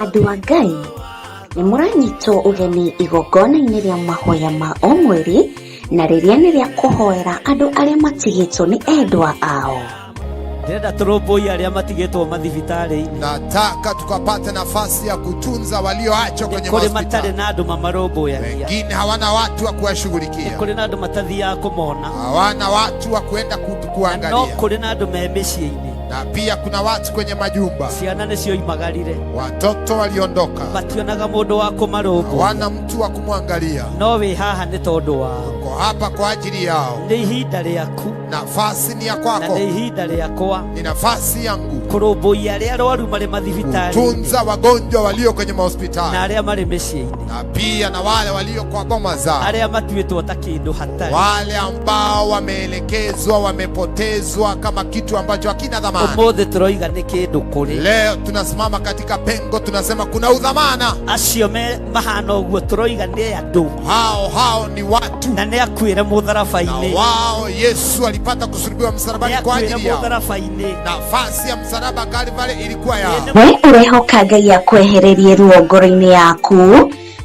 Andũ a Ngai nĩ mũranyitwo ũgeni igongona-inĩ rĩa mahoya ma o mweri, na rĩrĩa nĩ rĩa kũhoera andũ arĩa matigĩtwo nĩ endwa ao. Ndĩrenda tũrũmbũiye arĩa matigĩtwo mathibitarĩ-inĩ. Nataka tukapate nafasi ya kutunza walioachwa kwenye hospitali. Matarĩ na andũ mamarũmbũyagia. Wengine hawana watu wa kuwashughulikia. Kũrĩ na andũ matathiaga kũmona. Hawana watu wa kwenda kuangalia. No kũrĩ na andũ me mĩciĩ-inĩ. Na pia kuna watu kwenye majumba. Ciana nĩcio imagarire. Watoto waliondoka. Mationaga mũndũ wa kũmarũmbũya. Hawana mtu wa kumwangalia. No wĩ haha nĩ tondũ wao. Uko hapa kwa ajili yao. Nĩ ihinda rĩaku. Nafasi ni ya kwako. Na nĩ ihinda rĩakwa. Ni nafasi yangu. Kũrũmbũiya arĩa arwaru marĩ mathibitarĩ. Kutunza wagonjwa walio kwenye mahospitali. Na arĩa marĩ mĩciĩ-inĩ. Na pia na wale walio kwa boma zao. Arĩa matuĩtwo ta kĩndũ hatarĩ. Wale ambao wameelekezwa, wamepotezwa kama kitu ambacho hakina dhamana. Ũmũthĩ tũroiga nĩ kĩndũ kũrĩ. Leo tunasimama katika pengo, tunasema kuna udhamana. Acio mahana ũguo tũroiga nĩ andũ. Hao ni watu. Na nĩ akuĩre mũtharaba-inĩ. Na wao Yesu alipata kusulubiwa msalabani kwa ajili yao. Nafasi ya msalaba Kalvari ilikuwa yao. We ũrehoka Ngai akwehererie ruo ngoro-inĩ yaku,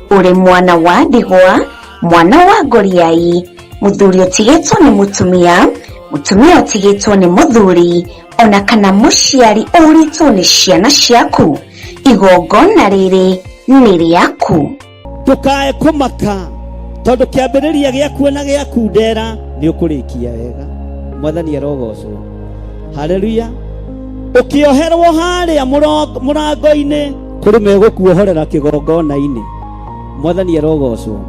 ũrĩ mwana wa ndigwa, mwana wa ngoriai, mũthuri ũtigĩtwo nĩ mũtumia, mũtumia ũtigĩtwo nĩ mũthuri, ona kana mũciari ũritwo nĩ ciana ciaku, igongona rĩrĩ nĩ rĩaku. Ndũkae kũmaka, tondũ kĩambĩrĩria gĩaku na gĩaku ndera nĩ ũkũrĩkia wega. Mwathani arogocwo. Haleluya. Ũkĩoherwo harĩa mũrango-inĩ, kũrĩ megũkuohorera kĩgongona-inĩ. Mwathani arogocwo.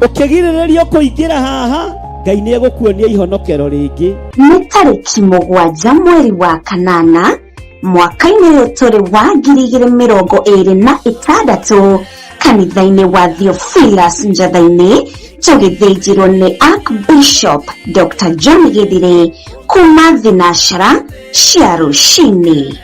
Ũkĩgirĩrĩrio kũingĩra haha, Ngai nĩ egũkuonia ihonokero rĩngĩ. Nĩ tarĩki 7 mweri wa kanana, mwaka-inĩ ũyũ tũrĩ wa 2026, kanitha-inĩ wa Theophilus Njatha-inĩ, tũgĩthĩnjĩrwo nĩ Archbishop Dr. John Gĩthire kuma thinashara cia rũcinĩ.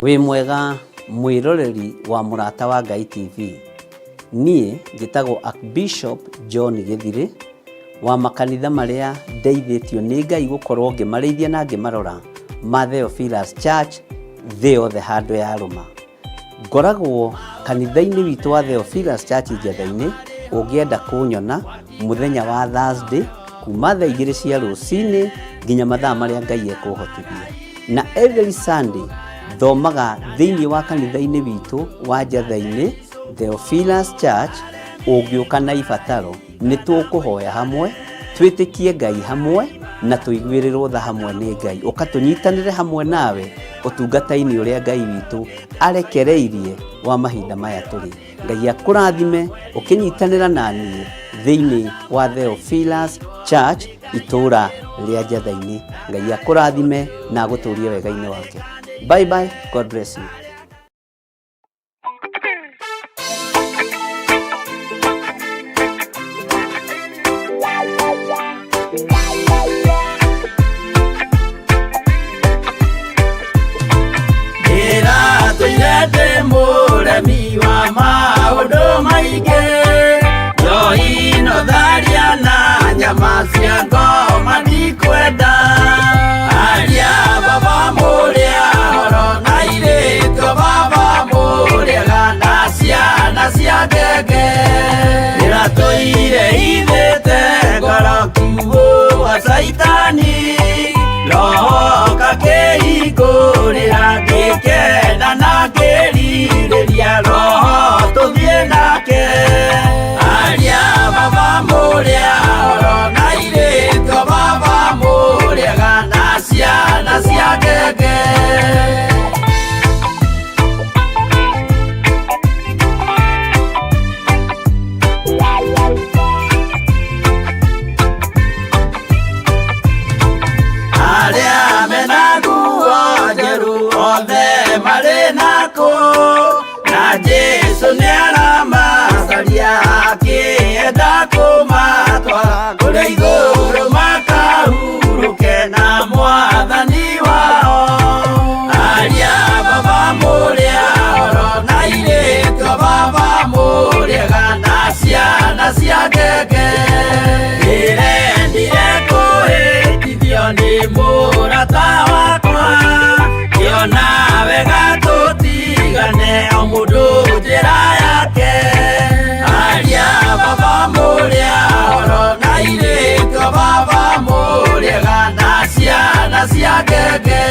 Wĩ mwega mwĩroreri wa Mũrata wa Ngai TV. Niĩ njĩtagwo Archbishop John Gĩthire wa makanitha marĩa ndeithĩtio nĩ Ngai gũkorwo ngĩmarĩithia na ngĩmarora ma Theophilus Church thĩ yothe handũ ya rũma. Ngoragwo kanitha-inĩ witũ wa Theophilus Church Njatha-inĩ. Ũngĩenda kũnyona mũthenya wa Thursday kuma thaa 2 cia rũcinĩ nginya mathaa marĩa Ngai ekũhotithia. Na every Sunday thomaga thĩinĩ wa kanitha-inĩ witũ wa Njatha-inĩ Theophilus Church. Ũngĩũka na ibataro nĩ tũkũhoya hamwe, twĩtĩkie Ngai hamwe na tũiguĩrĩrwo tha hamwe nĩ Ngai. Ũkatũnyitanĩre hamwe nawe ũtungata-inĩ ũrĩa Ngai witũ arekereirie wa mahinda maya tũrĩ. Ngai akũrathime ũkĩnyitanĩra na niĩ thĩinĩ wa Theophilus Church itũũra rĩa Njatha-inĩ. Ngai akũrathime na agũtũũrie wega-inĩ wake. Bye bye. God bless you. Mũremi wa maũndũ maingĩ, njoi no tharia na nyama cia ngoma ndikwenda. Aria baba mũrĩa horo na irĩtwo baba mũrĩaga na ciana cia ngenge. Ndĩratũire ithĩte ngoro kiugo wa Saitani, roho kakĩhingũrĩra ngĩkena na ngĩrirĩria roho tũthiĩ nake. Aria baba mũrĩa horo na irĩtwo baba mũrĩaga na ciana cia ngenge. kũ na Jesũ nĩaramacaria akĩenda kũmatwara kũrĩa igũrũ makahurũke na Mwathani wao. Aria Baba mũrĩa oro na irĩtwo Baba mũrĩega na ciana cia ngenge ndĩrendire kũhĩtithio nĩ mũrata wakwa kĩona wega tũtigane o mũndũ njĩra yake. Aria Baba mũrĩa oro na irĩtwo Baba mũrĩega na ciana cia ngenge.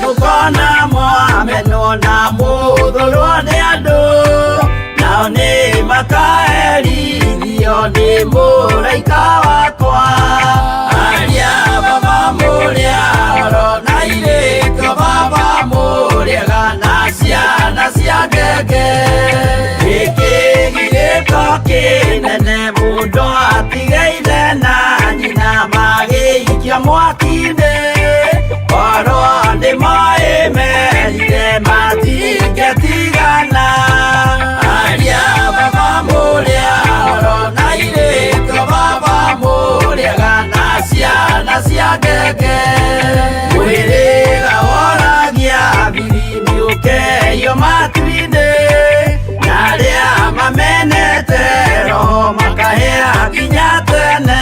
Mũkona mwamenwo na mũthũrwo nĩ andũ nao nĩ makaherithio nĩ mũraika wakwa. Aria Baba mũrĩa oro na irĩtwo Baba mũrĩega na ciana cia ngenge. Gĩkĩ gĩrĩko kĩnene mũndũ atigeire na nyina magĩikia mwaki-inĩ oro nĩmoĩmerire matingĩtigana. Aria Baba mũrĩa oro na irĩtwo Baba mũrĩega na ciana cia ngenge. Mwĩrĩga woragia birimi ũkeyo matu-inĩ na arĩa mamenete roho makahĩa nginya tene.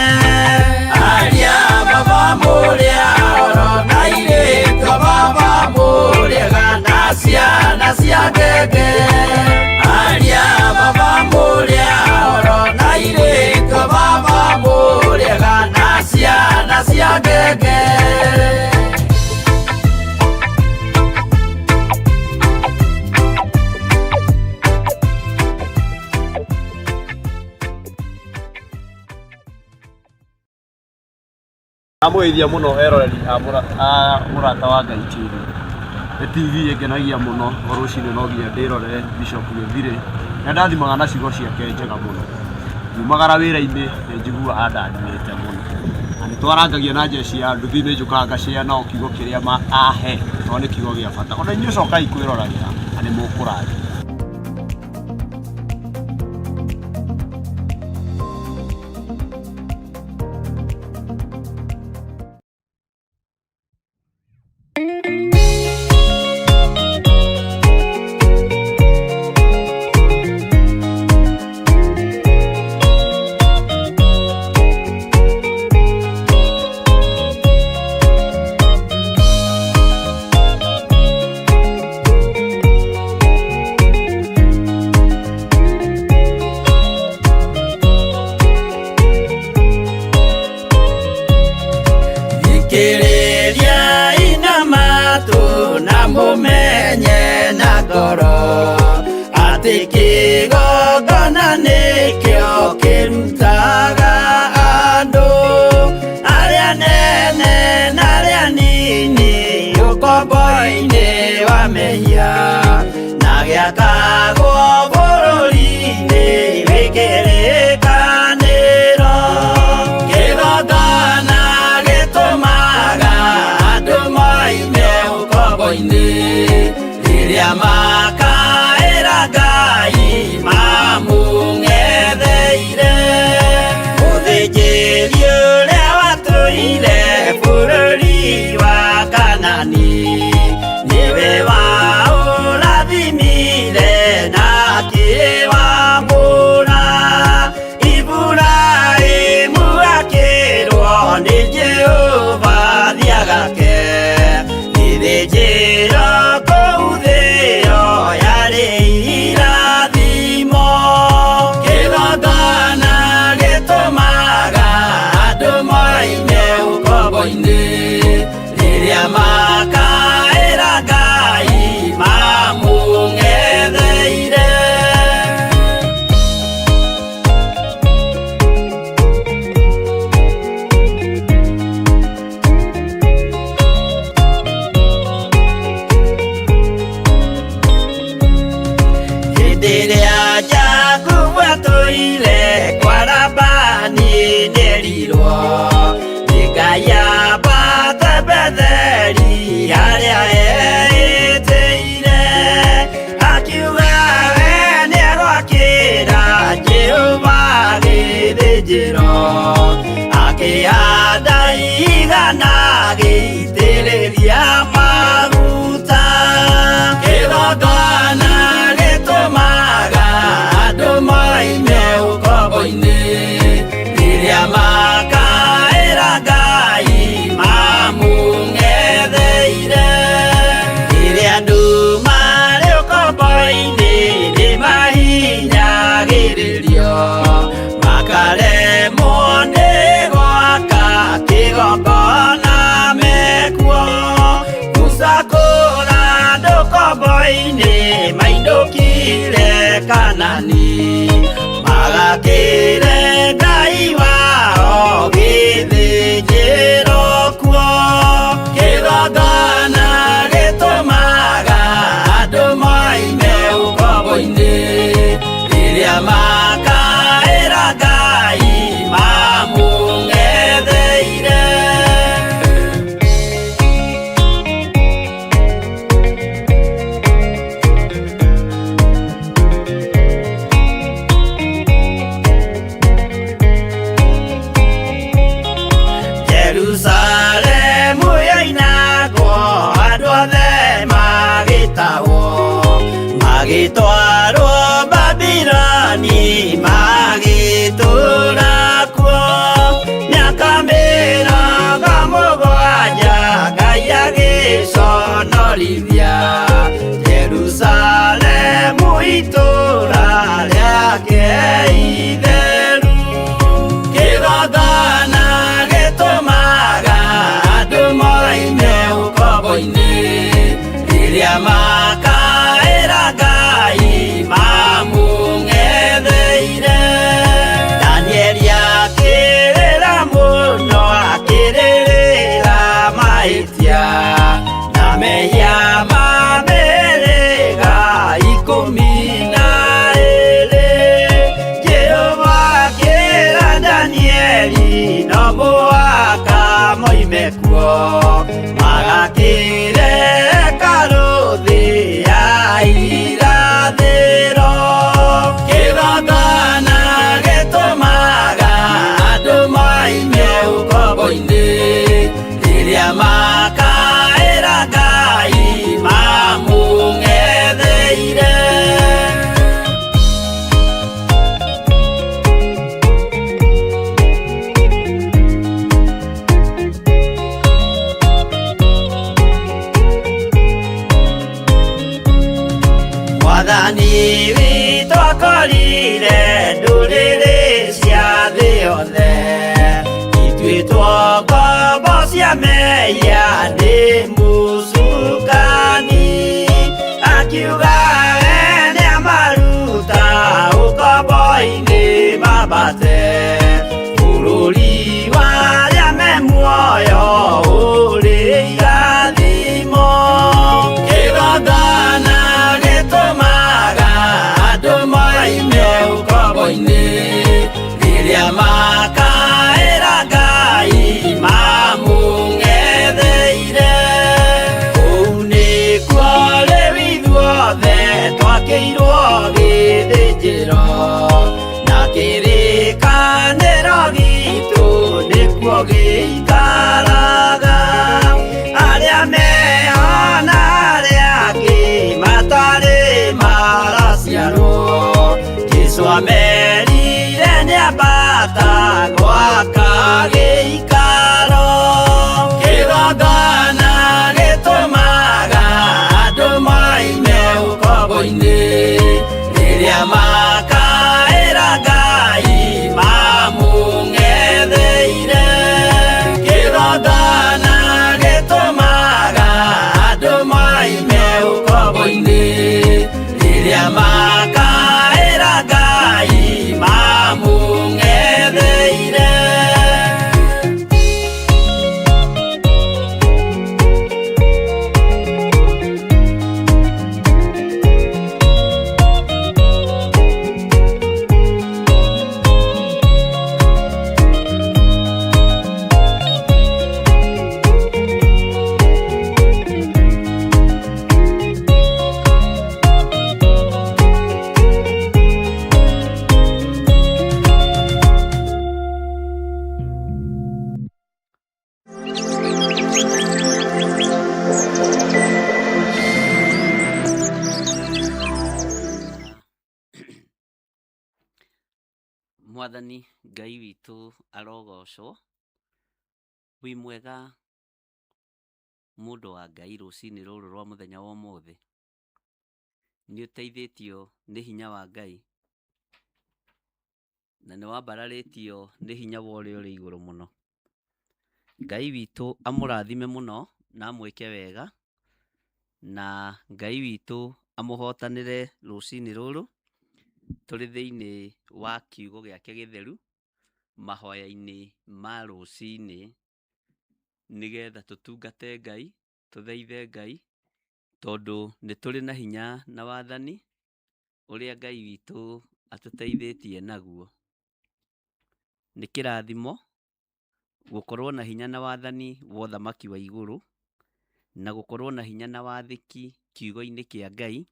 Aria Baba mũrĩa oro na irĩtwo Baba mũrĩega na ciana cia ngenge. Aria Baba mũrĩa oro na irĩtwo Baba mũrĩega na ciana cia ngenge. Amũgeithia mũno eroreri a mũrata wa Ngai TV. TV ĩngenagia mũno o rũcinĩ no nginya ndĩrorere Bishop Gĩthirĩ na ndathimaga na ciugo ciake njega mũno. Nyumagara wĩra-inĩ njiguaga andanĩte mũno na nĩtwarangagia na njeci ya nduthi nĩnjũkaga ngacĩa nao kiugo kĩrĩa ahe tondũ nĩ kiugo gĩa bata. Ona inyuĩ cokai kwĩroragĩra na nĩ mũkũrathimwo. Kĩgongona nĩkĩo kĩrutaga andũ arĩa nene na arĩa nini ũkombo-inĩ wa mehia na gĩakagwo bũrũri-inĩ wĩkĩrĩkanĩro. Kĩgongona gĩtũmaga andũ moime ũkombo-inĩ rĩrĩa makaĩra Ngai mamũng'etheire. Mũthĩnjĩri ũrĩa watũire bũrũri wa Kanani nĩwe waũrathimire na akĩwamũra. Iburahĩmu akĩrwo nĩ Jehova thiagake gĩthĩnjĩro kũu thĩ boinĩ nĩ mahinyagĩrĩrio makaremwo nĩ gwaka kĩgongona mekuo gũcakũra andũ kombo-inĩ mainũkire Kanani magakĩre Ngai wao gĩthĩnjĩro kuo kĩgongona gĩtũmaga andũ moime ũkombo-inĩ rĩrĩa makaĩra Ngai mamũng'etheire. Jerusalemu yainagwo andũ othe magĩtahwo magĩtwarwo Babironi magĩtũũra kuo mĩaka mĩrongo mũgwanja Ngai agĩconorithia Jerusalemu itũũra rĩake itheru kĩgongona gĩtũmaga andũ moime ũkombo-inĩ rĩrĩa makaĩra Ngai mamũng'etheire. Danieli akĩrĩra mũno akĩrĩrĩra mahĩtia na mehia ma mĩhĩrĩga 12. Jehova akĩra Danieli no mũhaka moime kuo magakĩre karũthĩ ya irathĩro kĩgongona gĩtũmaga andũ moime ũkombo-inĩ rĩrĩa makaĩra Ngai mamũng'etheire. Mwathani witũ akorire ndũrĩrĩ cia thĩ yothe ituĩtwo ngombo cia mehia nĩ mũcukani akiuga ene amaruta ũkombo-inĩ mambate bũrũri warĩa me muoyo ũrĩ irathimo kĩgongona gĩtũmaga andũ moime ũkombo-inĩ rĩrĩa makaĩra Ngai mamũng'etheire. Kũu nĩkuo rĩu ithuothe twakĩirwo gĩthĩnjĩro na kĩrĩkanĩro gitũ nĩkuo gĩikaraga arĩa mehona arĩa angĩ matarĩ maraciarwo Jesũ amerire nĩambata gwaka gĩikaro kĩgongona gĩtũmaga andũ moime ũkombo-inĩ rĩrĩa makaĩra Ngai mamũng'etheire kĩgongona gĩtũmaga andũ moime ũkombo-inĩ rĩrĩa makaĩra Ngai mamũng'etheire. Mwathani Ngai witũ arogocwo. Wĩ mwega mũndũ wa Ngai rũcinĩ rũrũ rwa mũthenya wa ũmũthĩ. nĩ ũteithĩtio nĩ hinya wa Ngai, na nĩ wambararĩtio nĩ hinya wa ũrĩa ũrĩ igũrũ mũno. Ngai witũ amũrathime mũno na amwĩke wega, na Ngai witũ amũhotanĩre rũcinĩ rũrũ tũrĩ thĩinĩ wa kiugo gĩake gĩtheru, mahoya-inĩ ma rũcinĩ, nĩgetha tũtungate Ngai, tũthaithe Ngai, tondũ nĩ tũrĩ na hinya na wathani ũrĩa Ngai witũ atũteithĩtie naguo. Nĩ kĩrathimo gũkorwo na hinya na wathani wa ũthamaki wa igũrũ, na gũkorwo na hinya na wathĩki kiugo-inĩ kĩa Ngai,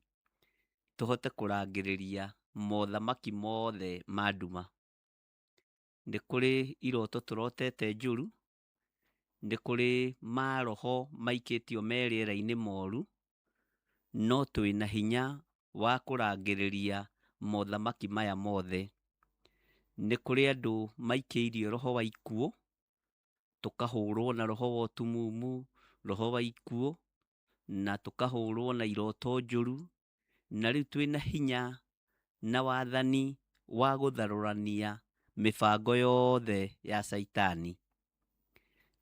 tũhote kũrangĩrĩria mothamaki mothe ma nduma. Nĩ kũrĩ iroto tũrotete njũru, nĩ kũrĩ maroho maikĩtio me rĩera-inĩ moru, no twĩ na hinya wa kũrangĩrĩria mothamaki maya mothe. Nĩ kũrĩ andũ maikĩirio roho wa ikuũ, tũkahũrwo na roho wa ũtumumu, roho wa ikuũ, na tũkahũrwo na iroto njũru, na rĩu twĩ na hinya na wathani wa gũtharũrania mĩbango yothe ya Saitani.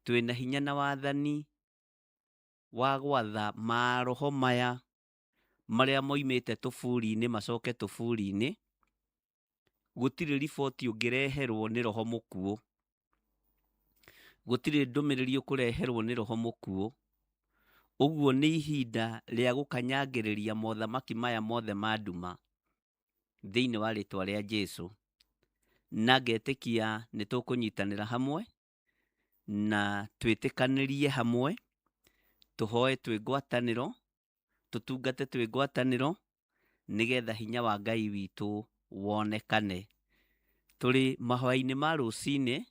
Twĩ na hinya na wathani wa gwatha maroho maya marĩa moimĩte tũburi-inĩ macoke tũburi-inĩ. Gũtirĩ riboti ũngĩreherwo nĩ roho mũkuũ, gũtirĩ ndũmĩrĩri ũkũreherwo nĩ roho mũkuũ. Ũguo nĩ ihinda rĩa gũkanyangĩrĩria mothamaki maya mothe ma nduma thĩinĩ wa rĩtwa rĩa Jesũ, na ngetĩkia nĩ tũkũnyitanĩra hamwe na twĩtĩkanĩrie hamwe, tũhoe twĩ ngwatanĩro, tũtungate twĩ ngwatanĩro, nĩgetha hinya wa Ngai witũ wonekane. Tũrĩ mahoya-inĩ ma rũcinĩ,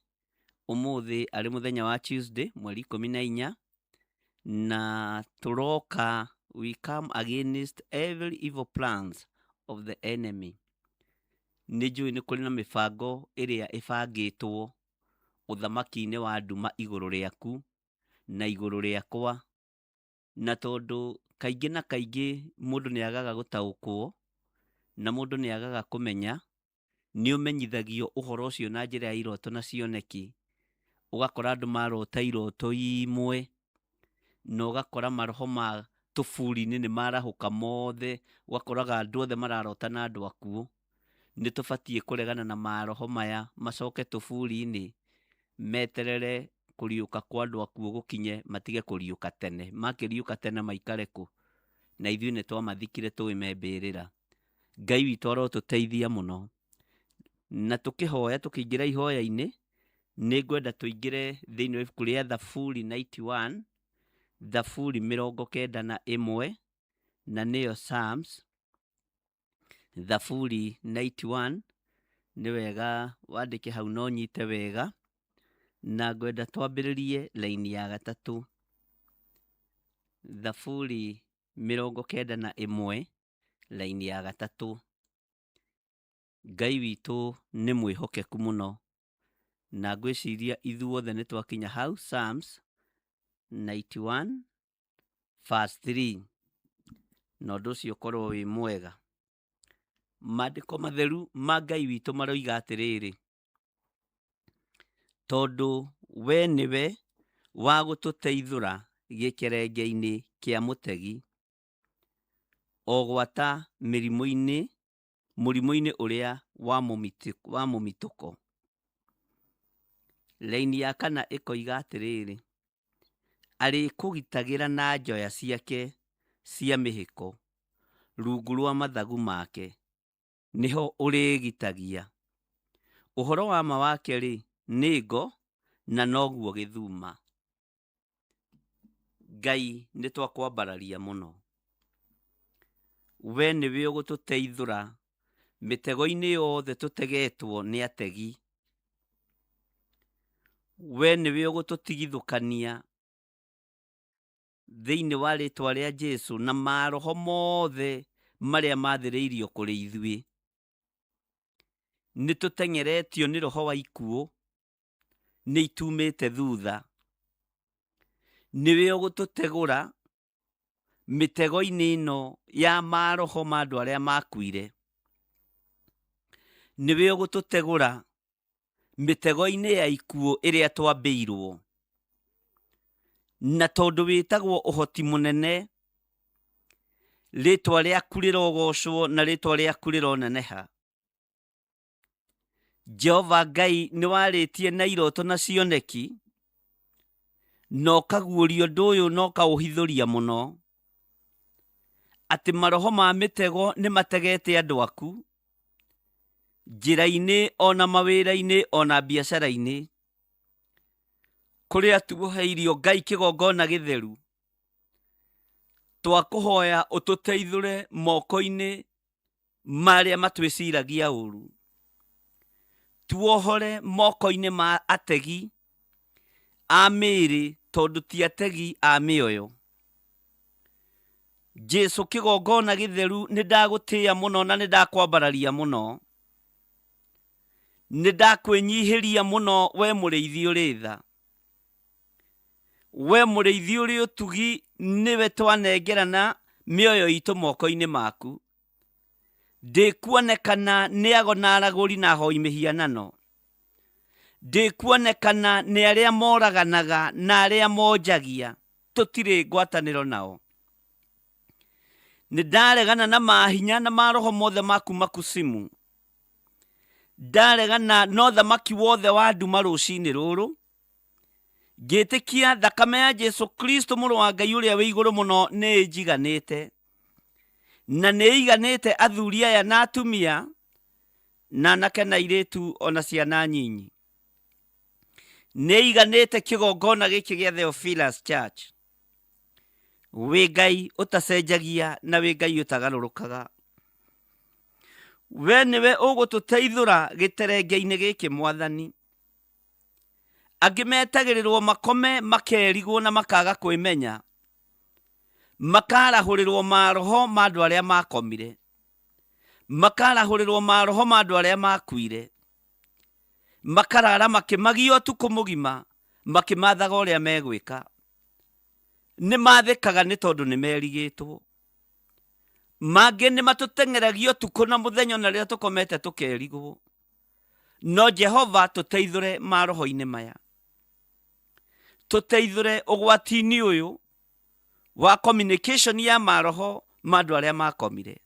ũmũthĩ arĩ mũthenya wa Tuesday, mweri 14, na tũroka, we come against every evil plans of the enemy. Nĩ njũĩ nĩ kũrĩ na mĩbango ĩrĩa ĩbangĩtwo ũthamaki-inĩ wa nduma igũrũ rĩaku na igũrũ rĩakwa, na tondũ kaingĩ na kaingĩ mũndũ nĩ agaga gũtaũkwo na mũndũ nĩ agaga kũmenya, nĩ ũmenyithagio ũhoro ũcio na njĩra ya iroto na cioneki. Ũgakora andũ marota iroto imwe, na ũgakora maroho ma tũburi-inĩ nĩ marahũka mothe, ũgakoraga andũ othe mararota na andũ akuũ. Nĩ tũbatiĩ kũregana na maroho maya macoke tũburi-inĩ, meterere kũriũka kwa andũ akuũ gũkinye, matige kũriũka tene. Makĩriũka tene maikare kũ? Na ithuĩ nĩ twamathikire tũĩ membĩrĩra. Ngai witũ arotũteithia mũno, na tũkĩhoya, tũkĩingĩra ihoya-inĩ, nĩ ngwenda tũingĩre thĩinĩ wa ibuku rĩa Thaburi 91, Thaburi 91, na nĩyo Psalms. Thaburi 91, nĩ wega wandĩke hau no nyite wega, na ngwenda twambĩrĩrie raini ya 3. Thaburi 91, raini ya 3. Ngai witũ nĩ mwĩhokeku mũno, na ngwĩciria ithuothe nĩ twakinya hau. Psalms 91 verse 3. Na ũndũ ũcio ũkorwo wĩ mwega. Maandĩko matheru ma Ngai witũ maroiga atĩrĩrĩ: tondũ we nĩwe wa gũtũteithũra gĩkerenge-inĩ kĩa mũtegi, o gwata mũrimũ-inĩ ũrĩa wa mũmitũko. Raini ya 4 ĩkoiga atĩrĩrĩ: arĩkũgitagĩra na njoya ciake cia mĩhĩko, rungu rwa mathagu make nĩho ũrĩgitagia. Ũhoro wa ma wake-rĩ, nĩ ngo na noguo gĩthuma. Ngai nĩ twakwambararia mũno. We nĩwe ũgũtũteithũra mĩtego-inĩ yothe tũtegetwo nĩ ategi. We nĩwe ũgũtũtigithũkania thĩinĩ wa rĩtwa rĩa Jesũ na maroho mothe marĩa mathĩrĩirio kũrĩ ithuĩ. Nĩ tũtengeretio nĩ roho wa ikuũ, nĩ itumĩte thutha. Nĩwe ũgũtũtegũra mitego-inĩ ĩno ya maroho ma andũ arĩa makuire, nĩwe ũgũtũtegũra mitego-inĩ ya ikuũ ĩrĩa twambĩirwo. Na tondũ wĩtagwo ũhoti mũnene, rĩtwa rĩaku rĩrogocwo na rĩtwa rĩaku rĩroneneha. Jehova Ngai nĩ warĩtie na iroto na cioneki, na ũkaguũria ũndũ ũyũ na ũkaũhithũria mũno, atĩ maroho ma mĩtego nĩ mategete andũ aku, njĩra-inĩ, ona mawĩra-inĩ, ona biacara-inĩ, kũrĩa tuoheirio Ngai kĩgongona gĩtheru. Twakũhoya ũtũteithũre moko-inĩ marĩa matwĩciragia ũru. Tuohore moko-inĩ ma ategi a mĩĩrĩ, tondũ ti ategi a mĩoyo. Jesu kĩgongona gĩtheru, nĩ ndagũtĩĩa mũno na nĩ ndakwambararia mũno. Nĩ ndakwĩnyihĩria mũno, we mũrĩithi ũrĩ tha. We mũrĩithi ũrĩ ũtugi, nĩwe twanengerana mĩoyo itũ moko-inĩ maku. Ndĩkuonekana nĩ ago na aragũri na ahoi mĩhianano. Ndĩkuonekana nĩ arĩa moraganaga na arĩa monjagia, tũtirĩ ngwatanĩro nao. Nĩ ndaregana na mahinya na maroho mothe maku makusimu. Ndaregana na ũthamaki wothe wa nduma rũcinĩ rũrũ. Ngĩtĩkia thakame ya Jesu Kristo mũrũ wa Ngai ũrĩa wĩ igũrũ mũno nĩ ĩnjiganĩte, na nĩ ĩiganĩte athuri aya na atumia, na anake na airĩtu ona ciana nyinyi. Nĩ ĩiganĩte kĩgongona gĩkĩ gĩa Theophilus Church. Wĩ Ngai ũtacenjagia na wĩ Ngai ũtagarũrũkaga. We nĩwe ũgũtũteithũra gĩterenge-inĩ gĩkĩ Mwathani. Angĩ metagĩrĩrwo makome makerigwo na makaga kwĩmenya, makarahũrĩrwo maroho ma andũ arĩa makomire, makarahũrĩrwo maroho ma andũ arĩa makuire, makarara makĩmagia ũtukũ mũgima, makĩmathaga ũrĩa megwĩka. Nĩ mathĩkaga nĩ tondũ nĩ merigĩtwo. Mangĩ nĩ matũteng'eragia ũtukũ na mũthenya na rĩrĩa tũkomete tũkerigwo. No Jehova tũteithũre maroho-inĩ maya. Tũteithũre ũgwati-inĩ ũyũ wa communication ya maroho ma andũ arĩa makomire,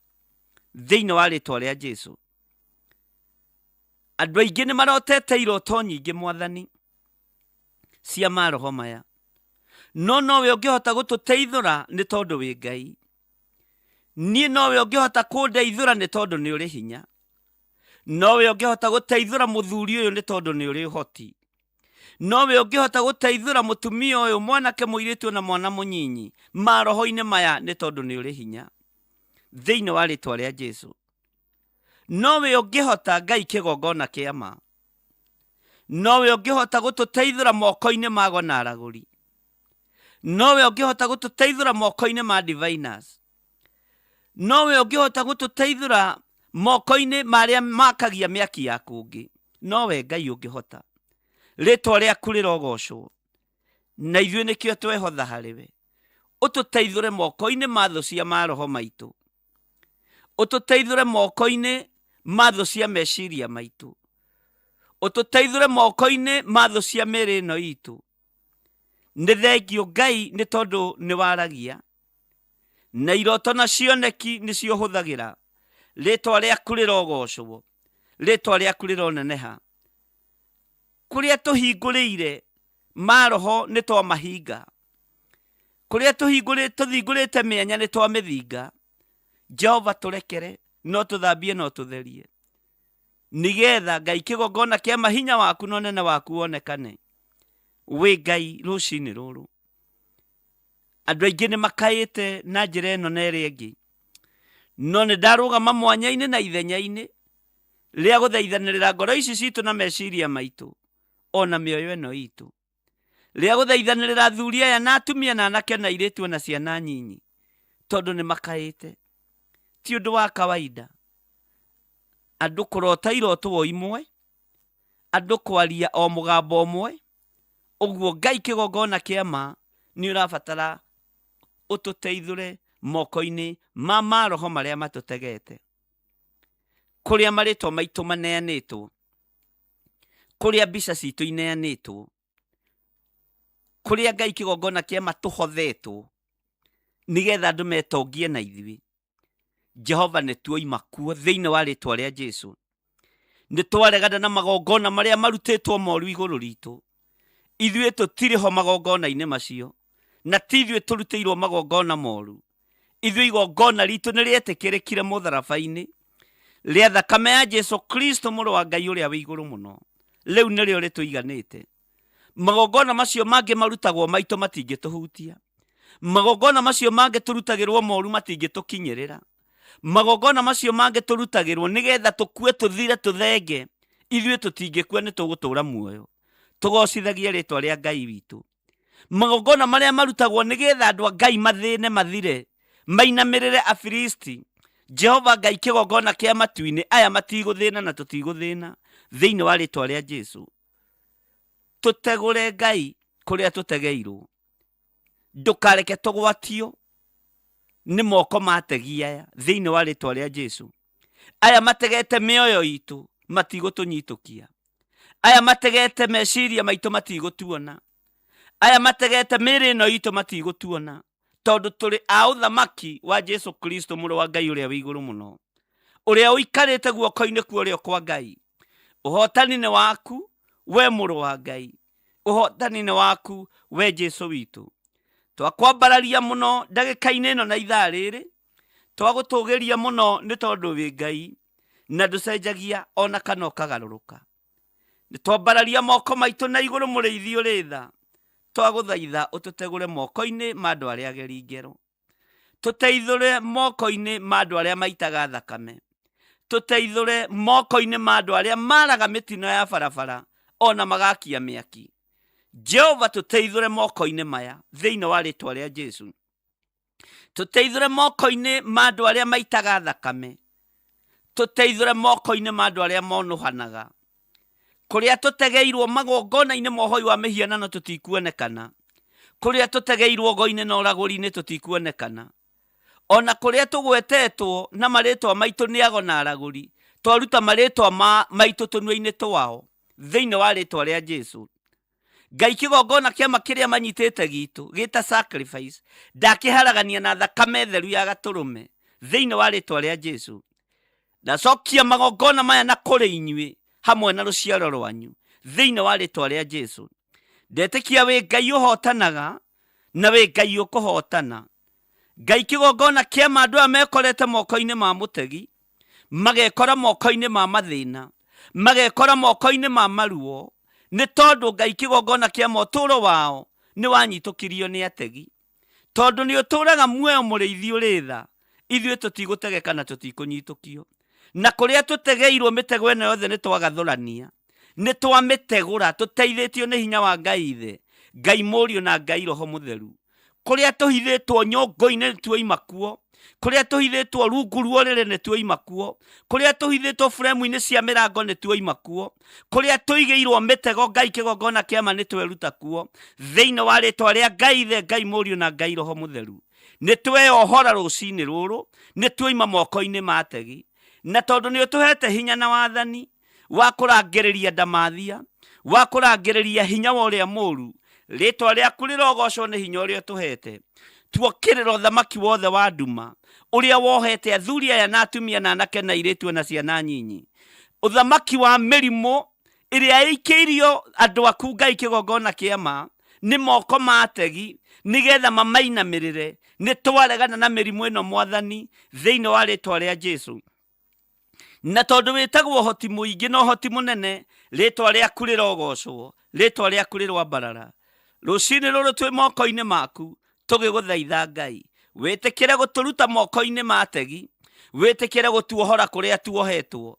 thĩinĩ wa rĩtwa rĩa Jesu. Andũ aingĩ nĩ marotete iroto nyingĩ Mwathani cia maroho maya. No nowe ũngĩhota gũtũteithũra nĩ tondũ wĩ Ngai. Niĩ nowe ũngĩhota kũndeithũra nĩ tondũ nĩ ũrĩ hinya. Nowe ũngĩhota gũteithũra mũthuri ũyũ nĩ tondũ nĩ ũrĩ ũhoti. Nowe ũngĩhota gũteithũra mũtumia ũyũ, mwanake mũirĩtu na mwana mũnyinyi maroho-inĩ maya nĩ tondũ nĩ ũrĩ hinya, thĩinĩ wa rĩtwa rĩa Jesu. Nowe ũngĩhota Ngai kĩgongona kĩa ma. Nowe ũngĩhota gũtũteithũra moko-inĩ mago na aragũri. Nowe ũngĩhota gũtũteithũra moko-inĩ ma diviners. Nowe ũngĩhota gũtũteithũra moko-inĩ marĩa makagia mĩaki ya kũngĩ. Nowe Ngai ũngĩhota. Rĩtwa rĩaku rĩrogocwo, na ithuĩ nĩkĩo twehotha harĩwe. Ũtũteithũre moko-inĩ ma thũ cia maroho maitũ. Ũtũteithũre moko-inĩ ma thũ cia meciria maitũ. Ũtũteithũre moko-inĩ ma thũ cia mĩĩrĩ ĩno itũ. Nĩ thengio Ngai nĩ tondũ nĩ waragia, na iroto na cioneki nĩcio ũhũthagĩra. Rĩtwa rĩaku rĩrogocwo, rĩtwa rĩaku rĩroneneha. Kũrĩa tũhingũrĩire maroho nĩ twamahinga. Kũrĩa tũthingũrĩte mĩanya nĩ twamĩthinga. Jehova tũrekere, no tũthambie no tũtherie, nĩgetha Ngai kĩgongona kĩa mahinya waku na ũnene waku wonekane. Wĩ Ngai rũcinĩ rũrũ. Andũ aingĩ nĩ makaĩte na njĩra ĩno na ĩrĩa ĩngĩ, no nĩ ndarũgama mwanya-inĩ na ithenya-inĩ rĩa gũthaithanĩrĩra ngoro ici citũ na meciria maitũ, ona mĩoyo ĩno itũ, rĩa gũthaithanĩrĩra athuri aya na atumia na anake na airĩtu na ciana nyinyi, tondũ nĩ makaĩte. Ti ũndũ wa kawaida andũ kũrota iroto o imwe, andũ kwaria o mũgambo ũmwe. Ũguo Ngai kĩgongona kĩa ma nĩ ũrabatara ũtũteithũre moko-inĩ ma maroho marĩa matũtegete, kũrĩa marĩtwa maitũ maneanĩtwo, kũrĩa mbica citũ ineanĩtwo, kũrĩa Ngai kĩgongona kĩa matũhothetwo nĩgetha andũ metongie na ithuĩ. Jehova nĩ tuoima kuo thĩinĩ wa rĩtwa rĩa Jesu. Nĩ twaregana na magongona marĩa marutĩtwo moru igũrũ ritũ. Ithuĩ tũtirĩ ho magongona-inĩ macio, na ti ithuĩ tũrutĩirwo magongona moru. Ithuĩ igongona ritũ nĩ rĩetĩkĩrĩkire mũtharaba-inĩ rĩa thakame ya Jesu Kristo mũrũ wa Ngai ũrĩa wĩ igũrũ mũno. Rĩu nĩrĩo rĩtũiganĩte. Magongona macio mangĩ marutagwo maitũ matingĩtũhutia. Magongona macio mangĩ tũrutagĩrwo moru matingĩtũkinyĩrĩra. Magongona macio mangĩ tũrutagĩrwo nĩgetha tũkue tũthire tũthenge. Ithuĩ tũtingĩkua, nĩ tũgũtũũra muoyo tũgocithagie rĩtwa rĩa Ngai witũ. Magongona marĩa marutagwo nĩgetha andũ a Ngai mathĩne mathire, mainamĩrĩre Afilisti. Jehova Ngai kĩgongona kĩa matu-inĩ aya matigũthĩna na tũtigũthĩna thĩinĩ wa rĩtwa rĩa Jesu. Tũtegũre Ngai kũrĩa tũtegeirwo. Ndũkareke tũgwatio nĩ moko mategi aya thĩinĩ wa rĩtwa rĩa Jesu. Aya mategete mĩoyo itũ matigũtũnyitũkia. Aya mategete meciria maitũ matigũtuona. Aya mategete mĩĩrĩ ĩno itũ matigũtuona, tondũ tũrĩ a ũthamaki wa Jesu Kristo mũrũ wa Ngai ũrĩa wĩ igũrũ mũno, ũrĩa ũikarĩte guoko-inĩ kwa ũrĩo kwa Ngai. Ũhotani nĩ waku we mũrũ wa Ngai, ũhotani nĩ waku we Jesu witũ. Twakwambararia mũno ndagĩka-inĩ ĩno na ithaa rĩrĩ, twagũtũgĩria mũno nĩ tondũ wĩ Ngai na ndũcenjagia ona kana ũkagarũrũka. Nĩ twambararia moko maitũ na igũrũ mũrĩithi ũrĩ tha, twagũthaitha ũtũtegũre moko-inĩ ma andũ arĩa ageri ngero, tũteithũre moko-inĩ ma andũ arĩa maitaga thakame, tũteithũre moko-inĩ ma andũ arĩa maraga mĩtino ya barabara ona magakia mĩaki. Jehova tũteithũre moko-inĩ maya thĩinĩ wa rĩtwa rĩa Jesu. Tũteithũre moko-inĩ ma andũ arĩa maitaga thakame, tũteithũre moko-inĩ ma andũ arĩa monuhanaga, kũrĩa tũtegeirwo magongona-inĩ mohoi wa mĩhianano tũtikuonekana, kũrĩa tũtegeirwo ngo-inĩ na ũragũri-inĩ tũtikuonekana, ona kũrĩa tũgwetetwo na marĩtwa maitũ nĩ ago na aragũri, twaruta marĩtwa maitũ tũnua-inĩ twao thĩinĩ wa rĩtwa rĩa Jesu. Ngai kĩgongona kĩama kĩrĩa manyitĩte gitũ gĩta sacrifice, ndakĩharagania na thakame theru ya gatũrũme thĩinĩ wa rĩtwa rĩa Jesu. Ndacokia magongona maya na kũrĩ inyuĩ hamwe na rũciaro rwanyu thĩinĩ wa rĩtwa rĩa Jesu. Ndetĩkia wĩ Ngai ũhotanaga na wĩ Ngai ũkũhotana. Ngai kĩgongona kĩama andũ aya mekorete moko-inĩ ma mũtegi, magekora moko-inĩ ma mathĩna, magekora moko-inĩ ma maruo, nĩ tondũ Ngai kĩgongona kĩama ũtũũro wao nĩ wanyitũkirio nĩ ategi. Tondũ nĩ ũtũũraga muoyo mũrĩithi ũrĩ tha, ithuĩ tũtigũtegeka na tũtikũnyitũkio. Na kũrĩa tũtegeirwo mĩtego ĩno yothe nĩ twagathũrania, nĩ twamĩtegũra tũteithĩtio nĩ hinya wa Ngai Ithe, Ngai Mũriũ na Ngai Roho Mũtheru. Kũrĩa tũhithĩtwo nyũngũ-inĩ nĩ tuoima kuo, kũrĩa tũhithĩtwo rungu rwa ũrĩrĩ nĩ tuoima kuo, kũrĩa tũhithĩtwo buremu-inĩ cia mĩrango nĩ tuoima kuo, kũrĩa tũigĩirwo mĩtego Ngai kĩgongona kĩama nĩ tweruta kuo thĩinĩ wa rĩtwa rĩa Ngai Ithe, Ngai Mũriũ na Ngai Roho Mũtheru. Nĩ tweyohora rũcinĩ rũrũ, nĩ tuoima moko-inĩ ma ategi, na tondũ nĩ ũtũhete hinya na wathani wa kũrangĩrĩria ndamathia, wa kũrangĩrĩria hinya wa ũrĩa mũũru, rĩtwa rĩaku rĩrogocwo nĩ hinya ũrĩa ũtũhete. Tuokĩrĩra ũthamaki wothe wa nduma ũrĩa wohete athuri aya na atumia na anake na airĩtu na ciana nyinyi, ũthamaki wa mĩrimũ ĩrĩa ĩikĩirio andũ aku Ngai kĩgongona kĩama nĩ moko ma ategi nĩgetha mamainamĩrĩre. Nĩ twaregana na mĩrimũ ĩno Mwathani thĩinĩ wa rĩtwa rĩa Jesu. Na tondũ wĩtagwo ũhoti mũingĩ na ũhoti mũnene, rĩtwa rĩaku rĩrogocwo, rĩtwa rĩaku rĩrwambarara. Rũcinĩ rũrũ twĩ moko-inĩ maku tũgĩgũthaitha Ngai, wĩtĩkĩre gũtũruta moko-inĩ ma ategi, wĩtĩkĩre gũtuohora kũrĩa tuohetwo.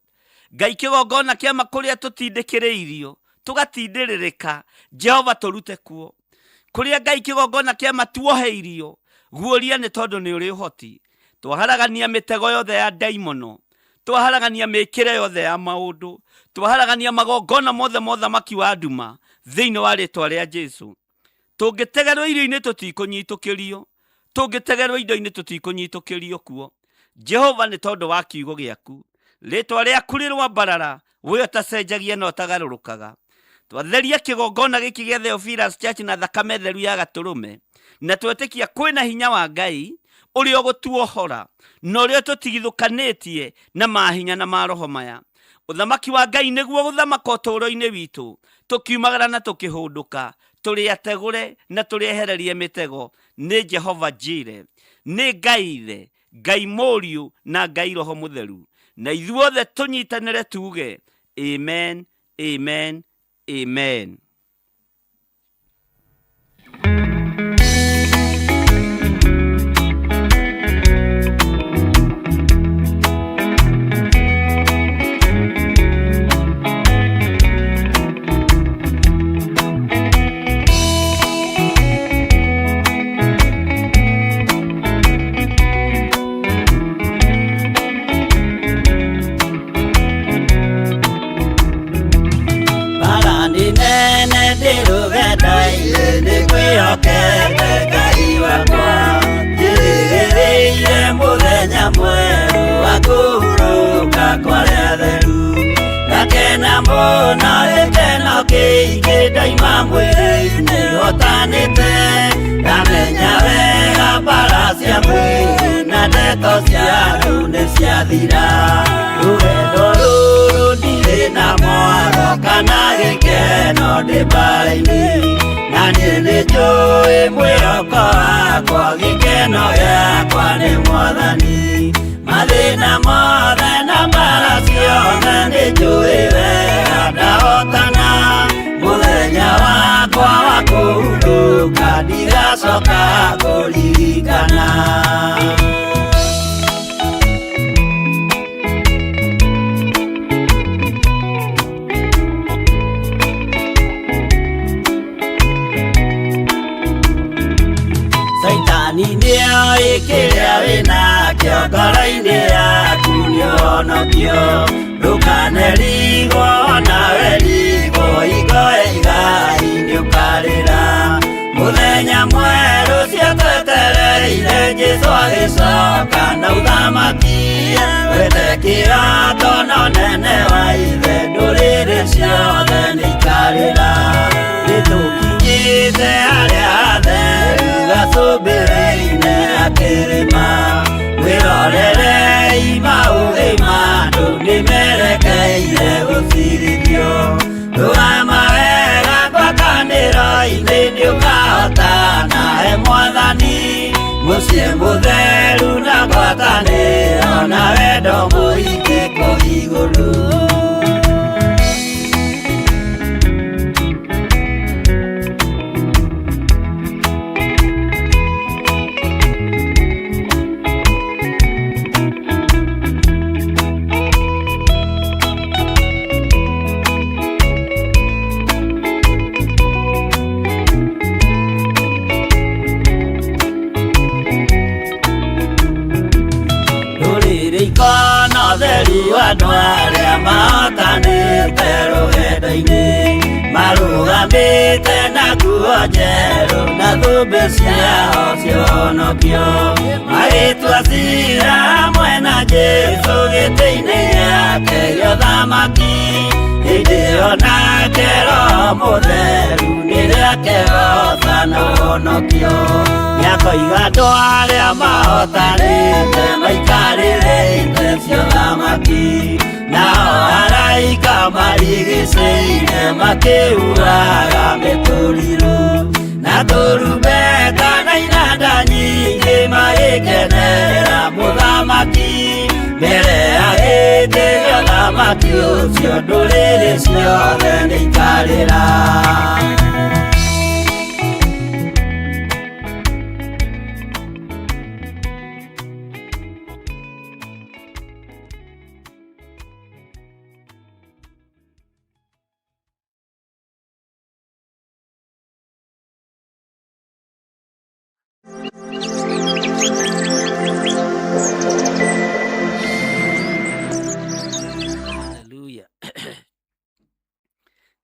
Ngai kĩgongona kĩama kũrĩa tũtindĩkĩrĩirio tũgatindĩrĩrĩka, Jehova tũrute kuo. Kũrĩa Ngai kĩgongona kĩama tuoheirio, guoria nĩ tondũ nĩ ũrĩ ũhoti. Twaharagania mĩtego yothe ya ndaimono, twaharagania mĩkĩre yothe ya maũndũ, twaharagania magongona mothe mothamaki wa nduma thĩinĩ wa rĩtwa rĩa Jesu. Tũngĩtegerwo irio-inĩ tũtikũnyitũkĩrio, tũngĩtegerwo indo-inĩ tũtikũnyitũkĩrio kuo. Jehova nĩ tondũ wa kiugo gĩaku, rĩtwa rĩaku rĩrwambarara, we ũtacenjagia na ũtagarũrũkaga. Twatheria kĩgongona gĩkĩ gĩa Theophilus Church na thakame theru ya Gatũrũme, na twetĩkia kwĩna hinya wa Ngai ũrĩa ũgũtuohora na ũrĩa tũtigithũkanĩtie na mahinya na maroho maya. Ũthamaki wa Ngai nĩguo gũthamaka ũtũũro-inĩ witũ, tũkiumagara na tũkĩhũndũka, tũrĩ ategũre na tũrĩehererie mĩtego. Nĩ Jehova Jire, nĩ Ngai Ithe, Ngai Mũriũ na Ngai Roho Mũtheru, na ithuothe tũnyitanĩre tuge amen, amen, amen.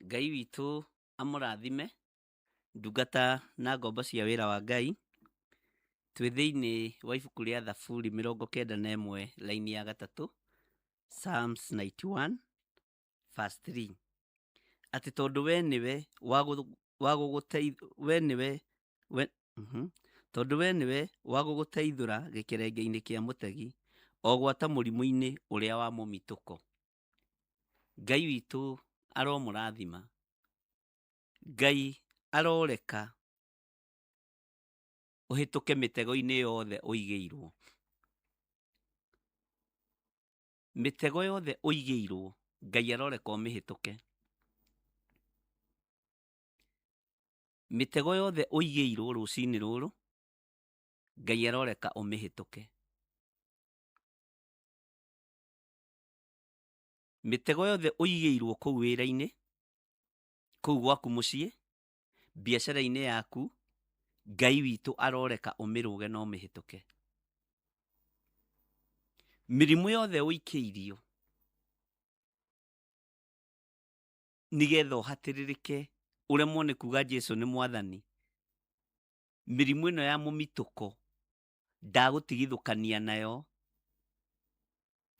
Ngai witũ amũrathime ndungata na ngombo cia wĩra wa Ngai. twĩ thĩinĩ wa ibuku rĩa Thaburi 91 laini ya 3, Psalms 91 verse 3, atĩ tondũ we nĩwe wa gũgũteithũra gĩkerenge-inĩ kĩa mũtegi, o gwata mũrimũ-inĩ ũrĩa wa mũmitũko. Ngai witũ aromũrathima, Ngai aroreka ũhĩtũke mĩtego-inĩ yothe ũigĩirwo. Mĩtego yothe ũigĩirwo, Ngai aroreka ũmĩhĩtũke. Mĩtego yothe ũigĩirwo rũcinĩ rũrũ, Ngai aroreka ũmĩhĩtũke. Mĩtego yothe ũigĩirwo kũu wĩra-inĩ, kũu gwaku mũciĩ, biacara-inĩ yaku, Ngai witũ aroreka ũmĩrũge na ũmĩhĩtũke. Mĩrimũ yothe ũikĩirio, nĩgetha ũhatĩrĩrĩke ũremwo nĩ kuga Jesũ nĩ Mwathani. Mĩrimũ ĩno ya mũmitũko ndagũtigithũkania nayo,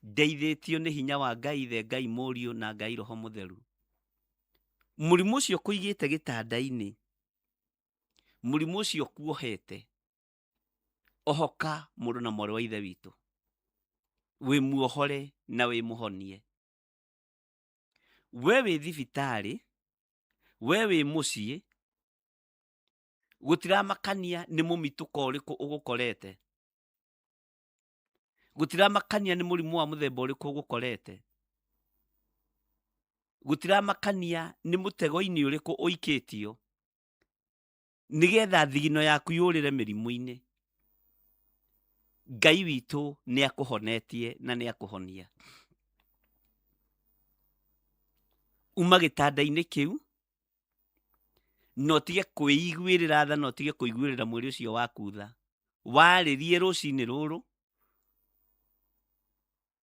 ndeithĩtio nĩ hinya wa Ngai Ithe, Ngai Mũriũ na Ngai Roho Mũtheru. Mũrimũ ũcio kũigĩte gĩtanda-inĩ, mũrimũ ũcio kuohete, ohoka mũndũ na mwarĩ wa Ithe witũ, wĩ muohore na wĩ mũhonie. We wĩ thibitarĩ, we wĩ mũciĩ, gũtiramakania nĩ mũmitũko ũrĩkũ ũgũkorete, gũtiramakania nĩ mũrimũ wa mũthemba ũrĩkũ ũgũkorete, gũtiramakania nĩ mũtego-inĩ ũrĩkũ ũikĩtio, nĩgetha thigino yaku yũrĩre mĩrimũ-inĩ. Ngai witũ nĩ akũhonetie na nĩ akũhonia. Uma gĩtanda-inĩ kĩu, no tige kwĩiguĩrĩra tha, no tige kũiguĩrĩra mwĩrĩ ũcio waku tha. Warĩrie rũcinĩ rũrũ,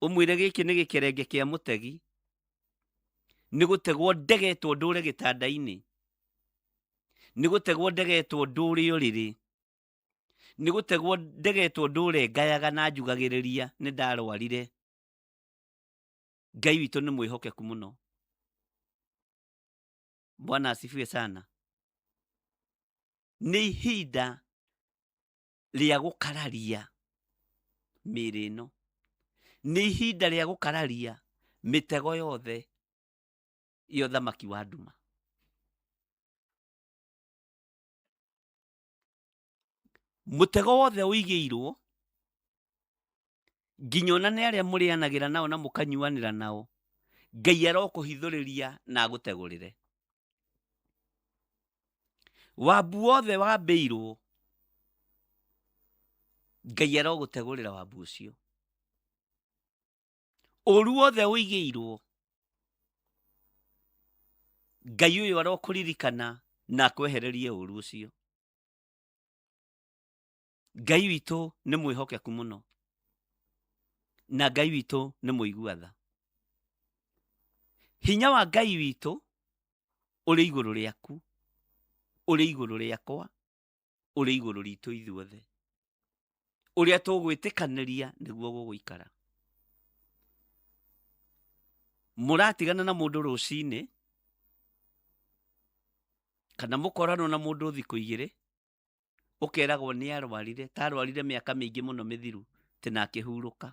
ũmwĩre gĩkĩ nĩ gĩkerenge kĩa mũtegi, nĩ gũtegwo ndegetwo ndũre gĩtanda-inĩ, nĩ gũtegwo ndegetwo ndũre ũrĩrĩ, nĩ gũtegwo ndegetwo ndũre ngayaga na njugagĩrĩria nĩ ndarwarire. Ngai witũ nĩ mwĩhokeku mũno. Bwana asifiwe sana. Nĩ ihinda rĩa gũkararia mĩĩrĩ ĩno, nĩ ihinda rĩa gũkararia mĩtego yothe ya ũthamaki wa nduma. Mũtego wothe ũigĩirwo, nginya ona nĩ arĩa mũrĩanagĩra nao na mũkanyuanĩra nao, Ngai arokũhithũrĩria na agũtegũrĩre. Wambu wothe wambĩirwo, Ngai arogũtegũrĩra wambu ũcio. Ũru wothe ũigĩirwo, Ngai ũyũ arokũririkana na akwehererie ũru ũcio. Ngai witũ nĩ mwĩhokeku mũno, na Ngai witũ nĩ mũigua tha. Hinya wa Ngai witũ ũrĩ igũrũ rĩaku, ũrĩ igũrũ rĩakwa, ũrĩ igũrũ ritũ ithuothe, ũrĩa tũgwĩtĩkanĩria nĩguo gũgũikara. Mũratigana na mũndũ rũcinĩ, kana mũkorano na mũndũ thikũ igĩrĩ, ũkeragwo nĩ arwarire, ta arwarire mĩaka mĩingĩ mũno mĩthiru, tena akĩhurũka.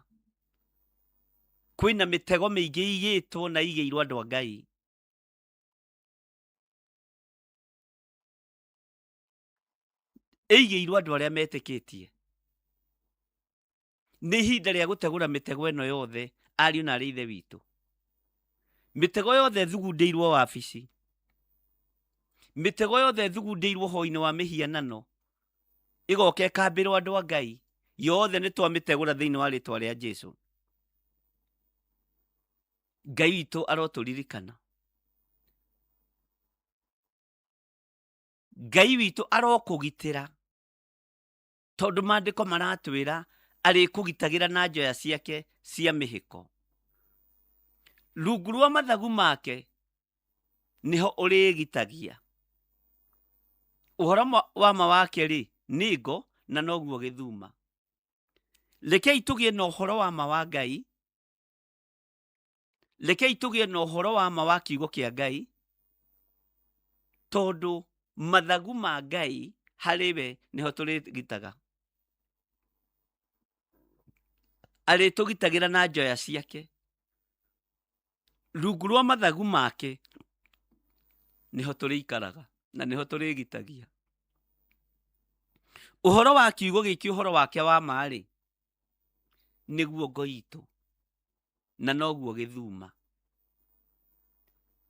Kwĩna mĩtego mĩingĩ igĩtwo na igĩirwo andũ a Ngai. Ĩigĩirwo andũ arĩa metĩkĩtie. Nĩ ihinda rĩa gũtegũra mĩtego ĩno yothe, ariũ na arĩ Ithe witũ. Mĩtego yothe thugundĩirwo wabici, mĩtego yothe thugundĩirwo ho-inĩ wa mĩhianano, ĩgoka ĩkambĩrwo andũ a Ngai, yothe nĩ twamĩtegũra thĩinĩ wa rĩtwa rĩa Jesũ. Ngai witũ arotũririkana. Ngai witũ arokũgitĩra, tondũ maandĩko maratwĩra arĩkũgitagĩra na njoya ciake cia mĩhĩko. Rungu rwa mathagu make nĩho ũrĩgitagia. Ũhoro wa ma wake rĩ, nĩ ngo na noguo gĩthuma. Rekei tũgĩe na ũhoro wa ma wa Ngai. Rekei tũgĩe na ũhoro wa ma wa kiugo kĩa Ngai, tondũ mathagu ma Ngai harĩ we nĩho tũrĩgitaga. Arĩtũgitagĩra na njoya ciake. Rungu rwa mathagu make nĩho tũrĩikaraga na nĩho tũrĩgitagia. Ũhoro wa kiugo gĩkĩ ũhoro wake wa marĩ nĩguo ngo itũ na noguo gĩthuma.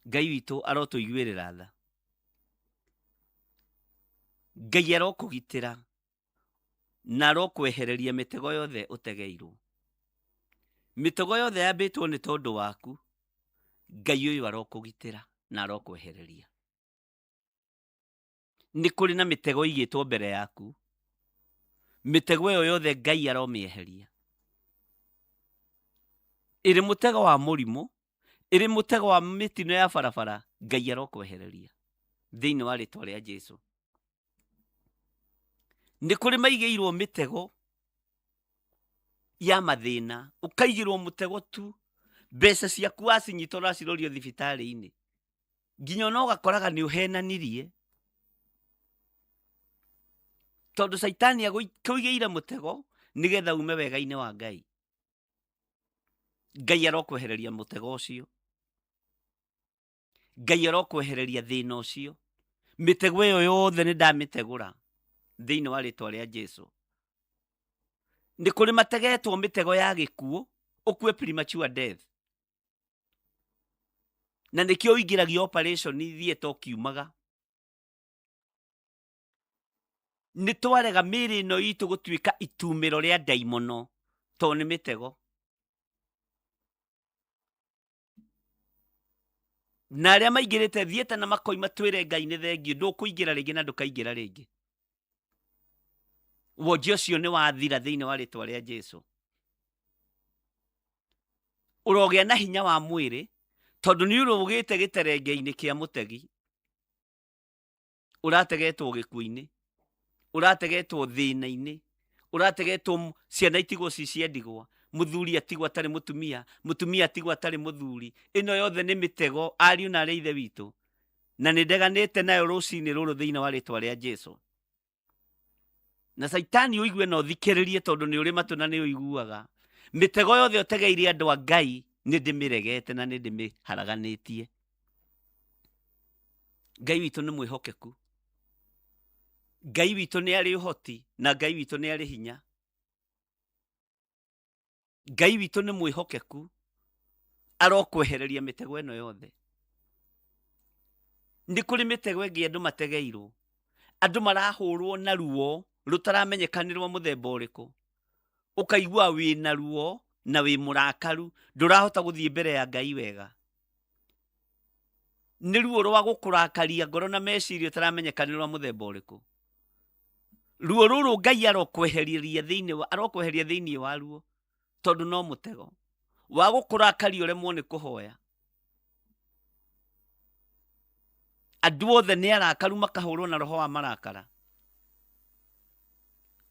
Ngai witũ arotũiguĩrĩra tha. Ngai arokũgitĩra na arokwehereria mĩtego yothe ũtegeirwo. Mĩtego yothe yambĩtwo nĩ tondũ waku, Ngai ũyũ arokũgitĩra na arokwehereria. Nĩ kũrĩ na mĩtego ĩigĩtwo mbere yaku. Mĩtego ĩyo yothe Ngai aromĩeheria. Ĩrĩ mũtego wa mũrimũ, ĩrĩ mũtego wa mĩtino ya barabara, Ngai arokwehereria thĩinĩ wa rĩtwa rĩa Jesũ. Nĩ kũrĩ maigĩirwo mĩtego ya mathĩna, ũkaigĩrwo mũtego tu, mbeca ciaku wacinyita ũracirorio thibitarĩ-inĩ, nginya ona ũgakoraga nĩ ũhenanirie, tondũ Saitani akũigĩire mũtego nĩgetha ume wega-inĩ wa Ngai. Ngai arokwehereria mũtego ũcio. Ngai arokwehereria thĩna ũcio. Mĩtego ĩyo yothe nĩ ndamĩtegũra thĩinĩ wa rĩtwa rĩa Jesũ. Nĩ kũrĩ mategetwo mĩtego ya gĩkuũ, ũkue premature death. Na nĩkĩo ũingĩragio operation theatre ũkiumaga. Nĩ twarega mĩĩrĩ ĩno itũ gũtuĩka itumĩro rĩa ndaimono, tondũ nĩ mĩtego. Na arĩa maingĩrĩte theatre na makoima twĩre Ngai nĩ thengiũ, ndũkũingĩra rĩngĩ na ndũkaingĩra rĩngĩ. Wonje ũcio nĩ wathira thĩinĩ wa rĩtwa rĩa Jesũ. Ũrogĩa na hinya wa mwĩrĩ, tondũ nĩ ũrũgĩte gĩterenge-inĩ kĩa mũtegi. Ũrategetwo gĩkuũ-inĩ, ũrategetwo thĩna-inĩ, ũrategetwo ciana itigwo cia ndigwa, mũthuri atigwo atarĩ mũtumia, mũtumia atigwo atarĩ mũthuri. Ĩno yothe nĩ mĩtego, ariũ na arĩa ithe witũ, na nĩ ndeganĩte nayo rũcinĩ rũrũ thĩinĩ wa rĩtwa rĩa Jesũ. Na Saitani ũigue na ũthikĩrĩrie, tondũ nĩ ũrĩ matũ na nĩ ũiguaga. Mĩtego yothe ũtegeire andũ a Ngai nĩ ndĩmĩregete na nĩ ndĩmĩharaganĩtie. Ngai witũ nĩ mwĩhokeku. Ngai witũ nĩ arĩ ũhoti na Ngai witũ nĩ arĩ hinya. Ngai witũ nĩ mwĩhokeku, arokwehereria mĩtego ĩno yothe. Nĩ kũrĩ mĩtego ĩngĩ andũ mategeirwo. Andũ marahũrwo na ruo rũtaramenyekanĩrwo mũthemba ũrĩkũ. Ũkaigua wĩ na ruo na wĩ mũrakaru, ndũrahota gũthiĩ mbere ya Ngai wega. Nĩ ruo rwa gũkũrakaria ngoro na meciria ũtaramenyekanĩrwo mũthemba ũrĩkũ. Ruo rũrũ Ngai arokweheria thĩinĩ wa ruo, tondũ no mũtego wa gũkũrakaria ũremwo nĩ kũhoya. Andũ othe nĩ arakaru makahũrwo na roho wa marakara.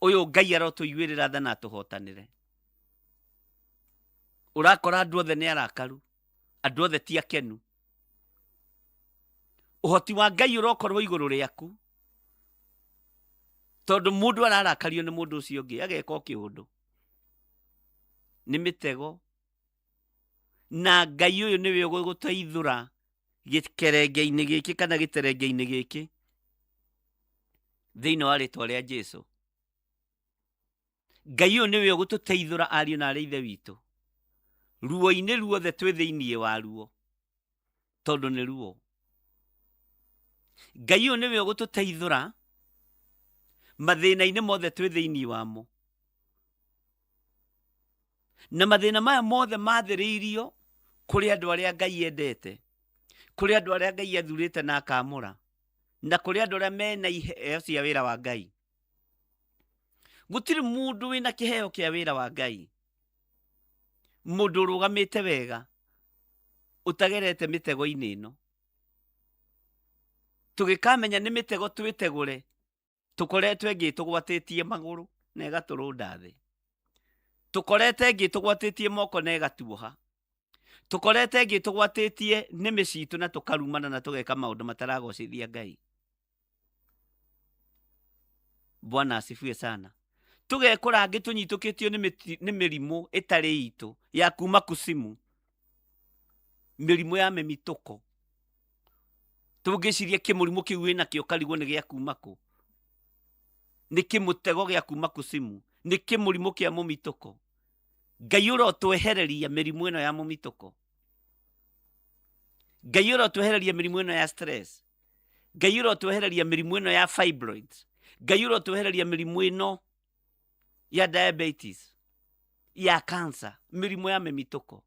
Ũyũ Ngai arotũiguĩrĩra tha na tũhotanĩre. Ũrakora andũ othe nĩ arakaru, andũ othe ti akenu. Ũhoti wa Ngai ũrokorwo igũrũ rĩaku, tondũ mũndũ ararakario nĩ mũndũ ũcio ũngĩ ageka kĩũndũ. Nĩ mĩtego. Na Ngai ũyũ nĩwe ũgũgũteithũra gĩkerenge-inĩ gĩkĩ kana gĩterenge-inĩ gĩkĩ thĩinĩ wa rĩtwa rĩa Jesũ. Ngai ũyũ nĩwe ũgũtũteithũra ariũ na arĩa ithe witũ. Ruo-inĩ ruothe twĩ thĩinĩ wa ruo, tondũ nĩ ruo. Ngai ũyũ nĩwe ũgũtũteithũra mathĩna-inĩ mothe twĩ thĩinĩ wamo. Na mathĩna maya mothe mathĩrĩirio kũrĩ andũ arĩa Ngai endete, kũrĩ andũ arĩa Ngai athurĩte na akamũra, na kũrĩ andũ arĩa mena iheo cia wĩra wa Ngai. Gũtirĩ mũndũ wĩna kĩheo kĩa wĩra wa Ngai, mũndũ ũrũgamĩte wega ũtagerete mĩtego-inĩ ĩno. Tũgĩkamenya nĩ mĩtego twĩtegũre, tukoretwe ĩngĩ tũgwatĩtie magũrũ na ĩgatũrũnda thĩ. Tukorete ĩngĩ tũgwatĩtie moko na ĩgatuoha. Tukorete ĩngĩ tũgwatĩtie nĩmĩ citũ na tũkarumana na tũgeka maũndũ mataragocithia Ngai. Bwana asifiwe sana. Tugekora angĩ tũnyitũkĩtio nĩ mĩrimũ ĩtarĩ itũ ya kuma kusimu. Mĩrimũ ya mĩmitũko. Tũngĩciria kĩmũrimũ kĩu wĩnakĩo karigwo nĩ gĩa kuma kũ. Nĩ kĩmũtego gĩa kuma kusimu. Nĩ kĩmũrimũ kĩa mũmitũko. Ngai ũrotwehereria mĩrimũ ĩno ya mũmitũko. Ngai ũrotwehereria mĩrimũ ĩno ya stress. Ngai ũrotwehereria mĩrimũ ĩno ya fibroids. Ngai ũrotwehereria mĩrimũ ĩno ya diabetes, ya cancer, mĩrimũ ya mĩmitũko.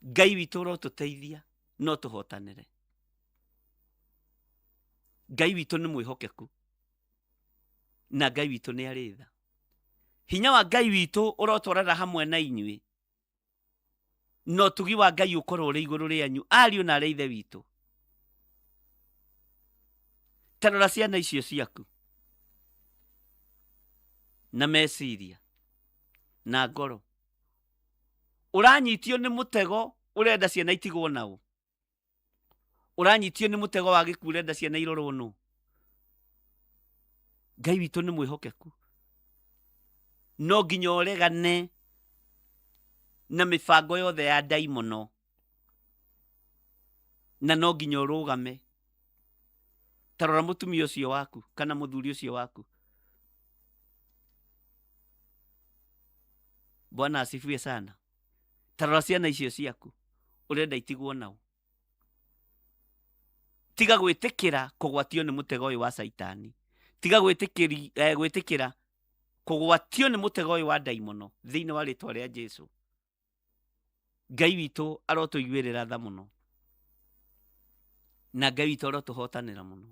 Ngai witũ ũrotũteithia no tũhotanĩre. Ngai witũ nĩ mwĩhokeku. Na Ngai witũ nĩ arĩ tha. Hinya wa Ngai witũ ũrotwarana hamwe na inyuĩ. No tugi wa Ngai ũkorwo ũrĩ igũrũ rĩanyu, ariũ na arĩ ithe witũ. Tarora ciana icio ciaku. Na meciria. Na ngoro. Ũranyitio nĩ mũtego ũrenda ciana itigwo naũ. Ũranyitio nĩ mũtego wa gĩkuũ ũrenda ciana irorwo nũ. Ngai witũ nĩ mwĩhokeku. No nginya ũregane na mĩbango yothe ya ndaimono. Na no nginya ũrũgame. Tarora mũtumia ũcio waku kana mũthuri ũcio waku. Bwana asifiwe sana. Tarora ciana icio ciaku ũrenda itigwo nao. Tiga gwĩtĩkĩra kũgwatio nĩ mũtego ũyũ wa Saitani. Tiga gwĩtĩkĩra kũgwatio nĩ mũtego ũyũ wa ndaimono thĩinĩ wa rĩtwa rĩa Jesũ. Ngai witũ arotũiguĩrĩra tha mũno. Na Ngai witũ arotũhotanĩra mũno.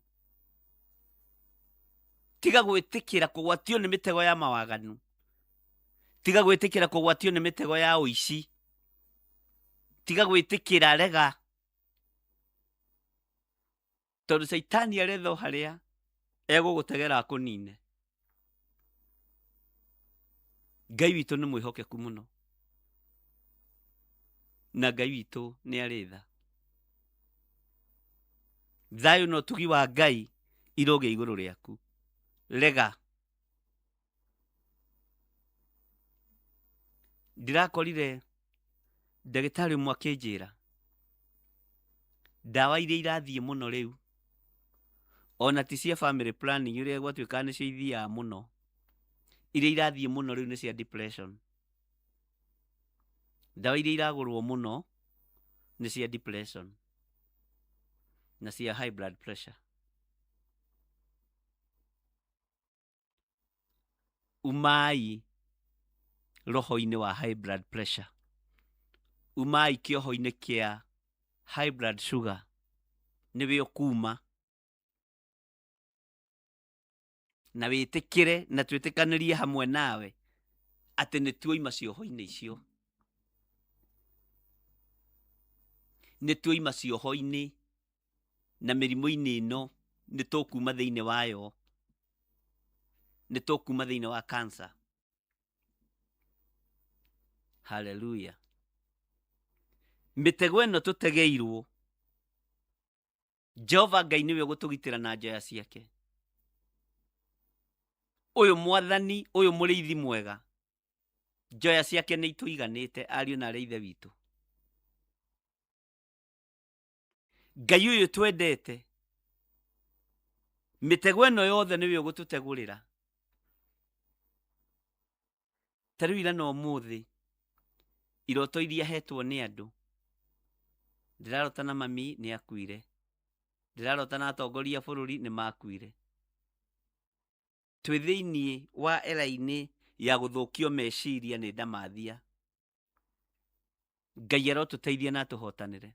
Tiga gwĩtĩkĩra kũgwatio nĩ mĩtego ya mawaganu. Tiga gwĩtĩkĩra kũgwatio nĩ mĩtego ya ũici. Tiga gwĩtĩkĩra rega. Tondũ Saitani aretho harĩa egũgũtegera akũnine. Ngai witũ nĩ mwĩhokeku mũno. Na Ngai witũ nĩ arĩ tha. Thayũ na ũtugi wa Ngai iroge igũrũ rĩaku. Rega. Ndirakorire ndagĩtarĩ ũmwe akĩnjĩra ndawa iria irathiĩ mũno rĩu ona ti cia family planning iria gwatuĩka nĩcio ithiaga mũno. Iria irathiĩ mũno rĩu nĩ cia depression. Ndawa iria iragũrwo mũno nĩ cia depression na cia high blood pressure. Umai roho-inĩ wa high blood pressure. Umai kĩoho-inĩ kĩa high blood sugar. Nĩwe ũkuma. Na wĩtĩkĩre na twĩtĩkanĩrie hamwe nawe atĩ nĩ tuoima cioho-inĩ icio. Nĩ tuoima cioho-inĩ na mĩrimũ-inĩ ĩno nĩ tũkuma thĩinĩ wayo. Nĩ tũkuma thĩinĩ wa cancer. Hallelujah. Mĩtego ĩno tũtegeirwo. Jehova Ngai nĩwe ũgũtũgitĩra na njĩra ciake. Ũyũ mwathani, ũyũ mũrĩithi mwega. Njoya ciake nĩ itũiganĩte ariũ na arĩ ithe witũ. Ngai ũyũ twendete. Mĩtego ĩno yothe nĩwe ũgũtũtegũrĩra. Tarĩu ira na ũmũthĩ iroto iria hetwo nĩ andũ. Ndĩrarota na mami nĩ akuire. Ndĩrarota na atongoria a bũrũri nĩ makuire. Twĩ thĩinĩ wa era-inĩ ya gũthũkio meciria nĩ ndamathia. Ngai arotũteithia na tũhotanĩre.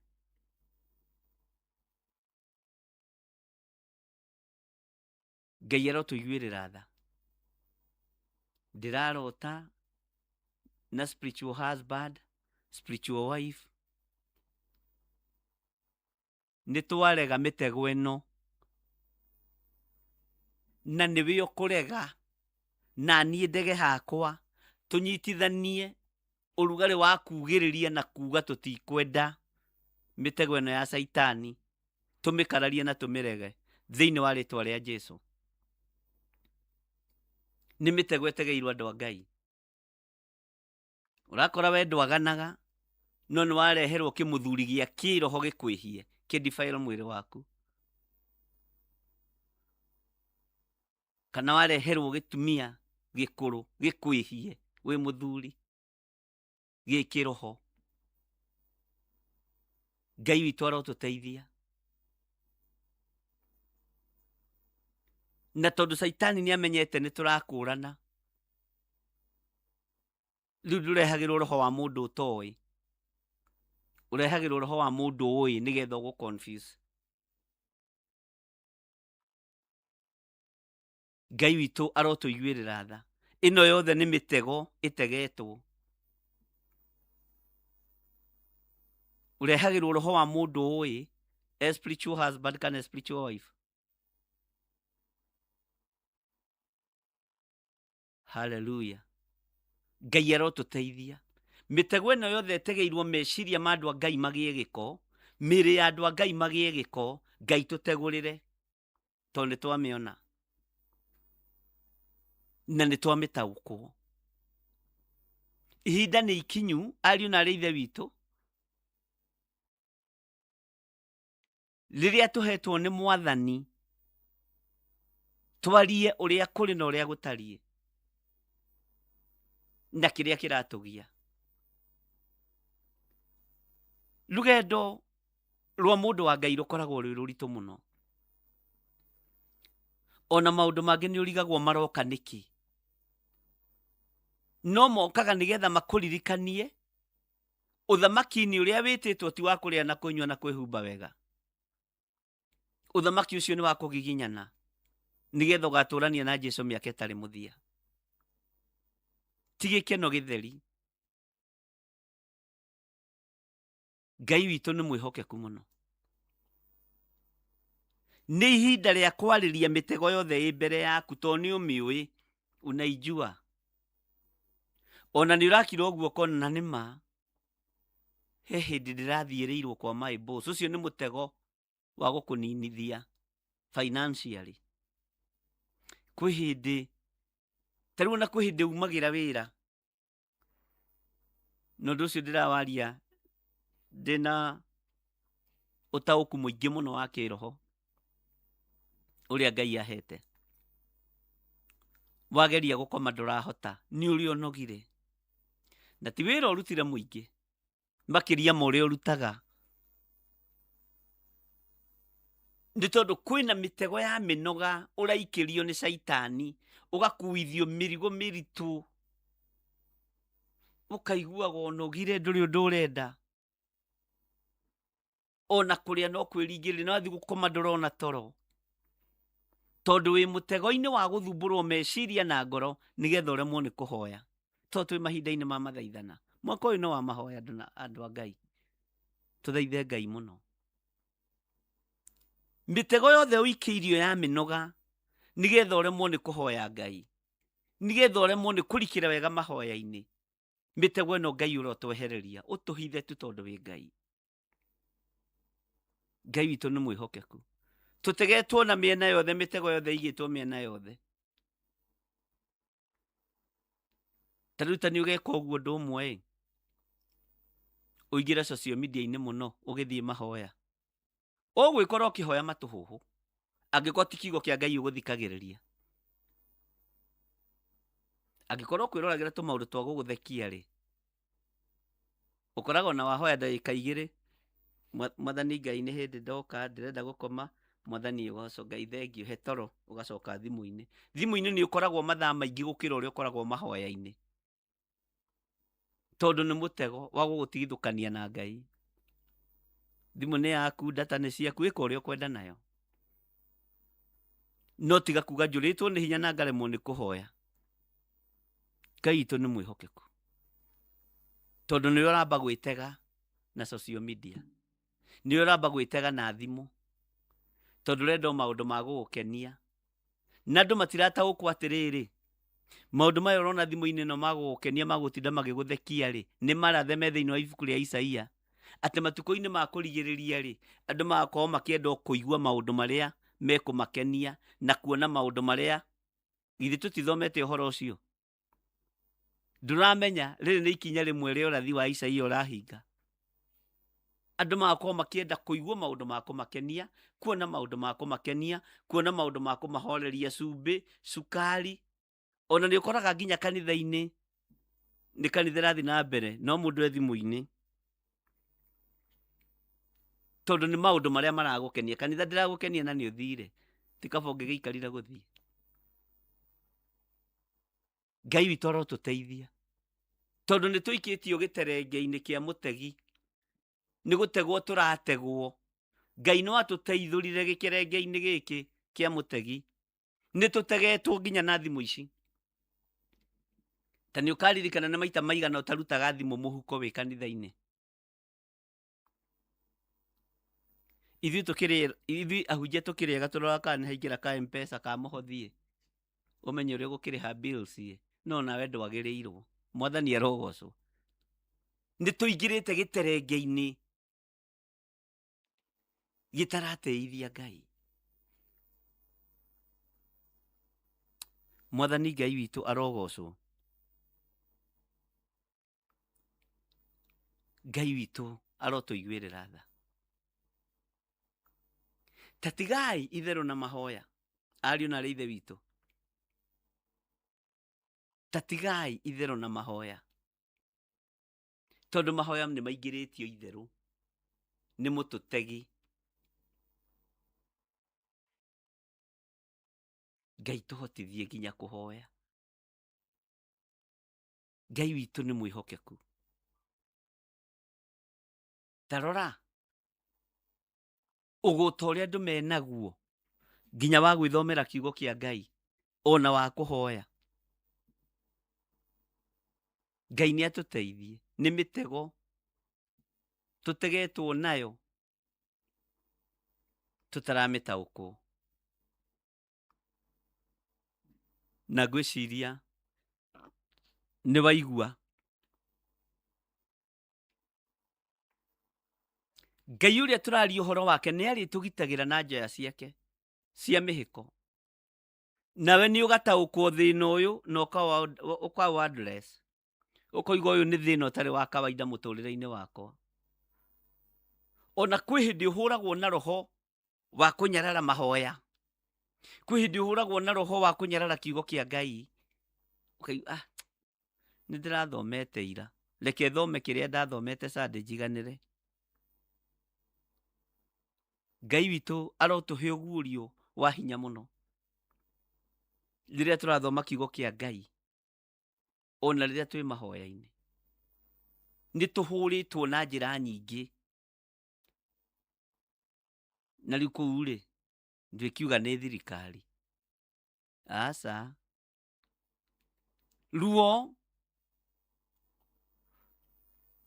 Ngai arotũiguĩrĩra tha. Ndĩrarota na spiritual husband, spiritual wife. Nĩ twarega mĩtego ĩno na niwe ukurega na niĩ ndege hakwa tunyitithanie urugari wa kugiriria na kuga tutikwenda mitego ĩno ya Saitani tumikararie na tumirege thĩinĩ wa rĩtwa rĩa Jesu. Nĩ mitego ĩtegeirwo andũ a Ngai. Urakora we ndwaganaga no nĩ wareherwo kĩmuthuri gĩa kĩroho gĩkwĩhie kĩdifaile mwĩrĩ waku, kana wareherwo gĩtumia gĩkũrũ gĩkwĩhie wĩ mũthuri gĩkĩroho. Ngai witũ arotũteithia. Na tondũ Saitani nĩ amenyete nĩ tũrakũrana, rĩu ndũrehagĩrwo roho wa mũndũ ũtoĩ, ũrehagĩrwo roho wa mũndũ ũĩ nĩgetha ũgũ confuse. Ngai witũ arotũiguĩrĩra tha. Ĩno yothe nĩ mĩtego ĩtegetwo. Ũrehagĩrwo roho wa mũndũ ũĩ, a spiritual husband kana spiritual wife. Hallelujah. Ngai arotũteithia. Mĩtego ĩno yothe ĩtegeirwo meciria ma andũ a Ngai magĩe gĩko, mĩĩrĩ ya andũ a Ngai magĩe gĩko, Ngai tũtegũrĩre tondũ nĩ twamĩona na nĩ twamĩtaũkwo. Ihinda nĩ ikinyu, ariũ na arĩ ithe witũ, rĩrĩa tũhetwo nĩ Mwathani twarie ũrĩa kũrĩ na ũrĩa gũtariĩ na kĩrĩa kĩratũgia. Rũgendo rwa mũndũ wa Ngai rũkoragwo rwĩ rũritũ mũno. Ona maũndũ mangĩ nĩ ũrigagwo maroka nĩkĩ, no mokaga nĩgetha makũririkanie ũthamaki-inĩ ũrĩa wĩtĩtwo ti wa kũrĩa na kũnyua na kwĩhumba wega. Ũthamaki ũcio nĩ wa kũgiginyana nĩgetha ũgatũrania na Jesũ mĩaka ĩtarĩ mũthia. Ti gĩkeno gĩtheri. Ngai witũ nĩ mwĩhokeku mũno. Nĩ ihinda rĩa kwarĩria mĩtego yothe ĩ mbere yaku tondũ nĩ ũmĩũĩ, unaijua. Ona nĩ ũrakira ũguo kona na nĩma he hĩndĩ ndĩrathiĩrĩirwo kwa my boss. Ũcio nĩ mũtego wa gũkũninithia financially. Kwĩ hĩndĩ tarĩu na kwĩ hĩndĩ umagĩra wĩra, no ũndũ ũcio ndĩrawaria ndĩna ũtaũku mũingĩ mũno wa kĩroho ũrĩa Ngai ahete. Wageria gũkoma ndũrahota, nĩ ũrĩa ũnogire, na ti wĩra ũrutire mũingĩ makĩria ma ũrĩa ũrutaga, nĩ tondũ kwĩna mĩtego ya mĩnoga ũraikĩrio nĩ Saitani, ũgakuithio mĩrigo mĩritũ, ũkaiguaga ũnogire ndũrĩ ũndũ ũrenda, ona kũrĩa no kwĩringĩrĩria, no wathiĩ gũkoma ndũrona toro, tondũ wĩ mũtego-inĩ wa gũthumbũrwo meciria na ngoro nĩgetha ũremwo nĩ kũhoya. Tondũ twĩ mahinda-inĩ ma mathaithana. Mwaka ũyũ no wa mahoya andũ a Ngai. Tũthaithe Ngai mũno. Mĩtego yothe ũikĩirio ya mĩnoga nĩgetha ũremwo nĩ kũhoya Ngai, nĩgetha ũremwo nĩ kũrikĩra wega mahoya-inĩ. Mĩtego ĩno Ngai ũrotwehereria, ũtũhithe tu tondũ wĩ Ngai. Ngai witũ nĩ mwĩhokeku. Tũtegetwo na mĩena yothe, mĩtego yothe ĩigĩtwo mĩena yothe. Tarĩu nĩ ũgeka ũguo ũndũ ũmwe, ũingĩre social media-inĩ mũno ũgĩthiĩ mahoya, ũgwĩkora ũkĩhoya matũhũhũ angĩkorwo ti kiugo kĩa Ngai ũgũthikagĩrĩria. Angĩkorwo kwĩroragĩra tũmaũndũ twa gũgũthekia rĩ, ũkoragwo na wahoya ndagĩka 2, Mwathani Ngai nĩ hĩndĩ ndoka ndĩrenda gũkoma, Mwathani ũgacoka Ngai thengio he toro, ũgacoka thimũ-inĩ. Thimũ-inĩ nĩ ũkoragwo mathaa maingĩ gũkĩra ũrĩa ũkoragwo mahoya-inĩ, tondũ nĩ mũtego wa gũgũtigithũkania na Ngai. Thimũ nĩ yaku, data nĩ ciaku, ĩka ũrĩa ũkwenda nayo, no tiga kuga njũrĩtwo nĩ hinya na ngaremwo nĩ kũhoya. Ngai witũ nĩ mwĩhokeku, tondũ nĩ ũramba gwĩtega na social media, nĩ ũramba gwĩtega na thimũ, tondũ ũrenda maũndũ ma gũgũkenia, na andũ matirataũkwo atĩrĩrĩ, maũndũ maya ũrona thimũ-inĩ no magũgũkenia magũtinda magĩgũthekia rĩ, nĩ marathe me thĩinĩ wa ibuku rĩa Isaia, atĩ matukũ-inĩ ma kũrigĩrĩria rĩ, andũ magakorwo makĩenda kũigua maũndũ marĩa mekũmakenia na kuona maũndũ marĩa githĩ tũtithomete ũhoro ũcio. Ndũramenya rĩrĩ nĩ ikinya rĩmwe rĩa ũrathi wa Isaia ũrahinga. Andũ magakorwo makĩenda kũigua maũndũ ma kũmakenia, kuona maũndũ ma kũmakenia, kuona maũndũ ma kũmahoreria cumbĩ, cukari. Ona nĩ ũkoraga nginya kanitha-inĩ, nĩ kanitha ĩrathiĩ na mbere, no mũndũ e thimũ-inĩ, tondũ nĩ maũndũ marĩa maragũkenia. Kanitha ndĩragũkenia na nĩ ũthire, ti kaba ũngĩgĩikarire gũthiĩ. Ngai witũ arotũteithia, tondũ nĩ tũikĩtio gĩterenge-inĩ kĩa mũtegi, nĩ gũtegwo tũrategwo. Ngai no atũteithũrire gĩkerenge-inĩ gĩkĩ kĩa mũtegi, nĩ tũtegetwo nginya na thimũ ici. Ta nĩ ũkaririkana nĩ maita maigana ũtarutaga thimũ mũhuko wĩ kanitha-inĩ. Ithuĩ ahunjia tũkĩrĩaga tũroraga kana nĩ haingĩra ka M-Pesa ka mũhothi, ũmenye ũrĩa gũkĩrĩha bills, no nawe ndwagĩrĩirwo. Mwathani arogocwo. Nĩ tũingĩrĩte gĩterenge-inĩ gĩtarateithia Ngai. Mwathani Ngai witũ arogocwo. Ngai witũ arotũiguĩrĩra tha. Ta tigai itherũ na mahoya, ariũ na ithe witũ. Ta tigai itherũ na mahoya, tondũ mahoya nĩ maingĩrĩtio itherũ nĩ mũtũtegi. Ngai tũhotithie nginya kũhoya. Ngai witũ nĩ mwĩhokeku. Ta rora ũgũta ũrĩa andũ menaguo nginya wa gwĩthomera kiugo kĩa Ngai, ona wa kũhoya. Ngai nĩ atũteithie. Nĩ mĩtego tũtegetwo nayo tũtaramĩtaũkwo. Na ngwĩciria nĩ waigua Ngai ũrĩa tũraria ũhoro wake nĩ arĩtũgitagĩra na njĩra ciake cia mĩhĩko. Nawe nĩ ũgataũkwo thĩna ũyũ na ũkaũ address. Ũkoigwa ũyũ nĩ thĩna ũtarĩ wa kawaida mũtũrĩre-inĩ wakwa. Ona kwĩ hĩndĩ ũhũragwo na roho wa kũnyarara mahoya. Kwĩ hĩndĩ ũhũragwo na roho wa kũnyarara kiugo kĩa Ngai. Ũkaigua nĩ ndĩrathomete ira, reke thome kĩrĩa ndathomete Sunday njiganĩre. Ngai witũ arotũhe ũguũrio wa hinya mũno rĩrĩa tũrathoma kiugo kĩa Ngai, ona rĩrĩa twĩ mahoya-inĩ. Nĩ tũhũrĩtwo na njĩra nyingĩ. Na rĩu kũu rĩ, ndĩkiuga nĩ thirikari. Aca. Ruo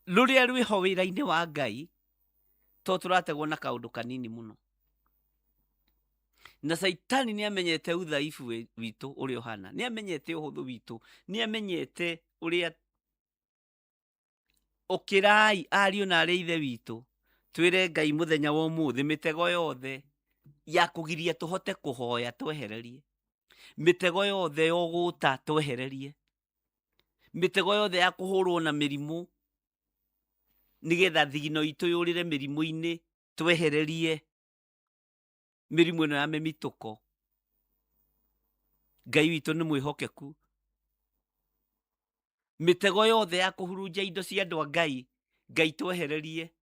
rũrĩa rwĩho wĩra-inĩ wa Ngai, to tũrategwo na kaũndũ kanini mũno. Na Saitani nĩ amenyete ũthaibu witũ ũrĩa ũhana. Nĩ amenyete ũhũthũ witũ. Nĩ amenyete ũrĩa ũkĩrai ariũ na arĩa ithe witũ. Twĩre Ngai mũthenya wa ũmũthĩ mĩtego yothe ya kũgiria tũhote kũhoya twehererie. Mĩtego yothe ya ũgũta twehererie. Mĩtego yothe ya kũhũrwo na mĩrimũ nĩgetha thigino itũ yũrĩre mĩrimũ-inĩ twehererie. Mĩrimũ ĩno ya mĩmitũko. Ngai witũ nĩ mwĩhokeku. Mĩtego yothe ya kũhurunja indo cia andũ a Ngai, Ngai twehererie.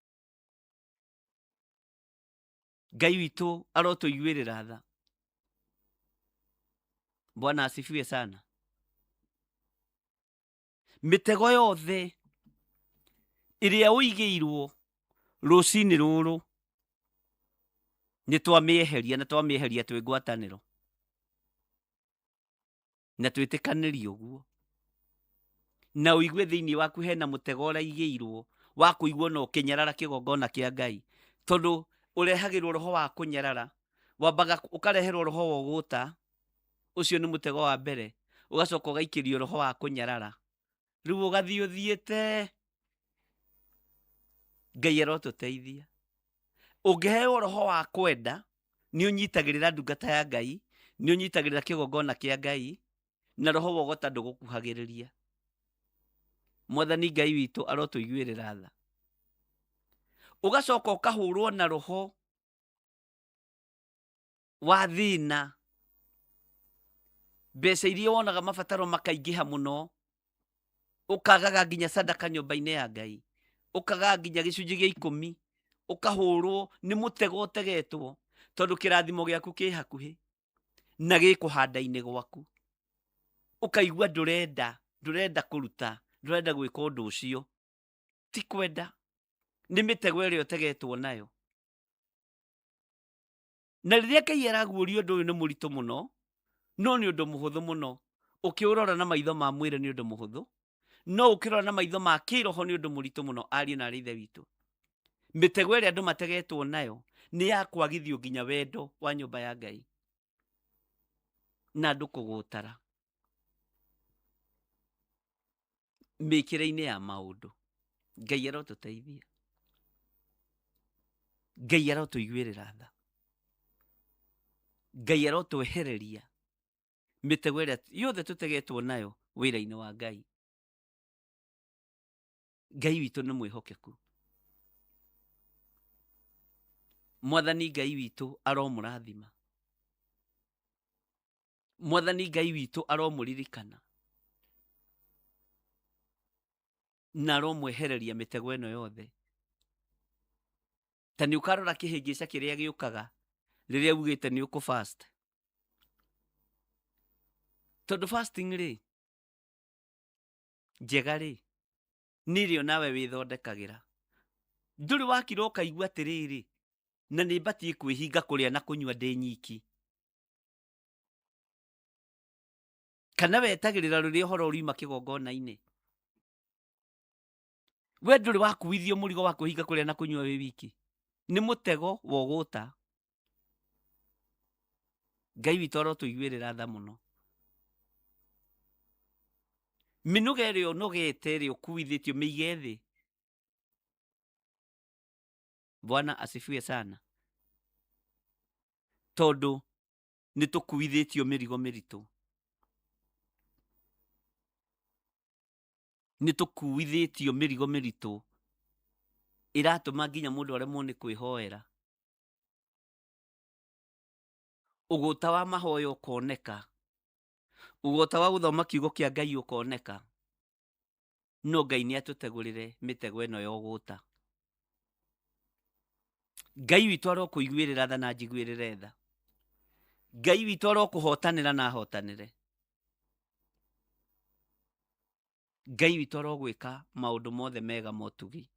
Ngai witũ arotũiguĩrĩra tha. Bwana asifiwe sana. Mĩtego yothe ĩrĩa ũigĩirwo rũcinĩ rũrũ nĩ twamĩeheria, na twamĩeheria twĩ ngwatanĩro. Na twĩtĩkanĩrie ũguo. Na ũigue thĩinĩ waku hena mũtego ũraigĩirwo wa kũigua no ũkĩnyarara kĩgongona kĩa Ngai. Tondũ ũrehagĩrwo roho wa kũnyarara, wambaga ũkareherwo roho wa ũgũta, ucio ni mutego wa mbere. Ugacoka ugaikirio roho wa kunyarara, riu ugathii uthiite. Ngai arotuteithia. Ungiheo roho wa kwenda, ni unyitagirira ndungata ya Ngai, ni unyitagirira kigongona kia Ngai, na roho wa ugota ndugukuhagiriria. Mwathani Ngai witu arotuiguirira tha. Ugacoka ukahurwo na roho wa thina, mbeca iria wonaga mabataro makaingiha muno, ukagaga nginya sadaka nyumba-ini ya Ngai, ukagaga nginya gicunji gia 10, ukahurwo ni mutego utegetwo, tondu kirathimo giaku ki hakuhi na gi kuhanda-ini gwaku. Ukaigua ndurenda kuruta, ndurenda gwika undu ucio. Ti kwenda, ni mitego iria utegetwo nayo. Na riria Ngai araguuria undu uyu ni muritu muno, no ni undu muhuthu muno. Ukiurora na maitho ma mwiri ni undu muhuthu, no ukirora na maitho ma kiroho ni undu muritu muno. Ariu na arithe witu, mitego iria andu mategetwo nayo ni ya kwagithio nginya wendo wa nyumba ya Ngai na andu kugutara mikire-ini ya maundu. Ngai arotuteithia, Ngai arotuiguirira tha, Ngai arotwehereria mitego iria yothe tutegetwo nayo wira-ini wa Ngai. Ngai witu ni mwihokeku. Mwathani Ngai witu aromurathima. Mwathani Ngai witu aromuririkana na aromwehereria mitego ino yothe. Ta ni ukarora kihingica kiria giukaga riria ugite ni ukufast. Tondu fasting ri njega ri nirio nawe withondekagira. Nduri wakira ukaigua atiriri, na ni mbatie kwihinga kuria na kunyua ndi nyiki, kana wetagirira riria horo riuma kigongona-ini. We nduri wakuithio murigo wa kwihinga kuria na kunyua wi wiki, ni mutego wa uguta. Ngai witu arotuiguirira tha muno. Minuga iria unogete iria ukuithitio miige thi. Bwana asifiwe sana. Tondu ni tukuithitio mirigo miritu, ni tukuithitio mirigo miritu iratuma nginya mundu aremwo ni kwihoera. Uguta wa mahoya ukoneka, uguta wa guthoma kiugo kia Ngai ukoneka. No Ngai ni atutegurire mitego ino ya uguta. Ngai witu arokuiguirira tha na njiguirire tha. Ngai witu arokuhotanira na ahotanire. Ngai witu arogwika maundu mothe mega motugi.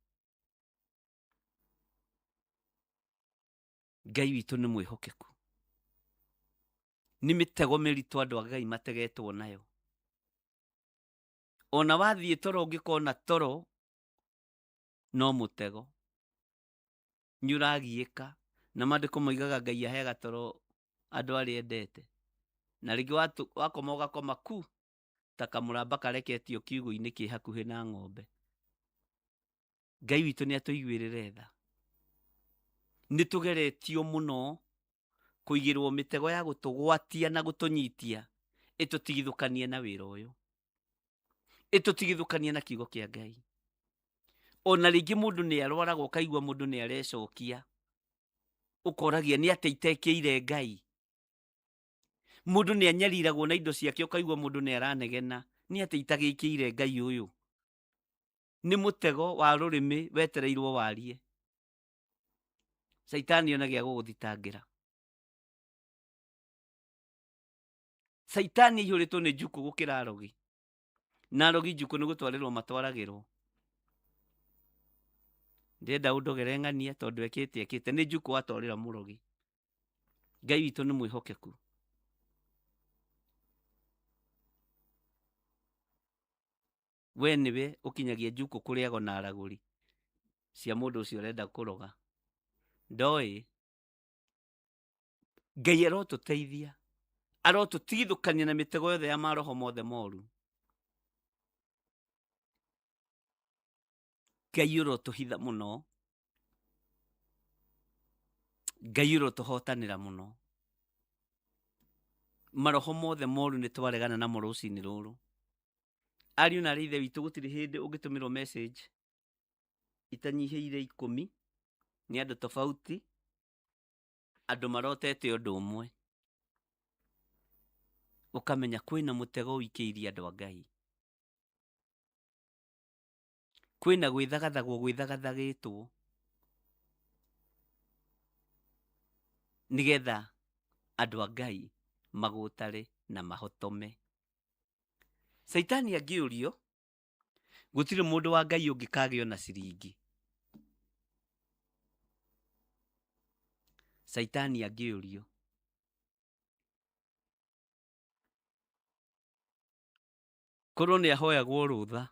Ngai witu ni mwihokeku. Ni mitego miritu andu a Ngai mategetwo nayo. Ona wathie toro ungikona toro no mutego. Nyuragiika na mandiko moigaga Ngai aheaga toro andu aria endete. Na ringi wakoma ugakoma ku ta kamuramba kareketio kiugo-ini ki hakuhi na ng'ombe. Ngai witu ni atuiguirire tha. Ni tugeretio muno kuigirwo mitego ya gutugwatia na gutunyitia itutigithukanie na wira uyu, itutigithukanie na kiugo kia Ngai. Ona ringi mundu ni arwaraga ukaigua mundu ni arecokia, ukoragia ni ati itekeire Ngai. Mundu ni anyariragwo na indo ciake ukaigua mundu ni aranegena, ni ati itagikiire Ngai uyu. Ni mutego wa rurimi wetereirwo warie. Saitani ona gia guguthitangira. Saitani ihuritwo ni njuku gukira arogi, na arogi njuku ni gutwarirwo matwaragirwo. Ndenda undogere ng'ania tondu ekite ni njuku atwarira murogi. Ngai witu ni mwihokeku. We niwe ukinyagia njuku kuriago na araguri cia mundu ucio urenda kuroga. Ndoi Ngai arotuteithia arotũtigithũkania na mĩtego yothe ya maroho mothe moru. Ngai ũrotũhitha mũno, Ngai ũrotũhotanĩra mũno. Maroho mothe moru nĩ twaregana namo rũcinĩ rũrũ. Ariũ na ithe witũ, gũtirĩ hĩndĩ ũngĩtũmĩrwo message itanyihĩire 10 nĩ andũ tofauti, andũ marotete ũndũ ũmwe, ũkamenya kwĩna mũtego wikĩirie andũ a Ngai. Kwĩna gwĩthagathagwo gwĩthagathagĩtwo nĩgetha andũ a Ngai magũtare na mahotome. Saitani angĩũrio, gũtirĩ mũndũ wa Ngai ũngĩkagĩa na ciringi. Saitani angĩũrio, korwo nĩ ahoyagwo rũtha,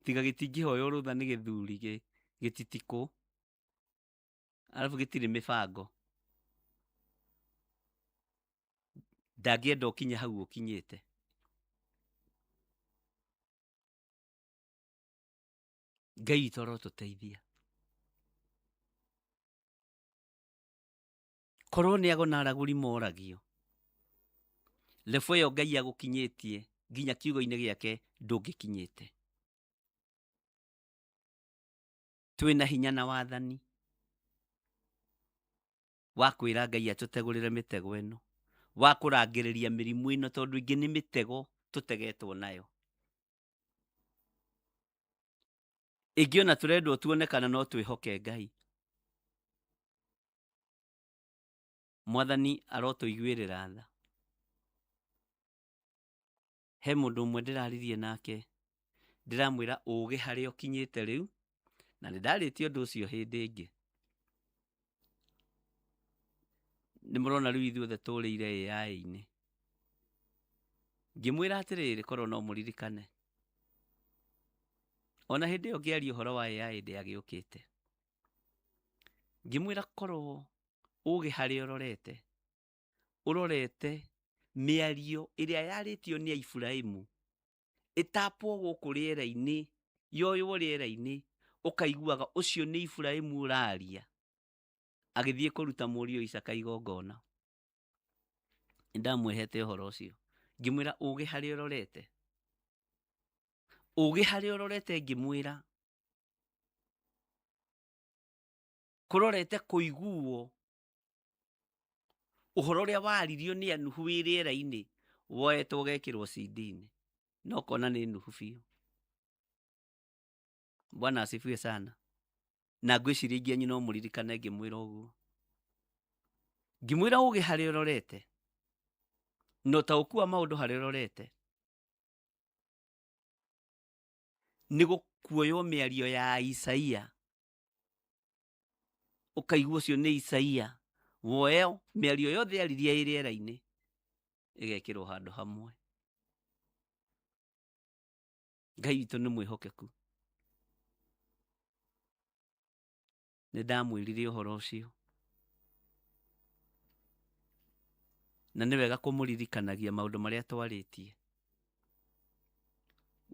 tiga gĩtingĩhoywo rũtha nĩ gĩthuri gĩtitikũ, arabu gĩtirĩ mĩbango, ndangĩenda ũkinye hau ũkinyĩte. Ngai witũ arotũteithia. Korwo nĩ ago na aragũri moragio, lebo ĩyo Ngai agũkinyĩtie nginya kiugo-inĩ gĩake ndũngĩkinyĩte. Twĩna hinya na wathani wa kwĩra Ngai atũtegũrĩre mĩtego ĩno, wa kũrangĩrĩria mĩrimũ ĩno, tondũ ingĩ nĩ mĩtego tũtegetwo nayo. Ingĩ ona tũrendwo tuonekana no twĩhoke Ngai. Mwathani arotũiguĩrĩra tha. He mũndũ ũmwe ndĩraririe nake, ndĩramwĩra ũũgĩ harĩa ũkinyĩte rĩu, na nĩ ndarĩtie ũndũ ũcio hĩndĩ ĩngĩ. Nĩ mũrona rĩu ithuothe tũrĩire AI-inĩ. Ngĩmwĩra atĩrĩrĩ, korwo no mũririkane, ona hĩndĩ ĩyo ngĩaria ũhoro wa AI ndĩagĩũkĩte. Ngĩmwĩra korwo ũũgĩ harĩa ũrorete mĩario ĩrĩa yarĩtio nĩ Iburahĩmu, ĩtapwo gũkũ rĩera-inĩ, yoywo rĩera-inĩ, ũkaiguaga ũcio nĩ Iburahĩmu ũraria, agĩthiĩ kũruta mũriũ Isaaka igongona. Nĩndamwĩhete ũhoro ũcio, ngĩmwĩra ũũgĩ harĩa ũrorete. Ũũgĩ harĩa ũrorete, ngĩmwĩra kũrorete kũiguo ũhoro ũrĩa waririo nĩ Anuhu wĩ rĩera-inĩ, woetwo ũgekĩrwo CD-inĩ, no kona nĩ Nuhu biũ. Bwana asifiwe sana. Na ngwĩciria ingĩ no mũririkane ngĩmwĩra ũguo. Ngĩmwĩra ũũgĩ harĩa ũrorete, no ta ũkuwa maũndũ harĩa ũrorete, nĩ gũkuoywo mĩario ya Isaia, ũkaigua ũcio nĩ Isaia, woeo mĩario yothe yaririe ĩ rĩera-inĩ, ĩgekĩrwo handũ hamwe. Ngai witũ nĩ mwĩhokeku. Nĩ ndamwĩrire ũhoro ũcio, na nĩ wega kũmũririkanagia maũndũ marĩa twarĩtie.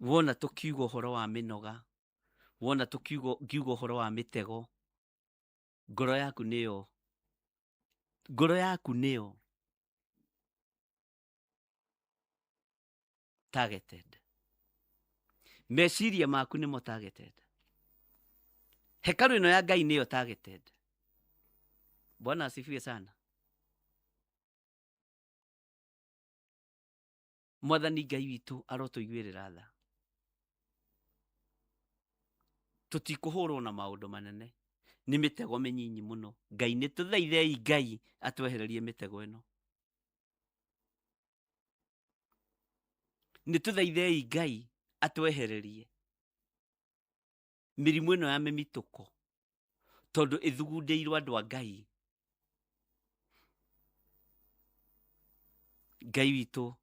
Wona tũkiuga ũhoro wa mĩnoga, wona tũkiuga ũhoro wa mĩtego, ngoro yaku nĩyo targeted. Meciria maku nĩmo targeted. Hekalu ĩno ya Ngai nĩyo targeted. Bwana asifiwe sana. Mwathani Ngai witũ arotũiguĩrĩra tha. Tũtikũhũrwo na maũndũ manene, nĩ mĩtego mĩnyinyi mũno. Ngai nĩ tũthaithei Ngai atwehererie mĩtego ĩno. Nĩ tũthaithei Ngai atwehererie mĩrimũ ĩno ya mĩmitũko, tondũ ĩthugundĩirwo andũ a Ngai. Ngai witũ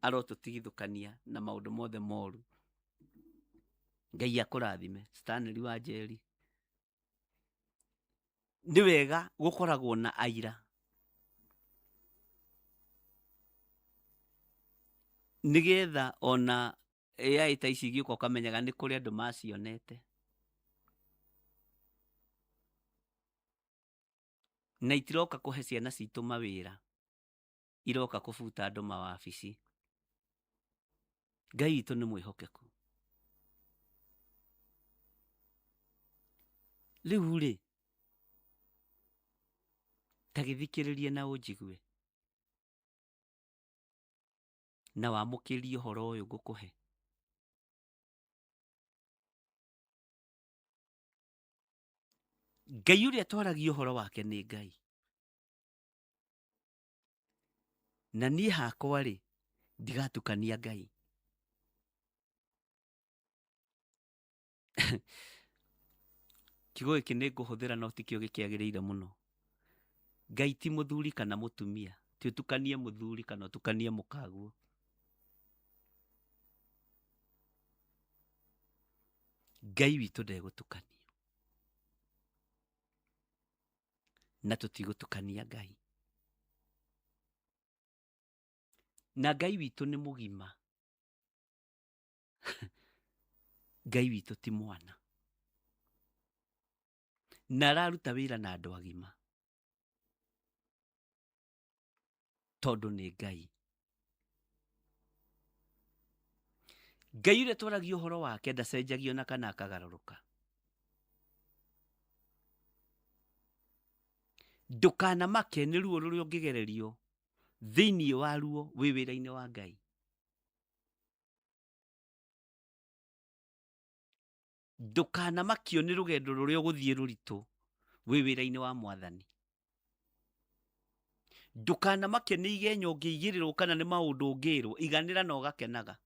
arotũtigithũkania na maũndũ mothe moru. Ngai akũrathime. Stanley wa Njeri. Nĩ wega gũkoragwo na aira. nigetha ona AI ta ici igĩũka ũkamenyaga nĩ kũrĩ andũ macionete. Na itiroka kũhe ciana citũ mawĩra, iroka kũbuta andũ mawabici. Ngai witũ nĩ mwĩhokeku. Rĩu rĩ, ta gĩthikĩrĩrie na ũnjigue na wamũkĩrie ũhoro ũyũ ngũkũhe. Ngai ũrĩa twaragia ũhoro wake nĩ Ngai. Na niĩ hakwa rĩ, ndigatukania Ngai. Kiugo gĩkĩ nĩ ngũhũthĩra no tikĩo gĩkĩagĩrĩire mũno. Ngai ti mũthuri kana mũtumia. Ti ũtukanie mũthuri kana ũtukanie mũkaguo. Ngai witũ ndegũtukanio. Na tũtigũtukania Ngai. Na Ngai witũ nĩ mũgima. Ngai witũ ti mwana. Na araruta wĩra na andũ agima. Tondũ nĩ Ngai. Ngai ũrĩa twaragia ũhoro wake ndacenjagio na kana akagarũrũka. Ndũkanamake nĩ ruo rũrĩa ũngĩgererio thĩinĩ wa ruo wĩ wĩra-inĩ wa Ngai. Ndũkanamakio nĩ rũgendo rũrĩa ũgũthiĩ rũritũ wĩ wĩra-inĩ wa Mwathani. Ndũkanamakio nĩ igenyo ũngĩigĩrĩrwo kana nĩ maũndũ ũngĩrwo, iganĩra na ũgakenaga.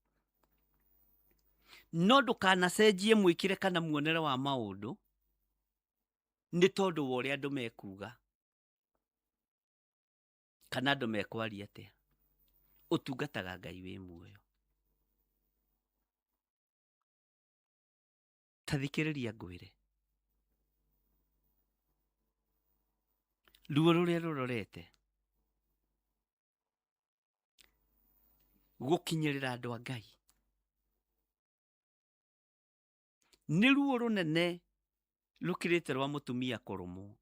No ndũkanacenjie mwĩkĩre kana muonere wa maũndũ nĩ tondũ wa ũrĩa andũ mekuga kana andũ mekwaria atĩa. Ũtungataga Ngai wĩ muoyo. Ta thikĩrĩria ngwĩre. Ruo rũrĩa rũrorete gũkinyĩrĩra andũ a Ngai nĩ ruo rũnene rũkĩrĩte rwa mũtumia kũrũmwo.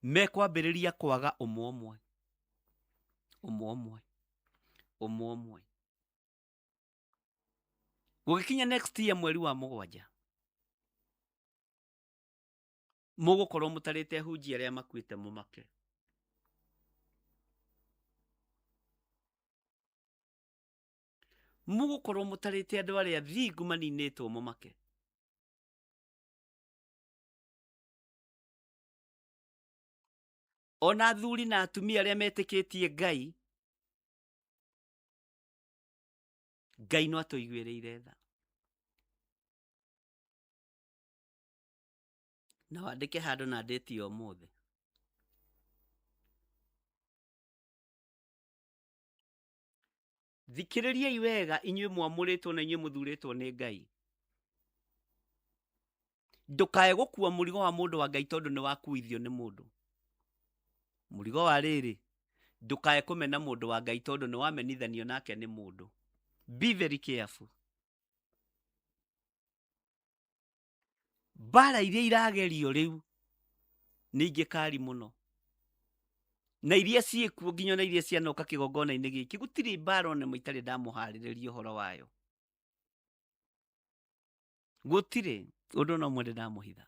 Mekwambĩrĩria kwaga ũmwe ũmwe. Ũmwe ũmwe. Ũmwe ũmwe. Gũgĩkinya next year mweri wa 7 mũgũkorwo mũtarĩte hunjia arĩa makuĩte mũmake. Mũgũkorwo mũtarĩte andũ arĩa thingu maninĩtwo mũmake. Ona athuri na atumia arĩa metĩkĩtie Ngai, Ngai no atũiguĩrĩire tha. Na wandĩke handũ na ndĩti ya ũmũthĩ. Thikĩrĩriai wega inyuĩ mwamũrĩtwo na inyuĩ mũthurĩtwo nĩ Ngai. Ndũkae gũkua mũrigo wa mũndũ wa Ngai tondũ nĩ wakuithio nĩ mũndũ. Mũrigo wa rĩrĩ, ndũkae kũmena mũndũ wa Ngai tondũ nĩ wamenithanio nake nĩ mũndũ. Be very careful. Mbara iria iragerio rĩu nĩ ingĩkari mũno. Na iria ciĩkuo nginya na iria cianoka kĩgongona-inĩ gĩkĩ, gũtirĩ mbara ona ĩmwe itarĩ ndamũharĩrĩria ũhoro wayo. Gũtirĩ ũndũ no mwende ndamũhitha.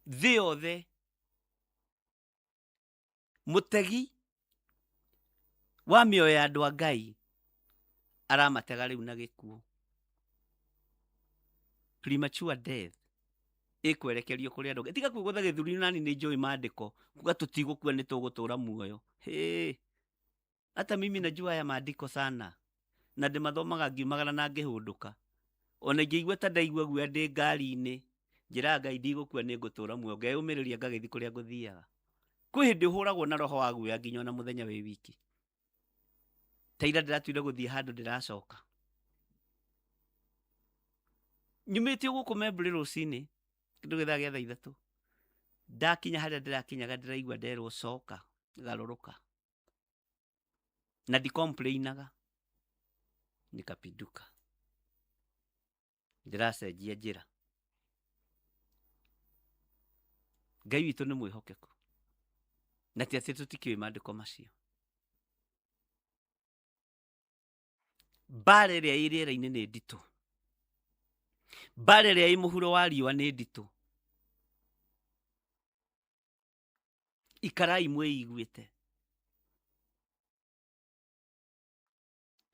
Thĩ yothe mũtegi wa mĩoyo ya andũ a Ngai aramatega rĩu na gĩkuũ. Premature death ĩkwerekerio kũrĩ andũ. Tiga kwĩgũtha gĩthũri nani nĩ njũĩ maandĩko kuga tũtigũkua nĩ tũgũtũra muoyo. Hata mimi najua haya maandiko sana na ndĩmathomaga ngiumagara na ngĩhũndũka. Ona ingĩigua ta ndaigua guoya ndĩ ngari-inĩ njĩraga Ngai ndigũkua nĩ ngũtũra muoyo, ngeyũmĩrĩria ngagĩthiĩ kũrĩa ngũthiaga. Kwĩ hĩndĩ ũhũragwo na roho wa guoya nginya ona mũthenya wĩ wiki. Ta ira ndĩratuire gũthiĩ handũ ndĩracoka. Nyumĩte gũkũ Membũrĩ rũcinĩ kĩndũ gĩthaa gĩa thaa 3. ndakinya haria ndirakinyaga ndiraigua nderwo coka garuruka na ndicomplainaga nikapinduka ndiracenjia njira. Ngai witũ nĩ mwĩhokeku na ti atĩ tũtikĩũĩ maandĩko macio. Mbara ĩrĩa ĩ rĩera-inĩ nĩ nditũ, mbara ĩrĩa ĩ mũhuro wa riũa nĩ nditũ. Ikarai mwĩiguĩte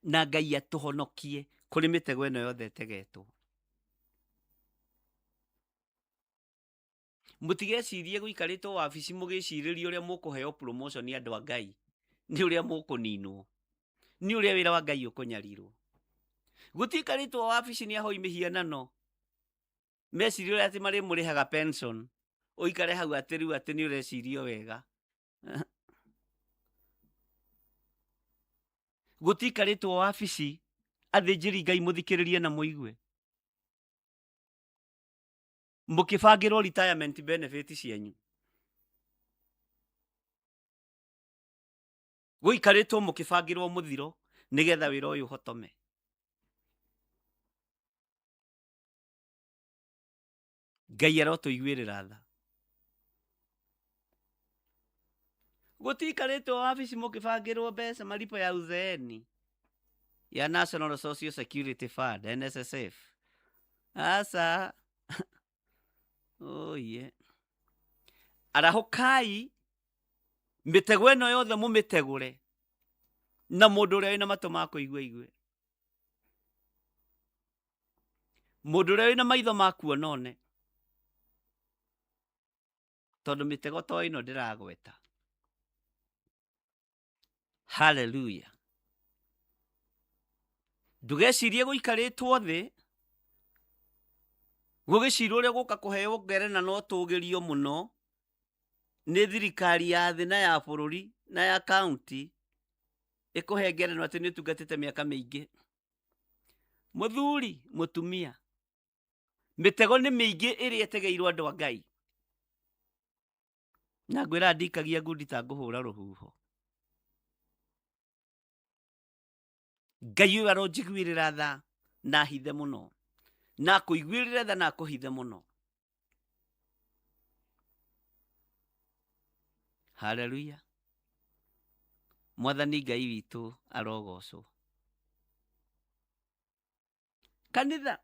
na Ngai atũhonokie kũrĩ mĩtego ĩno yothe ĩtegetwo. Mũtigecirie gũikarĩtwo wabici mũgĩcirĩria ũrĩa mũkũheo promotion nĩ andũ a Ngai nĩ ũrĩa mũkũninwo, nĩ ũrĩa wĩra wa Ngai ũkũnyarirwo. Gũtikarĩtwo wabici nĩ ahoi mĩhianano meciria ũrĩa atĩ marĩ mũrĩhaga pension, ũikare hau atĩ rĩu atĩ nĩ ũrecirio wega. Gũtikarĩtwo wabici athĩnjĩri Ngai mũthikĩrĩrie na mũigue, mũkĩbangĩrwo retirement benefit cianyu. Gũikarĩtwo mũkĩbangĩrwo mũthiro nĩgetha wĩra ũyũ ũhotome. Ngai arotũiguĩrĩra tha. Gũtikarĩtwo wabici mũkĩbangĩrwo mbeca malipo ya uzeeni ya National Social Security Fund NSSF. Asa oye arahũkai mĩtego ĩno yothe mũmĩtegũre na mũndũ ũrĩa wĩna matũ ma kũigua igue, mũndũ ũrĩa wĩna maitho ma kuona one, tondũ mĩtego to ĩno ndĩragweta. Hallelujah. Ndũgecirie gũikarĩtwo thĩ gũgĩcirwo ũrĩa gũka kũheo ngerena no tũgĩrio mũno nĩ thirikari ya thĩ na ya bũrũri na ya kaunti ĩkũhe ngerenwa atĩ nĩ ũtungatĩte mĩaka mĩingĩ. Mũthuri mũtumia, mĩtego nĩ mĩingĩ ĩrĩa ĩtegeirwo andũ a Ngai, na ngwĩra ndikagia ngundi ta ngũhũra rũhuho. Ngai ũyũ aronjiguĩrĩra tha na hithe mũno, na kũiguĩrĩra tha na kũhithe mũno. Hallelujah. Mwathani Ngai witũ arogocwo. Kanitha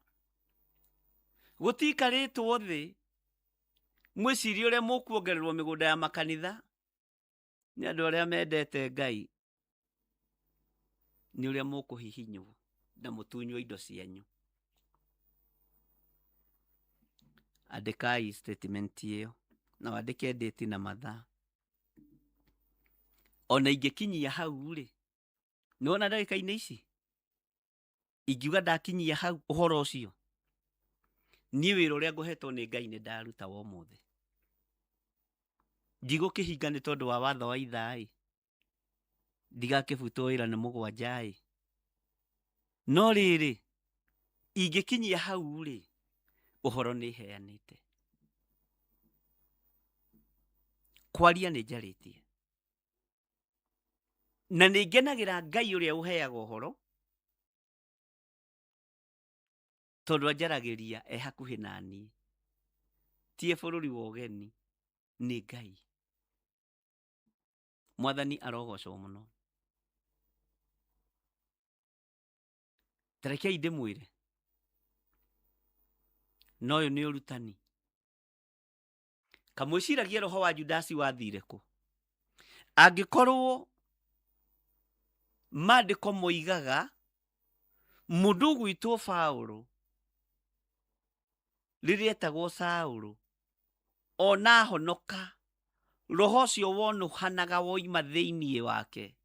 gũtikarĩtwo thĩ mwĩcirie ũrĩa mũkuongererwo mĩgũnda ya makanitha nĩ andũ arĩa mendete Ngai, nĩ ũrĩa mũkũhihinywo na mũtunywo indo cianyu. Andĩkai statement ĩyo na wandĩke date na mathaa. Ona ingĩkinyia hau rĩ, nĩwona ndagĩka-inĩ ici ingiuga ndakinyia hau ũhoro ũcio, niĩ wĩra ũrĩa ngũhetwo nĩ Ngai nĩ ndaruta wa ũmũthĩ. Ndigũkĩhinga nĩ tondũ wa watho wa ithaa, ndigakĩbutwo wĩra nĩ mũgwanja. No rĩrĩ ingĩkinyia hau rĩ, ũhoro nĩ heanĩte. Kwaria nĩ njarĩtie na nĩ ngenagĩra Ngai ũrĩa ũheaga ũhoro, tondũ anjaragĩria e hakuhĩ na niĩ. Tie bũrũri wa ũgeni, nĩ Ngai. Mwathani arogocwo mũno. Tarekei ndĩmwĩre, no ũyũ nĩ ũrutani. Kamwĩciragia roho wa Judasi wathire kũ? Angĩkorwo maandĩko moigaga mũndũ ũgwĩtwo Paũlũ rĩrĩa etagwo Saũlũ ona honoka, roho ũcio wonũhanaga woima thĩinĩ wake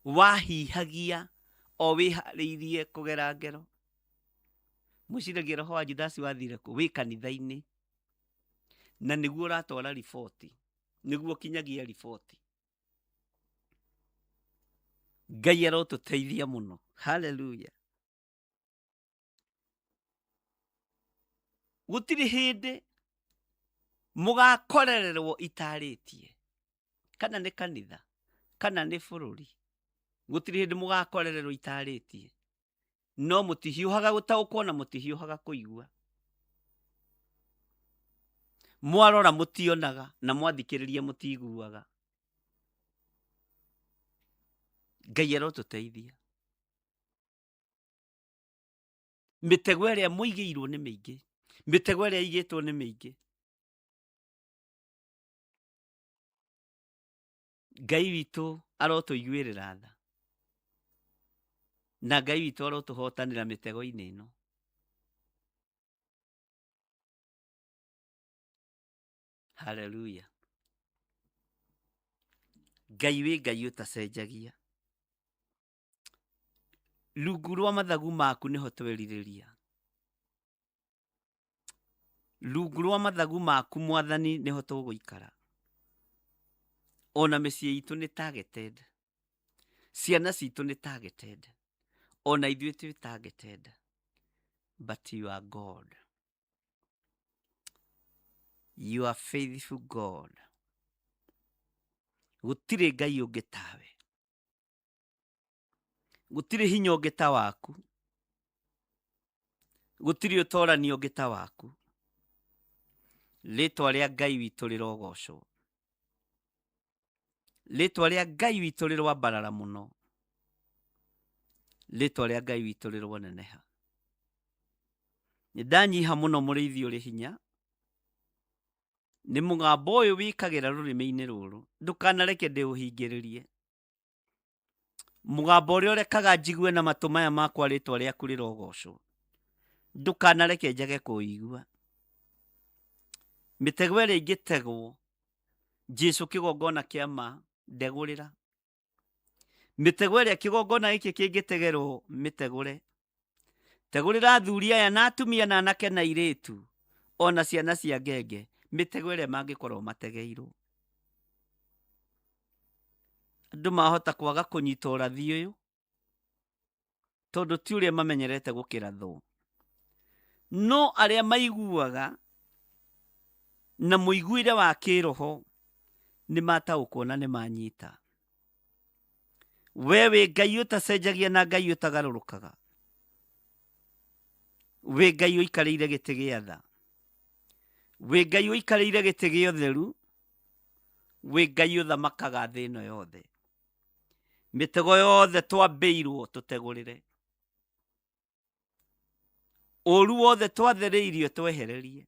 wahihagia o wĩharĩirie kũgera ngero. Mwĩciragia roho wa Judasi wathire kũ? Wĩ kanitha-inĩ, na nĩguo ũratwara riboti, nĩguo kinyagia riboti. Ngai arotũteithia mũno. Hallelujah. Gũtirĩ hĩndĩ mugakorererwo itarĩtie, kana nĩ kanitha kana nĩ bũrũri, gũtirĩ hĩndĩ mugakorererwo itarĩtie, no mũtihiũhaga gũtaũkwo na mũtihiũhaga kũigua. Mwarora mũtionaga na mwathikĩrĩria mũtiguaga. Ngai arotũteithia. Mĩtego ĩrĩa mũigĩirwo nĩ mĩingĩ, mĩtego ĩrĩa ĩigĩtwo nĩ mĩingĩ. Ngai witũ arotũiguĩrĩra tha, na Ngai witũ arotũhotanĩra mĩtego-inĩ ĩno. Haleluya. Ngai wĩ Ngai ũtacenjagia. Rungu rwa mathagu maku nĩho twerirĩria. Rungu rwa mathagu maku Mwathani nĩho tũgũikara. Ona mĩciĩ itũ nĩ targeted. Ciana citũ nĩ targeted. Ona ithuĩ twĩ targeted. But you are God. You are faithful God. Gũtirĩ Ngai ũngĩ tawe. Gũtirĩ hinya ũngĩ ta waku. Gũtirĩ ũtoranio ũngĩ ta waku. Rĩĩtwa rĩa Ngai witũ rĩrogocwo. Rĩĩtwa rĩa Ngai witũ rĩrwambarara mũno. Rĩĩtwa rĩa Ngai witũ rĩrwoneneha. Nĩndanyiha mũno mũrĩithi ũrĩ hinya. Nĩ mũgambo ũyũ wĩkagĩra rũrĩmĩ-inĩ rũrũ. Ndũkanareke ndĩũhingĩrĩrie. Mũgambo ũrĩa ũrekaga njigue na matũ maya makwa rĩĩtwa rĩaku rĩrogocwo. Ndũkanareke njage kũigua. Mĩtego ĩrĩa ingĩtegwo, Jesũ kĩgongona kĩa ma ndegũrĩra. Mĩtego ĩrĩa kĩgongona gĩkĩ kĩngĩtegerwo mĩtegũre. Tegũrĩra athuri aya na atumia na anake na airĩtu, ona ciana cia ngenge, mĩtego ĩrĩa mangĩkorwo mategeirwo. Andũ mahota kwaga kũnyita ũrathi ũyũ, tondũ ti ũrĩa mamenyerete gũkĩra thũ. No arĩa maiguaga na mũiguire wa kĩroho nĩ mataũkwo na nĩ manyita. We wĩ Ngai ũtacenjagia na Ngai ũtagarũrũkaga. We Ngai ũikarĩire gĩtĩ gĩa tha. We Ngai ũikarĩire gĩtĩ gĩa ũtheru. We Ngai ũthamakaga thĩ ĩno yothe. Mĩtego yothe twambĩirwo tũtegũrĩre. Ũru wothe twathereirio twehererie.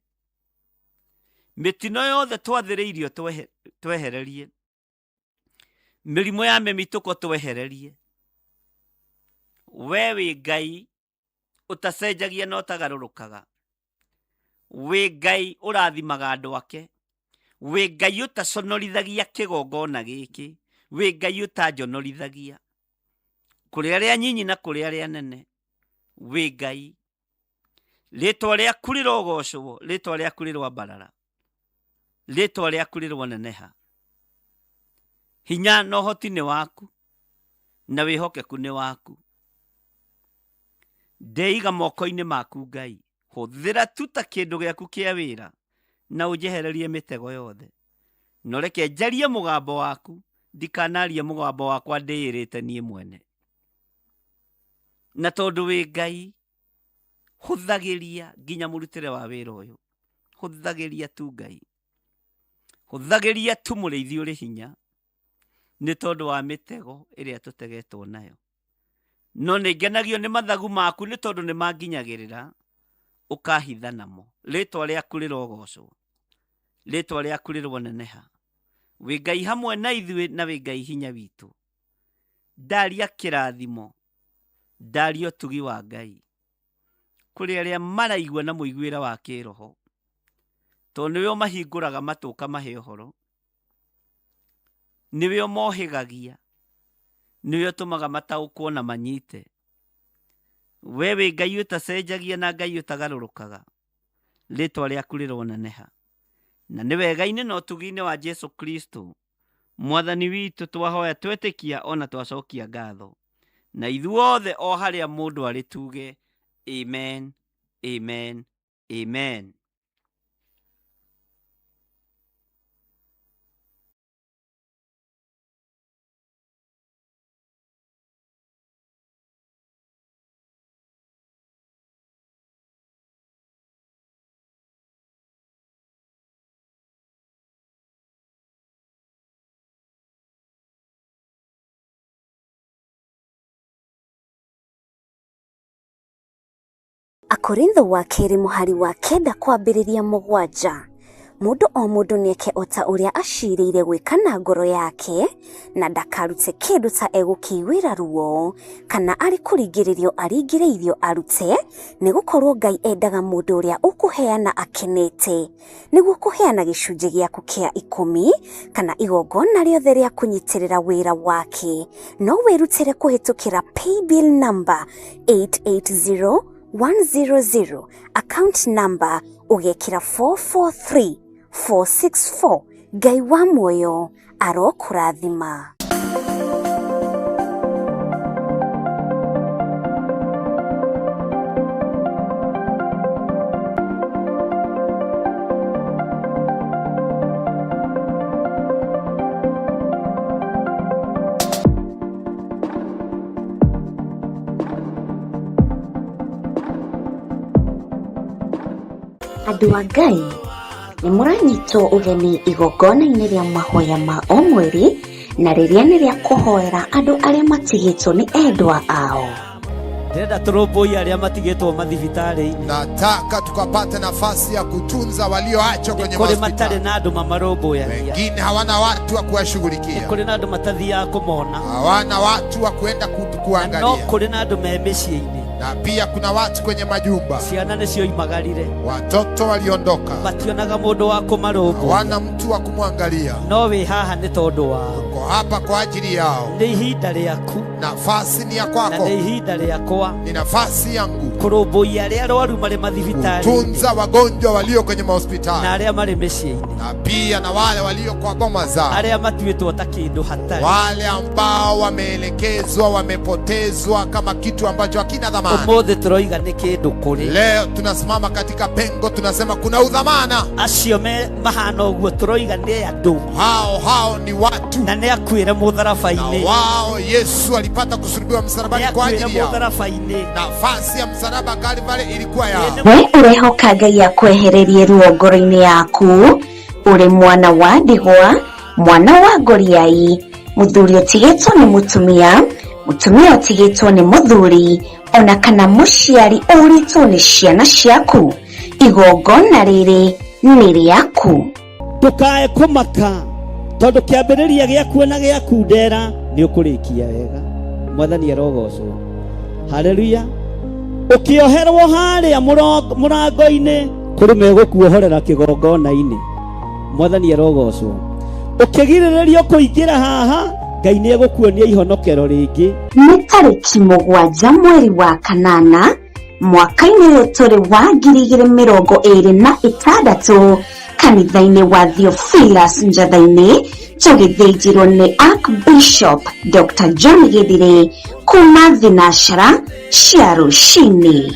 Mĩtino yothe twathereirio twehererie. Mĩrimũ ya mĩmitũko twehererie. We wĩ Ngai ũtacenjagia na ũtagarũrũkaga. We Ngai ũrathimaga andũ ake. We Ngai ũtaconorithagia kĩgongona gĩkĩ. We Ngai ũtanjonorithagia. Kũrĩ arĩa nyinyi na kũrĩ arĩa nene. We Ngai. Rĩĩtwa rĩaku rĩrogocwo, rĩĩtwa rĩaku rĩrwambarara. Rĩĩtwa rĩaku rĩrwoneneha. Hinya na ũhoti nĩ waku, na wĩhokeku nĩ waku. Ndeiga moko-inĩ maku Ngai. Hũthĩra tu ta kĩndũ gĩaku kĩa wĩra, na ũnjehererie mĩtego yothe. No reke njarie mũgambo waku, ndikanarie mũgambo wakwa ndĩĩrĩte niĩ mwene. Na tondũ wĩ Ngai, hũthagĩria nginya mũrutĩre wa wĩra ũyũ. Hũthagĩria tu Ngai. Hũthagĩria tu mũrĩithi ũrĩ hinya. Nĩ tondũ wa mĩtego ĩrĩa tũtegetwo nayo. No nĩngenagio nĩ mathagu maku nĩ tondũ nĩ manginyagĩrĩra, ũkahitha namo. Rĩĩtwa rĩaku rĩrogocwo. Rĩĩtwa rĩaku rĩrwoneneha. Wĩ Ngai hamwe na ithuĩ na wĩ Ngai hinya witũ. Ndaria kĩrathimo. Ndaria ũtugi wa Ngai. Kũrĩ arĩa maraigua na mũiguĩra wa kĩroho. Tondũ nĩwe ũmahingũraga matũ ũkamahe ũhoro. Nĩwe ũmohĩgagia. Nĩwe ũtũmaga mataũkwo na manyite. We wĩ Ngai ũtacenjagia na Ngai ũtagarũrũkaga. Rĩĩtwa rĩaku rĩrwoneneha. Na nĩ wega-inĩ na ũtugi-inĩ wa Jesũ Kristo, Mwathani witũ, twahoya twetĩkia ona twacokia ngatho. Na ithuothe o harĩa mũndũ arĩ tuge amen, amen, amen. Akorintho wa kerĩ mũhari wa 9 kwambĩrĩria 7. Mũndũ o mũndũ nĩeke ota ũrĩa acirĩire gwĩka na ngoro yake, na ndakarute kĩndũ ta egũkĩiguĩra ruo, kana arĩ kũringĩrĩrio aringĩrĩirio arute, nĩgũkorwo Ngai endaga mũndũ ũrĩa ũkũheana akenete, nĩguo kũheana gĩcunjĩ gĩaku kĩa 10 kana igongona rĩothe rĩa kũnyitĩrĩra wĩra wake. No wĩrutĩre kũhetũkĩra paybill number 880100, account number ũgekĩra 443464. Ngai wa muoyo arokũrathima. Andũ a Ngai, nĩ mũranyitwo ũgeni igongona-inĩ rĩa mahoya ma o mweri, na rĩrĩa nĩ rĩa kũhoera andũ arĩa matigĩtwo nĩ endwa ao. Ndĩrenda tũrũmbũiye arĩa matigĩtwo mathibitarĩ-inĩ. Nataka tukapate nafasi ya kutunza walioachwa kwenye hospitali. Matarĩ na andũ mamarũmbũyagia. Wengine hawana watu wa kuwashughulikia. Kũrĩ na andũ matathiaga kũmona. Hawana watu wa kwenda kuangalia. No kũrĩ na andũ me mĩciĩ-inĩ. Na pia kuna watu kwenye majumba. Ciana nĩcio imagarire. Watoto waliondoka. Mationaga mũndũ wa kũmarũmbũya. Hawana mtu wa kumwangalia. No wĩ haha nĩ tondũ wao. Uko hapa kwa ajili yao. Nĩ ihinda rĩaku. Nafasi ni ya kwako. Na nĩ ihinda rĩakwa. Ni nafasi yangu. Kũrũmbũiya arĩa arwaru marĩ mathibitarĩ. Kutunza wagonjwa walio kwenye mahospitali. Na arĩa marĩ mĩciĩ-inĩ. Na pia na wale walio kwa boma zao. Arĩa matuĩtwo ta kĩndũ hatarĩ. Wale ambao wameelekezwa, wamepotezwa kama kitu ambacho hakina dhamana. Ũmũthĩ tũroiga nĩ kĩndũ kũrĩ. Leo tunasimama katika pengo, tunasema kuna udhamana. Acio mahana ũguo tũroiga nĩ andũ. Hao ni watu. Na nĩ akuĩre mũtharaba-inĩ. Na wao Yesu alipata kusulubiwa msalabani kwa ajili yao. Nafasi ya msalaba Kalvari ilikuwa yao. We ũrehoka Ngai akwehererie ruo ngoro-inĩ yaku, ũrĩ mwana wa ndigwa, mwana wa ngoriai, mũthuri ũtigĩtwo nĩ mũtumia, mũtumia ũtigĩtwo nĩ mũthuri, ona kana mũciari ũritwo nĩ ciana ciaku. Igongona rĩrĩ nĩ rĩaku. Ndũkae kũmaka, tondũ kĩambĩrĩria gĩaku na gĩaku ndera nĩ ũkũrĩkia wega. Mwathani arogocwo. Haleluya. Ukioherwo harĩa mũrango-inĩ kũrĩ megũkuohorera kĩgongona-inĩ. Mwathani arogocwo. Ukĩgirĩrĩrio kũingĩra haha, Ngai nĩ egũkuonia ihonokero rĩngĩ. Nĩ tarĩki 7 mweri wa kanana, mwaka-inĩ ũyũ tũrĩ wa 2026, kanitha-inĩ wa Theophilus Njatha-inĩ, tũgĩthĩnjĩrwo nĩ Archbishop Dr. John Gĩthire kuma thinashara cia rũcinĩ.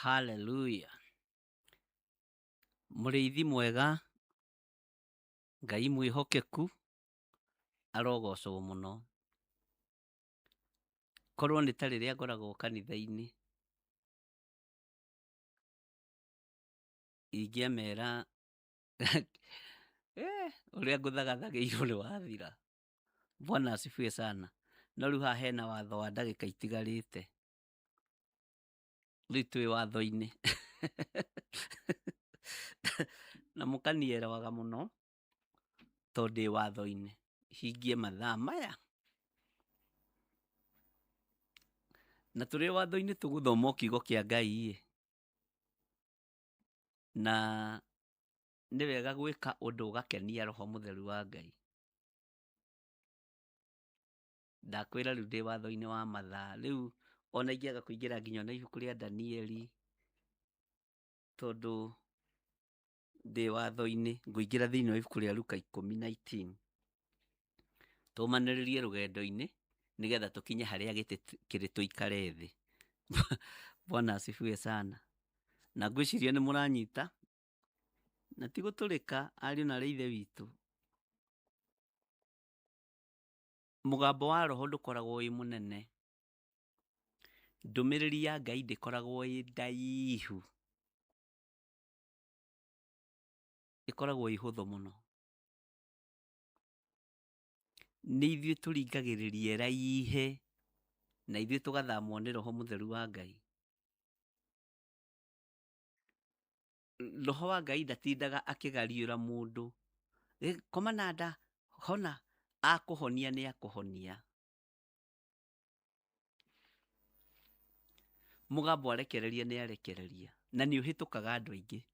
Haleluya. Mũrĩithi mwega, Ngai mwĩhokeku, arogocwo mũno. Korwo nĩ ta rĩrĩa ngoragwo kanitha-inĩ, ingĩamera ũrĩa ngũthagathagĩirwo nĩ wathira. Bwana asifiwe sana. No rĩu haha hena watho wa ndagĩka itigarĩte. Rĩu twĩ watho-inĩ. Na mũkanieraga mũno tondũ ndĩ watho-inĩ. Hingie mathaa maya. Na tũrĩ watho-inĩ tũgũthoma kiugo kĩa Ngai. Na nĩ wega gwĩka ũndũ ũgakenia Roho Mũtheru wa Ngai. Ndakwĩra rĩu ndĩ watho-inĩ wa mathaa. Rĩu ona ingĩaga kũingĩra nginya na ibuku rĩa Danieli, tondũ ndĩ watho-inĩ, ngũingĩra thĩinĩ wa ibuku rĩa Luka 10:19. Tũmanĩrĩrie rũgendo-inĩ nĩgetha tũkinye harĩa gĩtĩ kĩrĩ tũikare thĩ. Bwana asifiwe sana. Na ngwĩciria nĩ mũranyita. Na ti gũtũrĩka ariũ na ithe witũ. Mũgambo wa Roho ndũkoragwo wĩ mũnene. Ndũmĩrĩri ya Ngai ndĩkoragwo ĩ ndaihu. Ĩkoragwo ĩ hũthũ mũno. Nĩ ithuĩ tũringagĩrĩria raihe, na ithuĩ tũgathamwo nĩ Roho Mũtheru wa Ngai. Roho wa Ngai ndatindaga akĩgariũra mũndũ. Koma na nda, hona, akũhonia nĩ akũhonia. Mũgambo arekereria nĩ arekereria. Na nĩ ũhĩtũkaga andũ aingĩ.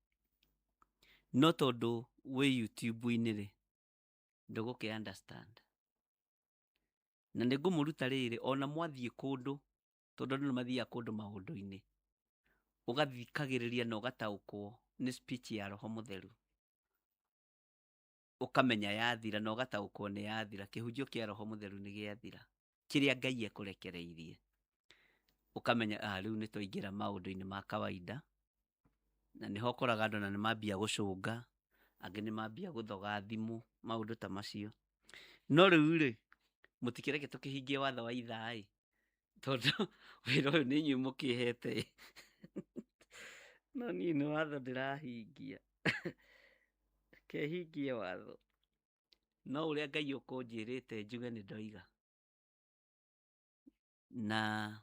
No tondũ wĩ YouTube-inĩ rĩ, ndũgũkĩ understand. Na nĩ ngũmũruta rĩrĩ, ona mwathiĩ kũndũ, tondũ andũ nĩ mathiaga kũndũ maũndũ-inĩ, ũgathikagĩrĩria na ũgataũkwo nĩ speech ya Roho Mũtheru. Ũkamenya yathira na ũgataũkwo nĩ yathira. Kĩhunjio kĩa Roho Mũtheru nĩ gĩathira. Kĩrĩa Ngai ekũrekereirie. Ũkamenya rĩu nĩ twaingĩra maũndũ-inĩ ma kawaida. Na nĩho ũkoraga andũ na nĩ mambia gũcũnga, angĩ nĩ mambia gũthoga thimũ, maũndũ ta macio. No rĩu rĩ, mũtikĩreke tũkĩhingie watho wa ithaa. Tondũ wĩra ũyũ nĩ inyuĩ mũkĩhete. No niĩ nĩ watho ndĩrahingia. Kehingie watho. No ũrĩa Ngai ũkũnjĩrĩte njuge nĩ ndoiga. Na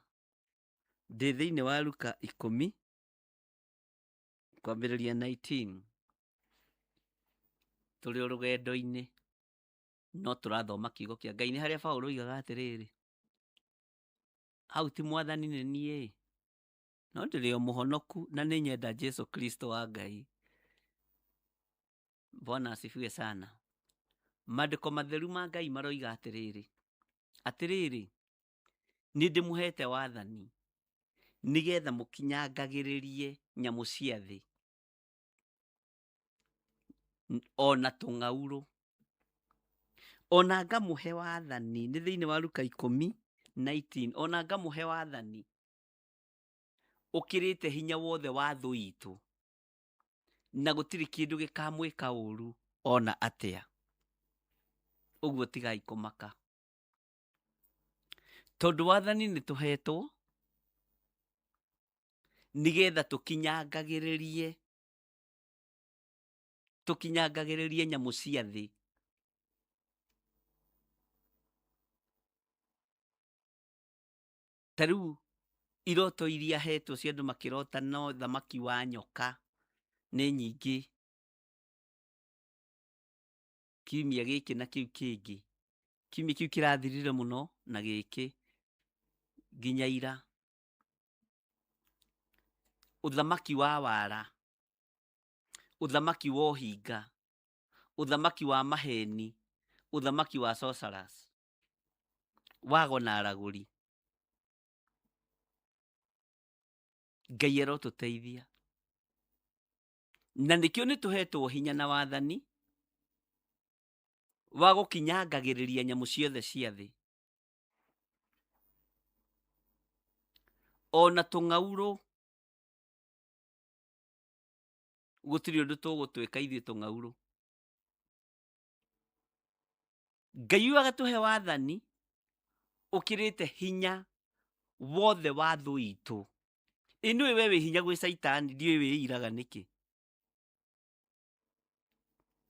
ndĩ thĩinĩ wa Luka 10 kwambĩrĩria 19. Tũrĩ o rũgendo-inĩ, no tũrathoma kiugo kĩa Ngai. Nĩ harĩa Paũlũ oigaga atĩrĩrĩ, hau ti mwathani nĩ niĩ, no ndĩrĩ o mũhonoku na nĩ nyenda Jesu Kristo wa Ngai. Bwana asifiwe sana. Maandĩko matheru ma Ngai maroiga atĩrĩrĩ, nĩ ndĩmũhete wathani nĩgetha mũkinyangagĩrĩrie nyamũ cia thĩ, ona tũng'aurũ. Ona ngamũhe wathani, nĩ thĩinĩ wa Luka 10:19, ona ngamũhe wathani ũkĩrĩte hinya wothe wa thũ itũ, na gũtirĩ kĩndũ gĩkamwĩka ũũru ona atĩa. Ũguo tigai kũmaka. Tondũ wathani nĩ tũhetwo nĩgetha tũkinyangagĩrĩrie nyamũ cia thĩ. Ta rĩu iroto iria hetwo cia andũ makĩrota no thamaki wa nyoka nĩ nyingĩ. Kiumia gĩkĩ na kĩu kĩngĩ. Kiumia kĩu kĩrathirire mũno na gĩkĩ nginya ira. Ũthamaki wa wara, ũthamaki wa ũhinga, ũthamaki wa maheni, ũthamaki wa sorcerers, wago na aragũri. Ngai arotũteithia. Na nĩkĩo nĩ tũhetwo hinya na wathani wa gukinyangagiriria nyamu ciothe cia thi. Ona tung'auru gutiri undu tugutwika ithuĩ tung'auru. Ngai agatuhe wathani ukirite hinya wothe wa thu itu. Inu we wi hinya gwi Saitani, ndiwe wi iraga niki.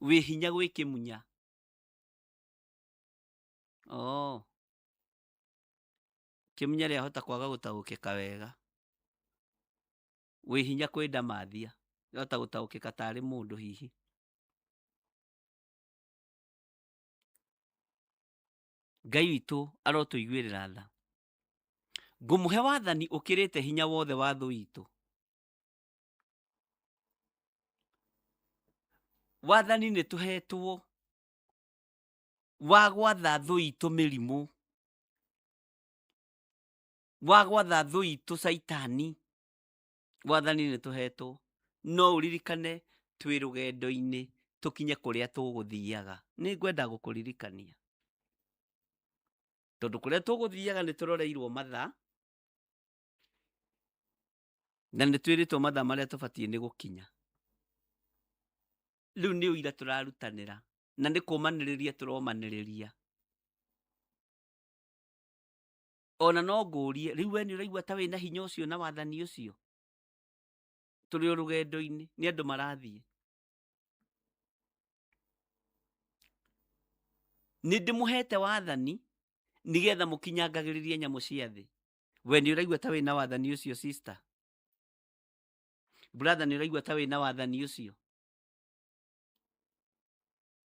Wi hinya gwi kimunya. Kimunya ria hota kwaga gutaukika wega. Wi hinya kwenda mathia, hota gutaukika tari mundu hihi. Ngai witu arotuiguirira tha. Ngumuhe wathani ukirite hinya wothe wa thu itu. Wathani ni tuhetwo wa gwatha thu itu mirimu, wa gwatha thu itu Saitani. Wathani ni tuhetwo, no uririkane twi rugendo-ini tukinye kuria tuguthiaga. Ni ngwenda gukuririkania tondu kuria tuguthiaga ni turoreirwo mathaa, na ni twiritwo mathaa maria tubatie ni gukinya. Riu ni uira turarutanira na ni kumaniriria turomaniriria. Ona no ngurie riu we ni uraigua ta wina hinya ucio na wathani ucio. Turi rugendo-ini ni andu marathie. Ni ndimuhete wathani nigetha mukinyangagiririe nyamu cia thi. We ni uraigua ta wina wathani ucio sister? Brother, ni uraigua ta wina wathani ucio?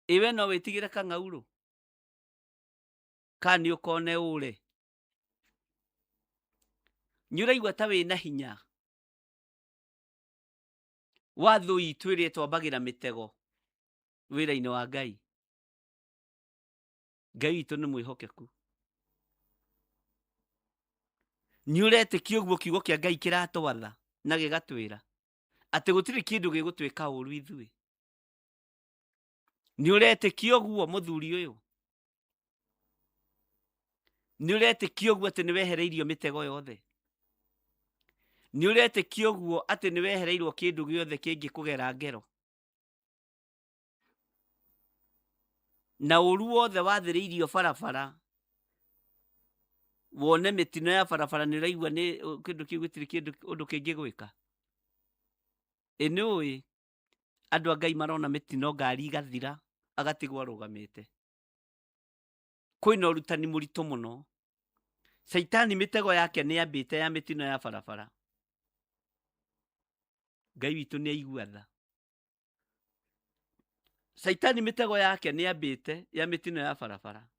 Iwe no witigire kang'auru kani ukone ure? Ni uraigua ta wina hinya wa thu itu iria twambagira mitego wira-ini wa Ngai? Ngai witu ni mwihokeku. Ni uretikia uguo kiugo kia Ngai kiratwatha na gigatwira ati gutiri kindu gigutwika uru ithui? Ni uretikia uguo muthuri uyu? Ni uretikia uguo ati ni wehereirio mitego yothe? Ni uretikia uguo ati ni wehereirwo kindu giothe kingikugera ngero? Na uru wothe wathiriirio barabara, wone mitino ya barabara, ni uraigua ni kindu kiu gitiri kindu undu kingigwika? Inui andu a Ngai marona mitino, ngari igathira, agatigwo arugamite. Kwina urutani muritu muno. Saitani mitego yake ni ambite ya mitino ya barabara. Ngai witu ni aigua tha. Saitani mitego yake ni ambite ya mitino ya barabara.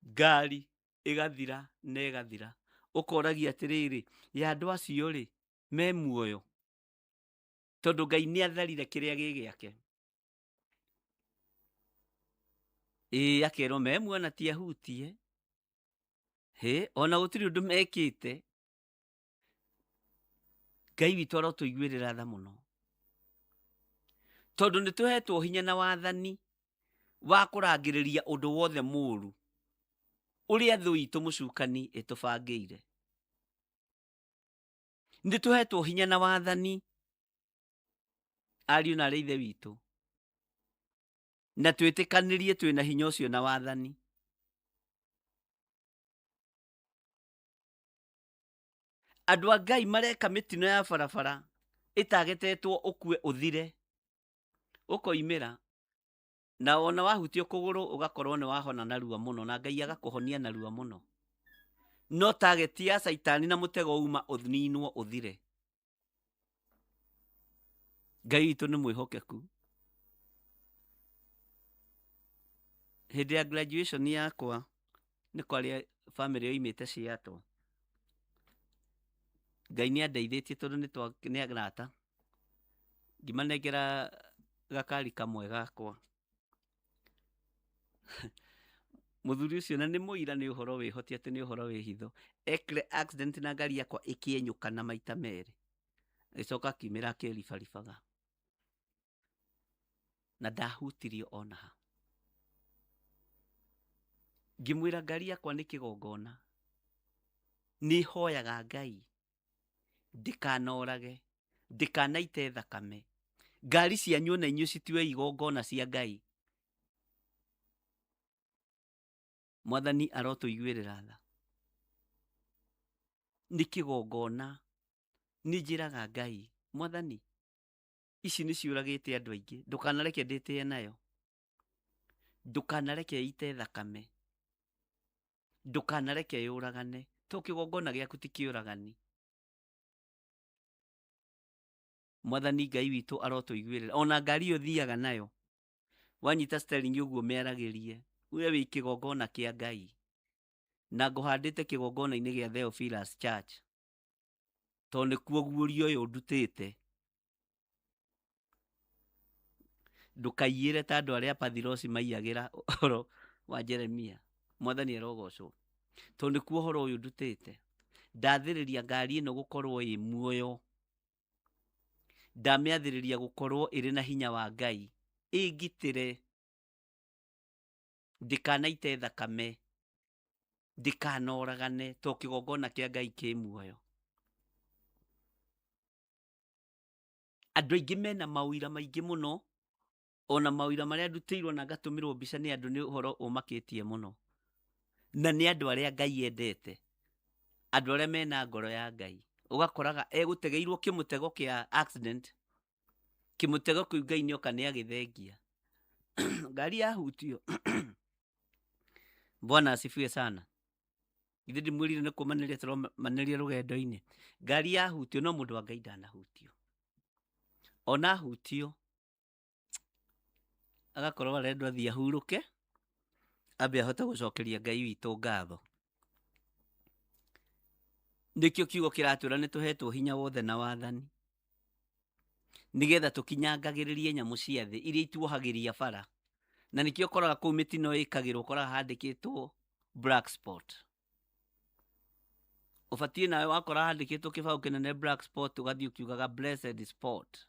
Ngari igathira na igathira. Ukoragia atiriri, ya andu acio ri me muoyo? Tondu Ngai ni atharire kiria gi giake. Akerwo me muoyo na ti ahutie. Ona gutiri undu mekite. Ngai witu arotuiguirira tha muno, tondu ni tuhetwo hinya na wathani wa kurangiriria undu wothe muru uria thu itu mucukani itubangiire. Ni tuhetwo hinya na wathani, ariu na ithe witu, na twitikanirie twina hinya ucio na wathani. Andu a Ngai mareka mitino ya barabara itagetetwo ukue uthire, ukoimira na ona wahutio kuguru ugakorwo ni wahona narua muno, na Ngai agakuhonia narua muno. No target ya Saitani na mutego uma uthninwo uthire. Ngai witu ni mwihokeku. Hindi ya graduation yakwa ni kwaria family yoimite Seattle. Ngai ni andeithitie tondu ni arata. Ngimanengera gakari kamwe gakwa. Muthuri ucio na ni muira ni uhoro wihoti ati ni uhoro wihitho. Ekire accident na ngari yakwa ikienyuka na maita meri. Icoka kimira akiribaribaga. na ndahutirio ona ha. Ngimwira ngari yakwa nĩ kĩgongona, nĩ hoyaga Ngai ndikanorage, ndikanaite thakame. Ngari cianyu ona inyuĩ citiwe igongona cia Ngai. Mwathani arotũiguĩrĩra tha. Nĩ kĩgongona, nĩ njĩraga Ngai, Mwathani, ici nĩ ciũragĩte andũ aingĩ, ndũkanareke ndĩtĩe nayo, ndũkanareke ite thakame, ndũkanareke yũragane, to kĩgongona gĩaku ti kĩũragani. Mwathani Ngai witũ arotũiguĩrĩra. Ona ngari ĩyo thiaga nayo, wanyita steering ũguo mĩaragĩrie, we wĩ kĩgongona kĩa Ngai, na ngũhandĩte kĩgongona-inĩ gĩa Theophilus Church, to nĩkuo guũrio ũyũ ndutĩte. Ndũkaiyĩre ta andũ arĩa Pathirosi maiyagĩra ũhoro wa Jeremia. Mwathani arogocwo. To nĩkuo ũhoro ũyũ ndutĩte. Ndathĩrĩria ngari ĩno gũkorwo ĩ muoyo. Ndamĩathĩrĩria gũkorwo ĩrĩ na hinya wa Ngai, ĩngitĩre, ndikanaite thakame, ndikanoragane, to kĩgongona kĩa Ngai kĩ muoyo. Andũ aingĩ mena mawĩra maingĩ mũno, ona mawĩra marĩa ndutĩirwo na ngatũmĩrwo mbica nĩ andũ, nĩ ũhoro ũmakĩtie mũno, na nĩ andũ arĩa Ngai endete, andũ arĩa mena ngoro ya Ngai. Ũgakoraga egũtegeirwo kĩmũtego kĩa accident, kĩmũtego kĩu Ngai nĩoka nĩ agĩthengia. Ngari yahutio. Bwana asifiwe sana. Ithe ndimwĩrire nĩ kũmanĩria tũromanĩria rũgendo-inĩ. Ngari yahutio, no mũndũ wa Ngai ndanahutio. Ona hutio, agakorwo arendwo athiĩ ahurũke, ambe ahote gũcokeria Ngai witũ ngatho. Nĩkĩo kiugo kĩratwĩra nĩ tũhetwo hinya wothe na wathani, nĩgetha tũkinyangagĩrĩrie nyamũ cia thĩ iria ituohagĩria bara. Na nĩkĩo ũkoraga kũu mĩtino ĩkagĩrwo, ũkoraga handĩkĩtwo black spot. Ũbatiĩ nawe wakora handĩkĩtwo kĩbaũ kĩnene black spot, ũgathiĩ ũkiugaga blessed spot.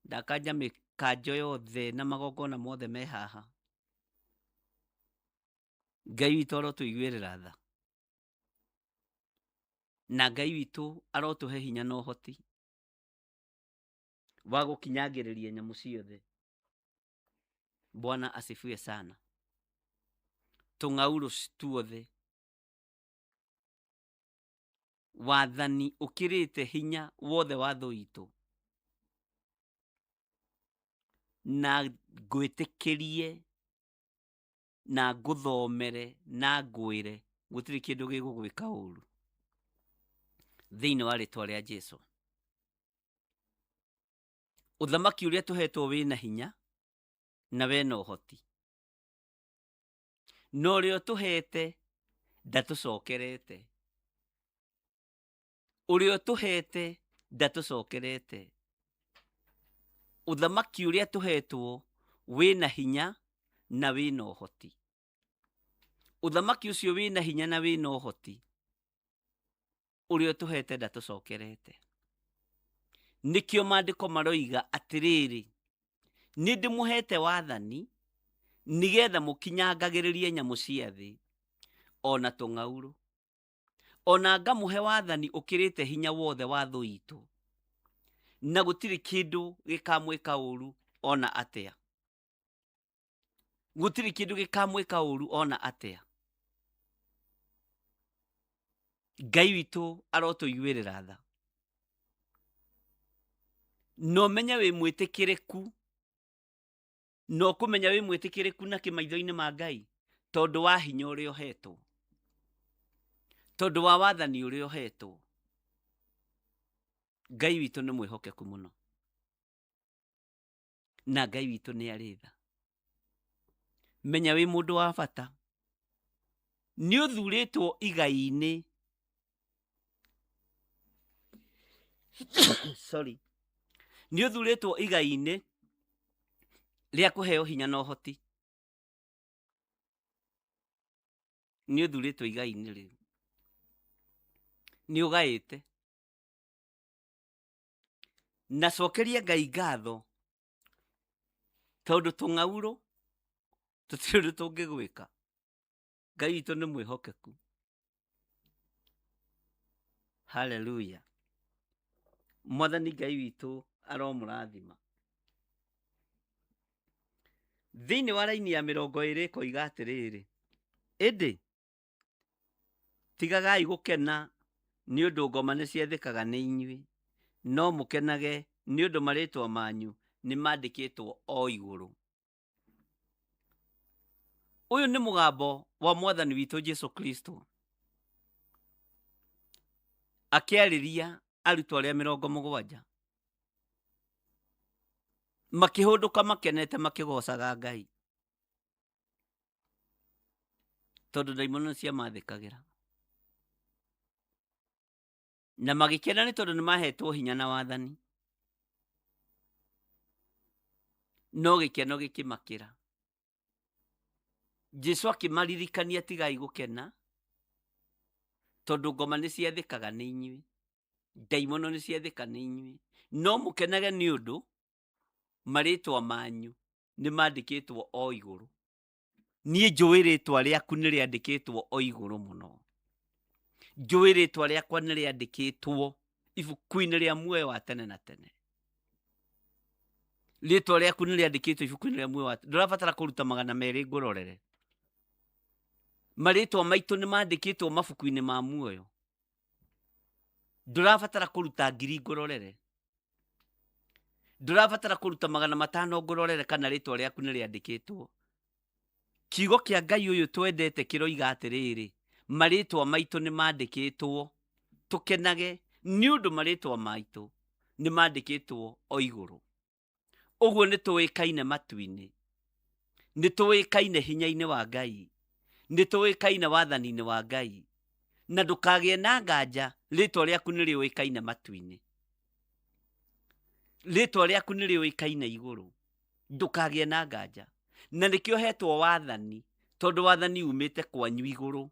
Ndakanja mĩkanjo yothe na magongona mothe me haha. Ngai witũ arotũiguĩrĩra tha, na Ngai witũ arotũhe hinya na ũhoti wa gũkinyangĩrĩria nyamũ ciothe. Bwana asifiwe sana. Tũng'aurũ tuothe, wathani ũkĩrĩte hinya wothe wa thũ itũ, na ngwĩtĩkĩrie na ngũthomere na ngwĩre gũtirĩ kĩndũ gĩgũgwĩka ũru thĩinĩ wa rĩtwa rĩa Jesũ. Ũthamaki ũrĩa tũhetwo wĩna hinya na wena ũhoti, no ũrĩa ũtũhete ndatũcokerete, ũrĩa ũtũhete ndatũcokerete. Ũthamaki ũrĩa tũhetwo wĩna hinya na wĩna ũhoti. Ũthamaki ũcio wĩna hinya na wĩna ũhoti, ũrĩa ũtũhete ndatũcokerete. Nĩkĩo maandĩko maroiga atĩrĩrĩ, nĩ ndĩmũhete wathani nĩgetha mũkinyangagĩrĩrie nyamũ cia thĩ, ona tũng'aurũ, ona ngamũhe wathani ũkĩrĩte hinya wothe wa thũ itũ, na gũtirĩ kĩndũ gĩkamwĩka ũru ona atĩa. Gũtirĩ kĩndũ gĩkamwĩka ũru ona atĩa. Ngai witũ arotũiguĩrĩra tha. No menye wĩ mwĩtĩkĩrĩku, no kũmenya wĩ mwĩtĩkĩrĩku na kĩmaitho-inĩ ma Ngai, tondũ wa hinya ũrĩa ũhetwo, tondũ wa wathani ũrĩa ũhetwo. Ngai witũ nĩ mwĩhokeku mũno, na Ngai witũ nĩ arĩ tha. Menya wĩ mũndũ wa bata, nĩ ũthurĩtwo igai-inĩ sorry, nĩ ũthurĩtwo igai-inĩ rĩa kũheo hinya na ũhoti. Nĩ ũthurĩtwo igai-inĩ rĩu, nĩ ũgaĩte. Na cokeria Ngai ngatho tondu tung'aurũ tũtirĩ ũndũ tũngĩgwĩka. Ngai witũ nĩ mwĩhokeku. Haleluya. Mwathani Ngai witũ aromũrathima. Thĩinĩ wa raini ya 20 koiga atĩrĩrĩ, ĩndĩ tigagai gũkena nĩ ũndũ ngoma nĩ ciethĩkaga nĩ inyuĩ, no mũkenage nĩ ũndũ marĩĩtwa manyu nĩ mandĩkĩtwo o igũrũ. Ũyũ nĩ mũgambo wa Mwathani witũ Jesũ Kristo akĩarĩria arutwo arĩa 70 makĩhũndũka makenete makĩgocaga Ngai tondũ ndaimono nĩ ciamathĩkagĩra, na magĩkena nĩ tondũ nĩ mahetwo hinya na wathani, no gĩkeno gĩkĩmakĩra. Jesũ akĩmaririkania tigai gũkena tondũ ngoma nĩ ciathĩkaga nĩ inyuĩ, ndaimono nĩ ciathĩka nĩ inyuĩ, no mũkenage nĩ ũndũ marĩĩtwa manyu nĩ mandĩkĩtwo o igũrũ. Niĩ njũĩ rĩĩtwa rĩaku nĩ rĩandĩkĩtwo o igũrũ mũno. Njũĩ rĩĩtwa rĩakwa nĩ rĩandĩkĩtwo ibuku-inĩ rĩa muoyo wa tene na tene. Rĩĩtwa rĩaku nĩ rĩandĩkĩtwo ibuku-inĩ rĩa muoyo wa tene. Ndũrabatara kũruta 200 ngũrorere. Marĩĩtwa maitũ nĩ mandĩkĩtwo mabuku-inĩ ma muoyo. Ndũrabatara kũruta 1000 ngũrorere. Ndũrabatara kũruta 500 ngũrorere kana rĩĩtwa rĩaku nĩ rĩandĩkĩtwo. Kiugo kĩa Ngai ũyũ twendete kĩroiga atĩrĩrĩ, marĩĩtwa maitũ nĩ mandĩkĩtwo, tũkenage nĩ ũndũ marĩĩtwa maitũ nĩ mandĩkĩtwo o igũrũ. Ũguo nĩ tũĩkaine matu-inĩ, nĩ tũĩkaine hinya-inĩ wa Ngai, nĩ tũĩkaine wathani-inĩ wa Ngai, na ndũkagĩe na nganja, rĩĩtwa rĩaku nĩ rĩũĩkaine matu-inĩ, rĩĩtwa rĩaku nĩ rĩũĩkaine igũrũ, ndũkagĩe na nganja. Na nĩkĩo hetwo wathani, tondũ wathani umĩte kwanyu igũrũ.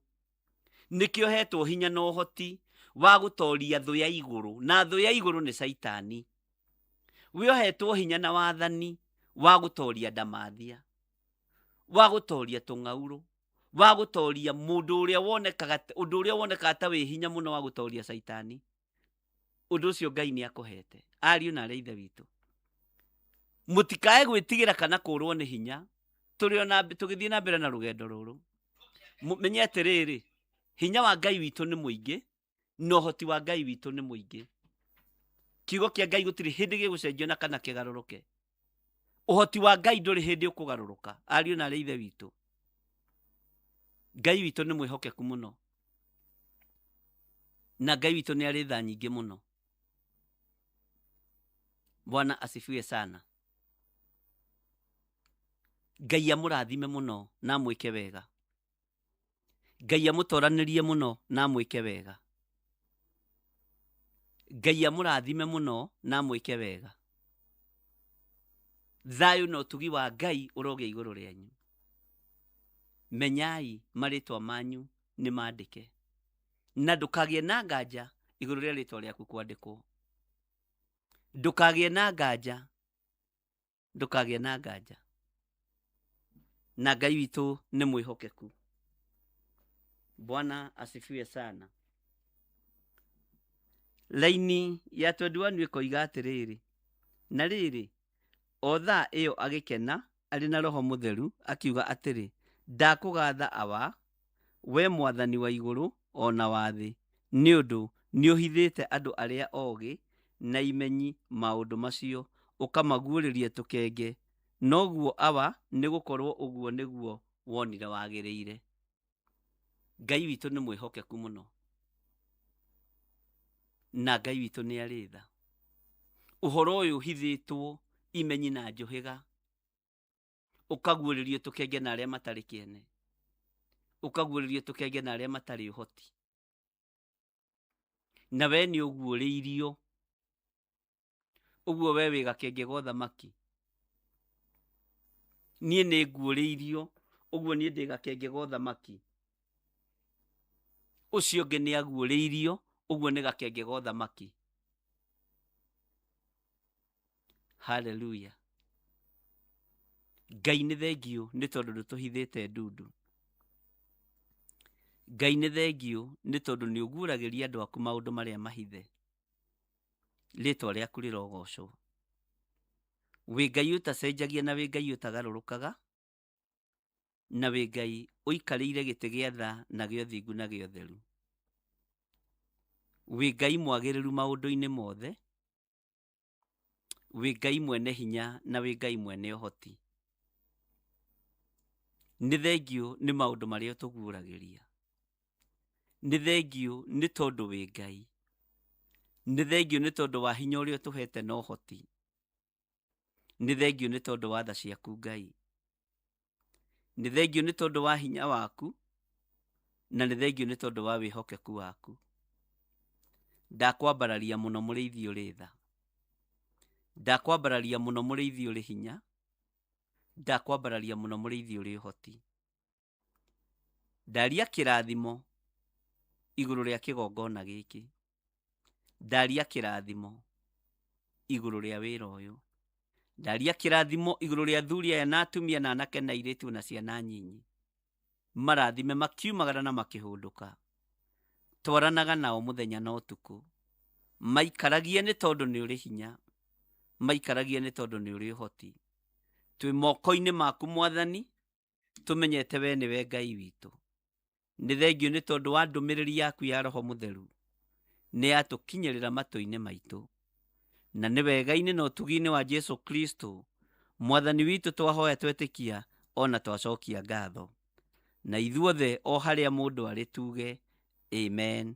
Nĩkĩo hetwo hinya na ũhoti wa gũtooria thũ ya igũrũ, na thũ ya igũrũ nĩ Saitani. Wĩohetwo hinya na wathani wa gũtooria ndamathia, wa gũtooria tũng'aurũ, wa gũtooria mũndũ ũrĩa wonekaga ta wĩ hinya mũno wa gũtooria Saitani. Ũndũ ũcio Ngai nĩ akũhete. Ariũ na arĩa ithe witũ, mũtikae gwĩtigĩra kana kũũrwo nĩ hinya tũgĩthiĩ na mbere na rũgendo rũrũ. Menye atĩrĩrĩ, hinya wa Ngai witũ nĩ mũingĩ, na ũhoti wa Ngai witũ nĩ mũingĩ. Kiugo kĩa Ngai gũtirĩ hĩndĩ gĩgũcenjio na kana kĩgarũrũke. Ũhoti wa Ngai ndũrĩ hĩndĩ ũkũgarũrũka. Ariũ na arĩa ithe witũ, Ngai witũ nĩ mwĩhokeku mũno, na Ngai witũ nĩ arĩ tha nyingĩ mũno. Bwana asifiwe sana. Ngai amũrathime mũno na amwĩke wega. Ngai amũtooranĩrie mũno na amwĩke wega. Ngai amũrathime mũno na amwĩke wega. Thayũ na ũtugi wa Ngai ũrogĩa igũrũ rĩanyu. Menyai marĩĩtwa manyu nĩ maandĩke, na ndũkagĩe na nganja igũrũ rĩa rĩĩtwa rĩaku kwandĩkwo. Ndũkagĩe na nganja, ndũkagĩe na nganja. Na Ngai witũ nĩ mwĩhokeku. Bwana asifiwe sana. Laini ya 21 ĩkoiga atĩrĩrĩ, na rĩrĩ, o thaa ĩyo agĩkena arĩ na Roho Mũtheru, akiuga atĩrĩ, ndakũgatha awa, we Mwathani wa igũrũ o na wa thĩ, nĩ ũndũ nĩ ũhithĩte andũ arĩa oogĩ na imenyi maũndũ macio, ũkamaguũrĩria tũkenge, noguo awa nĩ gũkorwo ũguo nĩguo wonire wagĩrĩire. Ngai witũ nĩ mwĩhokeku mũno, na Ngai witũ nĩ arĩ tha. Ũhoro ũyũ ũhithĩtwo imenyi na njũhĩga, ũkaguũrĩrio tũkenge na arĩa matarĩ kĩene, ũkaguũrĩrio tũkenge na arĩa matarĩ ũhoti. Na we nĩ ũguũrĩirio, ũguo we wĩ gakenge ga ũthamaki. Niĩ nĩ nguũrĩirio, ũguo niĩ ndĩ gakenge ga ũthamaki. Ũcio ũngĩ nĩ aguũrĩirio, ũguo nĩ gakenge ga ũthamaki. Haleluya. Ngai nĩ thengio nĩ tondũ ndũtũhithĩte ndundu. Ngai nĩ thengio nĩ tondũ nĩ ũguũragĩria andũ aku maũndũ marĩa mahithe. Rĩĩtwa rĩaku rĩrogocwo. Wĩ Ngai ũtacenjagia na wĩ Ngai ũtagarũrũkaga, na wĩ Ngai ũikarĩire gĩtĩ gĩa tha na gĩa ũthingu na gĩa ũtheru. Wĩ Ngai mwagĩrĩru maũndũ-inĩ mothe. Wĩ Ngai mwene hinya na wĩ Ngai mwene ũhoti. Nĩ thengio nĩ maũndũ marĩa ũtũguũragĩria. Nĩ thengio nĩ tondũ wĩ Ngai. Nĩ thengio nĩ tondũ wa hinya ũrĩa ũtũhete na ũhoti. Nĩ thengio nĩ tondũ wa tha ciaku Ngai. Nĩ thengio nĩ tondũ wa hinya waku, na nĩ thengio nĩ tondũ wa wĩhokeku waku. Ndakwambararia mũno mũrĩithi ũrĩ tha. Ndakwambararia mũno mũrĩithi ũrĩ hinya. Ndakwambararia mũno mũrĩithi ũrĩ ũhoti. Ndaria kĩrathimo igũrũ rĩa kĩgongona gĩkĩ. Ndaria kĩrathimo igũrũ rĩa wĩra ũyũ. Ndaria kĩrathimo igũrũ rĩa athuri aya na atumia na anake na airĩtu na ciana nyinyi. Marathime makiumagara na makĩhũndũka. Twaranaga nao mũthenya na ũtukũ. Maikaragie nĩ tondũ nĩ ũrĩ hinya. Maikaragie nĩ tondũ nĩ ũrĩ ũhoti. Twĩ moko-inĩ maku Mwathani, tũmenyete we nĩwe Ngai witũ. Nĩ thengio nĩ tondũ wa ndũmĩrĩri yaku ya Roho Mũtheru nĩ yatũkinyĩrĩra matũ-inĩ maitũ. Na nĩ wega-inĩ na ũtugi-inĩ wa Jesu Kristo, Mwathani witũ twahoya twetĩkia ona twacokia ngatho. Na ithuothe o harĩa mũndũ arĩ tuge amen,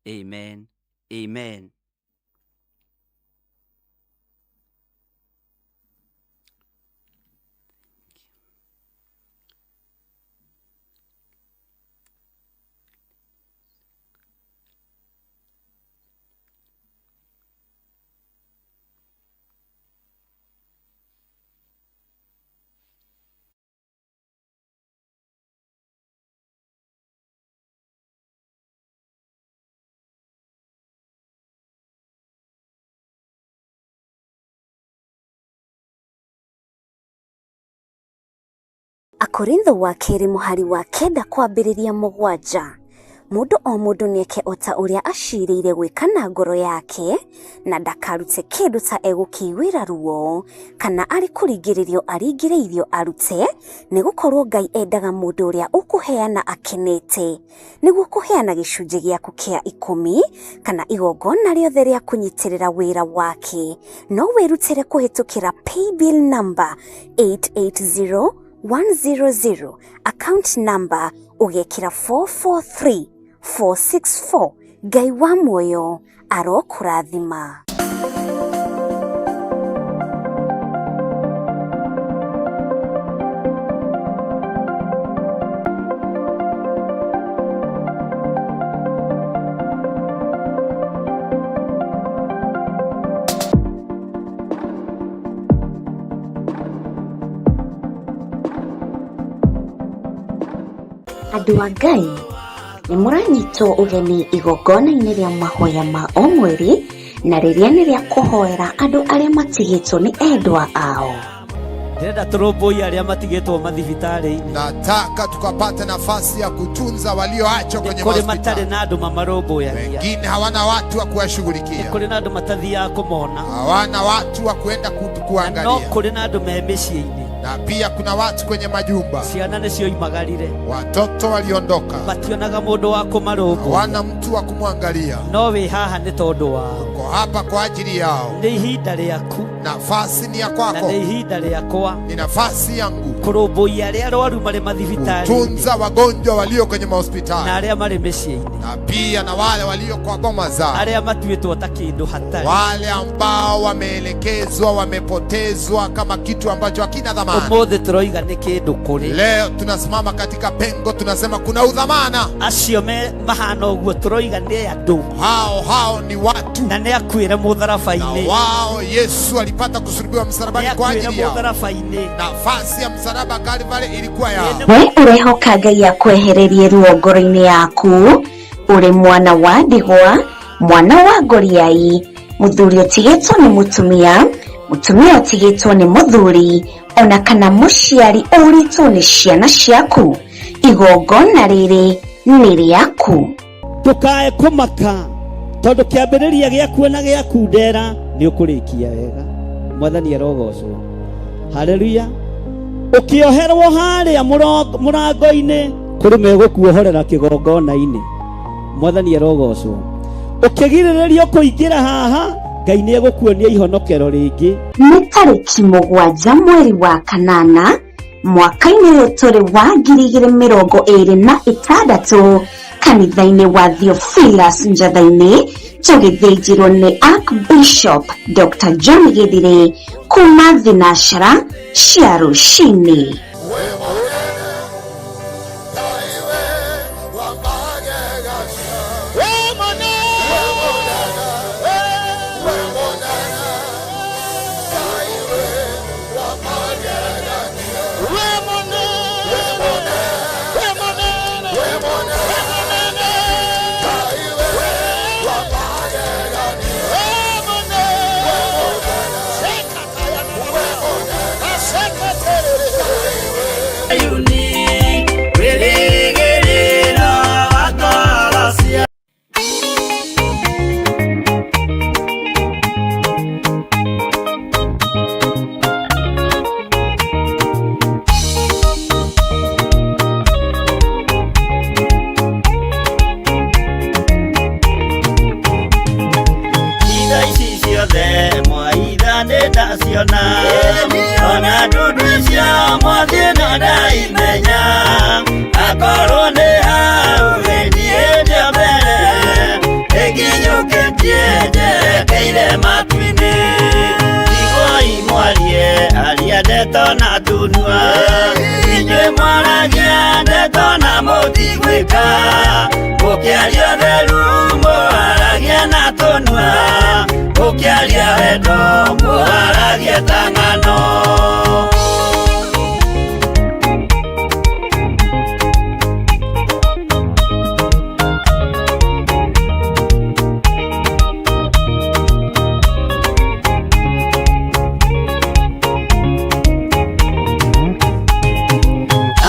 amen, amen. Akorintho wa kerĩ mũhari wa 9 kwambĩrĩria 7. Mũndũ o mũndũ nĩeke o ta ũrĩa acirĩire gwĩka na ngoro yake, na ndakarute kĩndũ ta egũkĩiguĩra ruo, kana arĩ kũringĩrĩrio aringĩrĩirio arute, nĩgũkorwo Ngai endaga mũndũ ũrĩa ũkũheana akenete, nĩguo kũheana gĩcunjĩ gĩaku kĩa 10 kana igongona rĩothe rĩa kũnyitĩrĩra wĩra wake. No wĩrutĩre kũhĩtũkĩra paybill number 880100, account number ũgekĩra 443464. Ngai wa muoyo arokũrathima. Andũ a Ngai, nĩ mũranyitwo ũgeni igongona-inĩ rĩa mahoya ma o mweri, na rĩrĩa nĩ rĩa kũhoera andũ arĩa matigĩtwo nĩ endwa ao. Ndĩrenda tũrũmbũiye arĩa matigĩtwo mathibitarĩ-inĩ. Nataka tukapate nafasi ya kutunza walioachwa kwenye hospitali. Matarĩ na andũ mamarũmbũyagia. Wengine hawana watu wa kuwashughulikia. Kũrĩ na andũ matathiaga kũmona. Hawana watu wa kwenda kuangalia. No kũrĩ na andũ me mĩciĩ-inĩ. Na pia kuna watu kwenye majumba. Ciana nĩcio imagarire. Watoto waliondoka. Mationaga mũndũ wa kũmarũmbũya. Hawana mtu wa kumwangalia. No wĩ haha nĩ tondũ wao. Uko hapa kwa ajili yao. Nĩ ihinda rĩaku. Nafasi ni ya kwako. Na nĩ ihinda rĩakwa. Ni nafasi yangu. Kũrũmbũiya arĩa arwaru marĩ mathibitarĩ. Kutunza wagonjwa walio kwenye mahospitali. Na arĩa marĩ mĩciĩ-inĩ. Na pia na wale walio kwa boma zao. Arĩa matuĩtwo ta kĩndũ hatarĩ. Wale ambao wameelekezwa, wamepotezwa kama kitu ambacho hakina dhamana. Ũmũthĩ tũroiga nĩ kĩndũ kũrĩ. Leo tunasimama katika pengo, tunasema kuna udhamana. Acio mahana ũguo tũroiga nĩ andũ. Hao ni watu. Na nĩ akuĩre mũtharaba-inĩ. Na wao Yesu alipata kusulubiwa msalabani kwa ajili yao. Nafasi ya msalaba Kalvari ilikuwa yao. We ũrehoka Ngai akwehererie ruo ngoro-inĩ yaku, ũrĩ mwana wa ndigwa, mwana wa ngoriai, mũthuri ũtigĩtwo nĩ mũtumia, mũtumia ũtigĩtwo nĩ mũthuri, ona kana mũciari ũritũ nĩ ciana ciaku, igongona rĩrĩ nĩ rĩaku. Ndũkae kũmaka tondũ kĩambĩrĩria gĩaku na gĩaku ndera nĩ ũkũrĩkia wega. Mwathani arogocwo. Haleluya. Ũkĩoherwo harĩa mũrango-inĩ kũrĩ megũkuohorera kĩgongona-inĩ. Mwathani arogocwo. Ũkĩgirĩrĩrio kũingĩra haha, Ngai nĩ egũkuonia ihonokero rĩngĩ. Nĩ tarĩki 7 mweri wa kanana mwaka-inĩ ũyũ tũrĩ wa 2026 kanitha-inĩ wa Theophilus Njatha-inĩ, tũgĩthĩnjĩrwo nĩ Archbishop Dr. John Gĩthire kuma thinacara cia rũcinĩ. Ona ndudu cia mwathina na imenya akorwo nĩ hau gĩthiĩte mbere ĩkinyũkĩtie njerekeire matu-inĩ igoi mwarie aria ndeto na tunua inyuĩ mwaragia ndeto na mũtigwĩka mũkĩaria ũtheru mwaragia na tunua mũkĩaria wendo mwaragia ta ng'ano.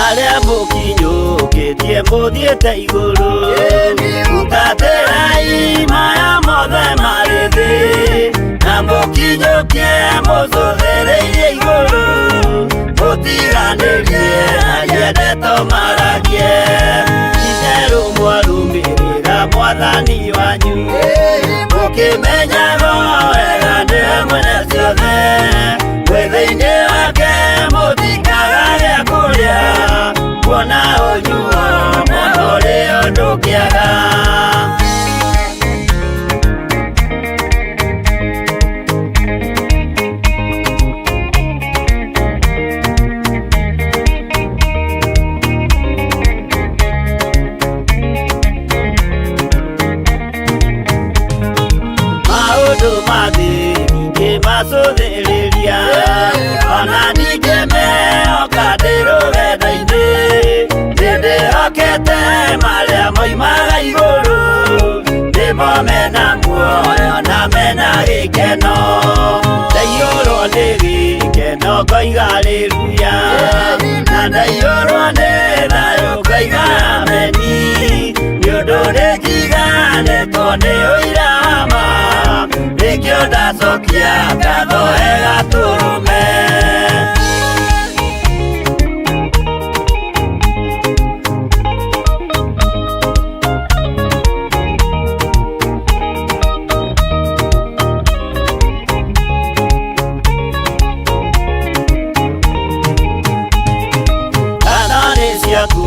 Arĩa mũkinyũkĩtie mũthiĩte igũrũ mũtatĩrai maya mothe marĩ thĩ na mũkinyũkie mũcũthĩrĩirie igũrũ mũtiganĩrie aria ndeto maragie itherũ mwarumĩrĩra mwathani wanyu mũkĩmenyaga wega nĩwe mwene ciothe mwĩthĩ-inĩ wake mũtikaga gĩa kũrĩa kuona ũnyuo mũno ũrĩa ndũkĩaga. Maũndũ mathĩ ningĩ macũthĩrĩria ona ningĩ mehoka ndĩ rũgendo-inĩ nĩndĩhokete marĩa moimaga igũrũ nĩmo mena muoyo na mena gĩkeno ndaiyũrwo nĩ gĩkeno ngoiga haleluya na ndaiyũrwo nĩ thayũ ngoiga ameni nĩũndũ nĩnjiganĩtwo nĩ ũira wa ma nĩkĩo ndacokia ngatho gatũrũme. Kanani ciaku